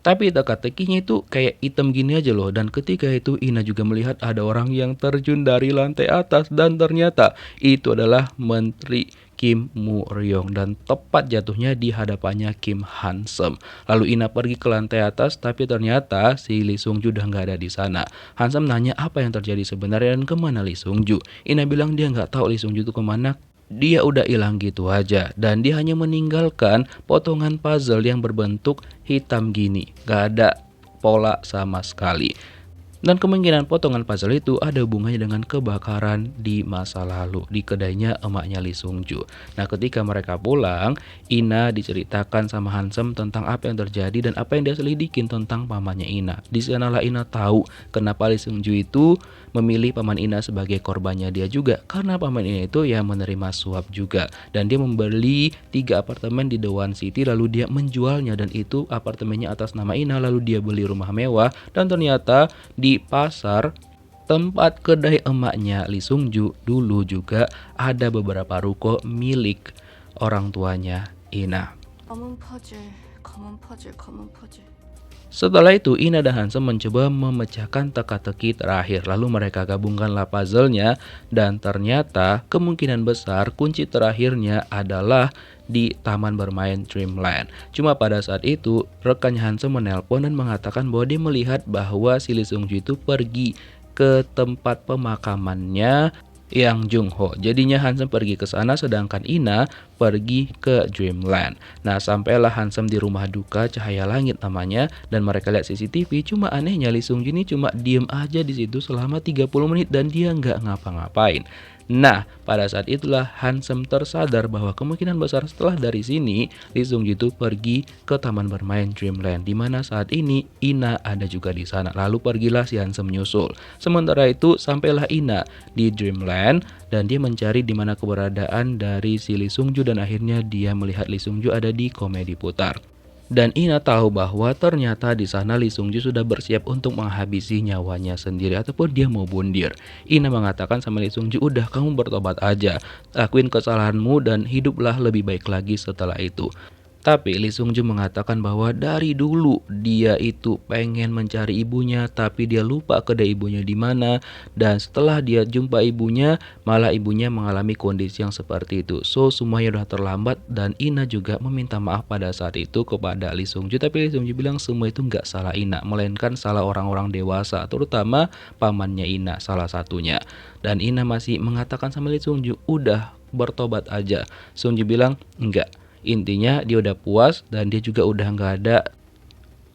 Tapi teka-tekinya itu kayak item gini aja loh. Dan ketika itu Ina juga melihat ada orang yang terjun dari lantai atas. Dan ternyata itu adalah Menteri Kim Muryong dan tepat jatuhnya di hadapannya Kim Hansem. Lalu Ina pergi ke lantai atas tapi ternyata si Lee Sung Ju udah nggak ada di sana. Hansem nanya apa yang terjadi sebenarnya dan kemana Lee Sung Ju. Ina bilang dia nggak tahu Lee Sung Ju itu kemana. Dia udah hilang gitu aja dan dia hanya meninggalkan potongan puzzle yang berbentuk hitam gini. Gak ada pola sama sekali. Dan kemungkinan potongan puzzle itu ada hubungannya dengan kebakaran di masa lalu di kedainya emaknya Lee Sung Ju. Nah ketika mereka pulang, Ina diceritakan sama Hansem tentang apa yang terjadi dan apa yang dia selidikin tentang pamannya Ina. Di sanalah Ina tahu kenapa Lee Sung Ju itu memilih paman Ina sebagai korbannya dia juga. Karena paman Ina itu ya menerima suap juga. Dan dia membeli 3 apartemen di The One City lalu dia menjualnya. Dan itu apartemennya atas nama Ina lalu dia beli rumah mewah. Dan ternyata di pasar tempat kedai emaknya Lee Sung Ju dulu juga ada beberapa ruko milik orang tuanya Ina. 검은 퍼즐, 검은 퍼즐, 검은 퍼즐. Setelah itu Ina dan Hansem mencoba memecahkan teka-teki terakhir. Lalu mereka gabungkanlah puzzle-nya dan ternyata kemungkinan besar kunci terakhirnya adalah di taman bermain Dreamland. Cuma pada saat itu rekannya Hansem menelpon dan mengatakan bahwa dia melihat bahwa si Lee Sung Ju itu pergi ke tempat pemakamannya Yang Jung Ho. Jadinya Hansem pergi ke sana sedangkan Ina pergi ke Dreamland. Nah sampailah Hansem di rumah duka Cahaya Langit namanya dan mereka lihat CCTV. Cuma anehnya Lee Sung Ju ini cuma diem aja di situ selama 30 menit dan dia nggak ngapa-ngapain. Nah, pada saat itulah Hansem tersadar bahwa kemungkinan besar setelah dari sini Lee Sung Ju itu pergi ke taman bermain Dreamland, di mana saat ini Ina ada juga di sana. Lalu pergilah si Hansem nyusul. Sementara itu sampailah Ina di Dreamland dan dia mencari di mana keberadaan dari si Lee Sung Ju dan akhirnya dia melihat Lee Sung Ju ada di komedi putar. Dan Ina tahu bahwa ternyata di sana Lee Sung Ju sudah bersiap untuk menghabisi nyawanya sendiri ataupun dia mau bundir. Ina mengatakan sama Lee Sung Ju, udah kamu bertobat aja, lakuin kesalahanmu dan hiduplah lebih baik lagi setelah itu. Tapi Lee Sung Ju mengatakan bahwa dari dulu dia itu pengen mencari ibunya, tapi dia lupa kedai ibunya di mana. Dan setelah dia jumpa ibunya, malah ibunya mengalami kondisi yang seperti itu. So semuanya udah terlambat dan Ina juga meminta maaf pada saat itu kepada Lee Sung Ju. Tapi Lee Sung Ju bilang semua itu nggak salah Ina, melainkan salah orang-orang dewasa, terutama pamannya Ina salah satunya. Dan Ina masih mengatakan sama Lee Sung Ju, udah bertobat aja. Sung Ju bilang enggak. Intinya dia udah puas dan dia juga udah nggak ada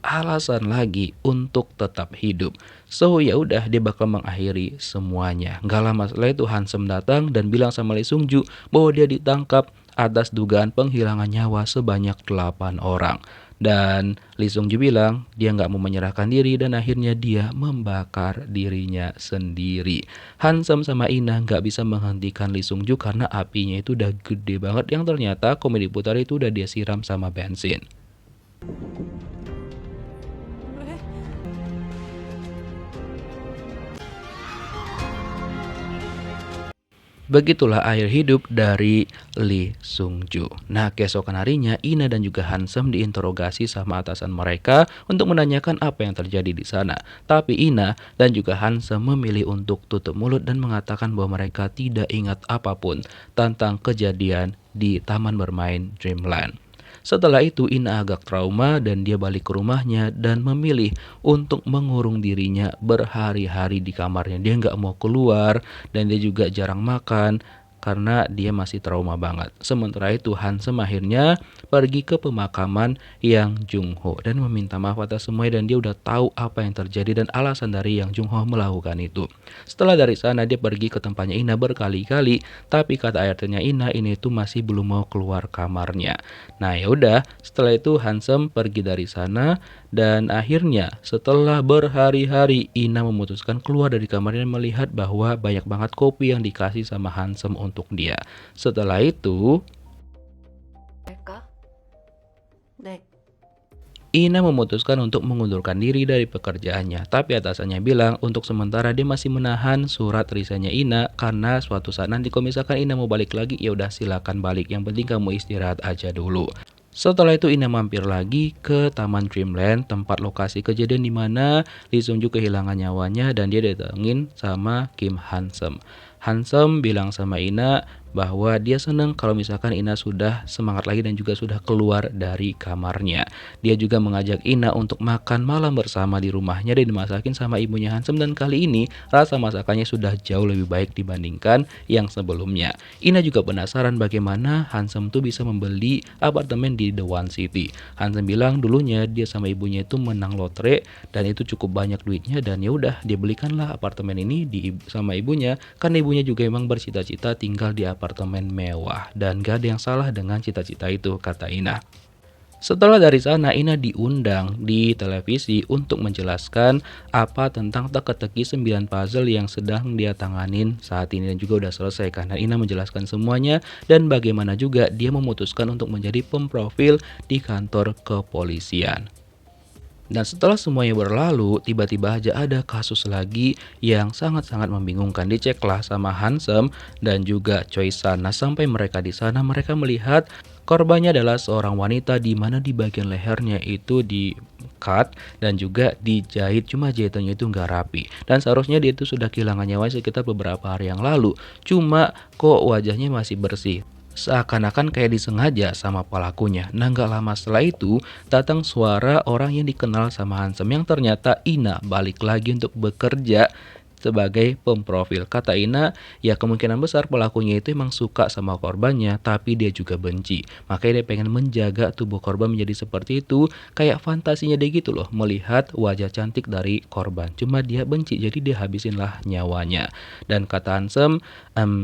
alasan lagi untuk tetap hidup. So ya udah dia bakal mengakhiri semuanya. Nggak lama setelah itu Handsome datang dan bilang sama Lee Sung Ju bahwa dia ditangkap atas dugaan penghilangan nyawa sebanyak 8 orang. Dan Lee Sung Ju bilang dia nggak mau menyerahkan diri dan akhirnya dia membakar dirinya sendiri. Handsome sama Ina nggak bisa menghentikan Lee Sung Ju karena apinya itu udah gede banget yang ternyata Komedi Putar itu udah dia siram sama bensin. Begitulah akhir hidup dari Lee Sung Ju. Nah, keesokan harinya Ina dan juga Handsome diinterogasi sama atasan mereka untuk menanyakan apa yang terjadi di sana. Tapi Ina dan juga Handsome memilih untuk tutup mulut dan mengatakan bahwa mereka tidak ingat apapun tentang kejadian di taman bermain Dreamland. Setelah itu Ina agak trauma dan dia balik ke rumahnya dan memilih untuk mengurung dirinya berhari-hari di kamarnya. Dia nggak mau keluar dan dia juga jarang makan karena dia masih trauma banget. Sementara itu Handsome akhirnya pergi ke pemakaman Yang Jung Ho dan meminta maaf atas semuanya dan dia udah tahu apa yang terjadi dan alasan dari Yang Jung Ho melakukan itu. Setelah dari sana dia pergi ke tempatnya Ina berkali-kali, tapi kata ART-nya Ina ini tuh masih belum mau keluar kamarnya. Nah ya udah, setelah itu Handsome pergi dari sana dan akhirnya setelah berhari-hari Ina memutuskan keluar dari kamarnya dan melihat bahwa banyak banget kopi yang dikasih sama Handsome untuk dia. Setelah itu 할까? 네. Ina memutuskan untuk mengundurkan diri dari pekerjaannya, tapi atasannya bilang untuk sementara dia masih menahan surat resignnya Ina karena suatu saat nanti kalau misalkan Ina mau balik lagi ya udah silakan balik, yang penting kamu istirahat aja dulu. Setelah itu Ina mampir lagi ke Taman Dreamland, tempat lokasi kejadian di mana Lee Sung Ju kehilangan nyawanya dan dia datengin sama Kim Handsome. Handsome bilang sama Ina bahwa dia senang kalau misalkan Ina sudah semangat lagi dan juga sudah keluar dari kamarnya. Dia juga mengajak Ina untuk makan malam bersama di rumahnya dan dimasakin sama ibunya Handsome, dan kali ini rasa masakannya sudah jauh lebih baik dibandingkan yang sebelumnya. Ina juga penasaran bagaimana Handsome tuh bisa membeli apartemen di The One City. Handsome bilang dulunya dia sama ibunya itu menang lotre dan itu cukup banyak duitnya dan ya udah dia belikanlah apartemen ini sama ibunya karena ibunya juga emang bercita-cita tinggal di apartemen mewah dan gak ada yang salah dengan cita-cita itu, kata Ina. Setelah dari sana Ina diundang di televisi untuk menjelaskan apa tentang teka-teki 9 puzzle yang sedang dia tanganin saat ini dan juga udah selesai karena Ina menjelaskan semuanya dan bagaimana juga dia memutuskan untuk menjadi pemprofil di kantor kepolisian. Dan setelah semuanya berlalu, tiba-tiba aja ada kasus lagi yang sangat-sangat membingungkan. Diceklah sama Handsome dan juga Choi San. Nah, sampai mereka di sana, mereka melihat korbannya adalah seorang wanita di mana di bagian lehernya itu di cut dan juga dijahit, cuma jahitannya itu nggak rapi. Dan seharusnya dia itu sudah kehilangan nyawa sekitar beberapa hari yang lalu. Cuma kok wajahnya masih bersih. Seakan-akan kayak disengaja sama pelakunya. Nah gak lama setelah itu datang suara orang yang dikenal sama Handsome yang ternyata Ina balik lagi untuk bekerja sebagai pemprofil. Kata Ina, ya kemungkinan besar pelakunya itu emang suka sama korbannya, tapi dia juga benci. Makanya dia pengen menjaga tubuh korban menjadi seperti itu, kayak fantasinya dia gitu loh, melihat wajah cantik dari korban. Cuma dia benci, jadi dia habisinlah nyawanya. Dan kata Handsome,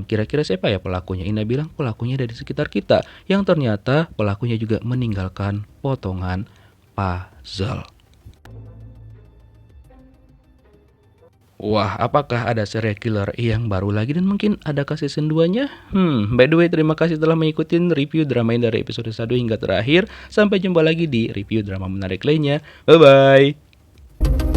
kira-kira siapa ya pelakunya? Ina bilang pelakunya dari sekitar kita, yang ternyata pelakunya juga meninggalkan potongan puzzle. Wah, apakah ada serial killer yang baru lagi dan mungkin ada season 2-nya? By the way, terima kasih telah mengikuti review drama ini dari episode 1 hingga terakhir. Sampai jumpa lagi di review drama menarik lainnya. Bye-bye!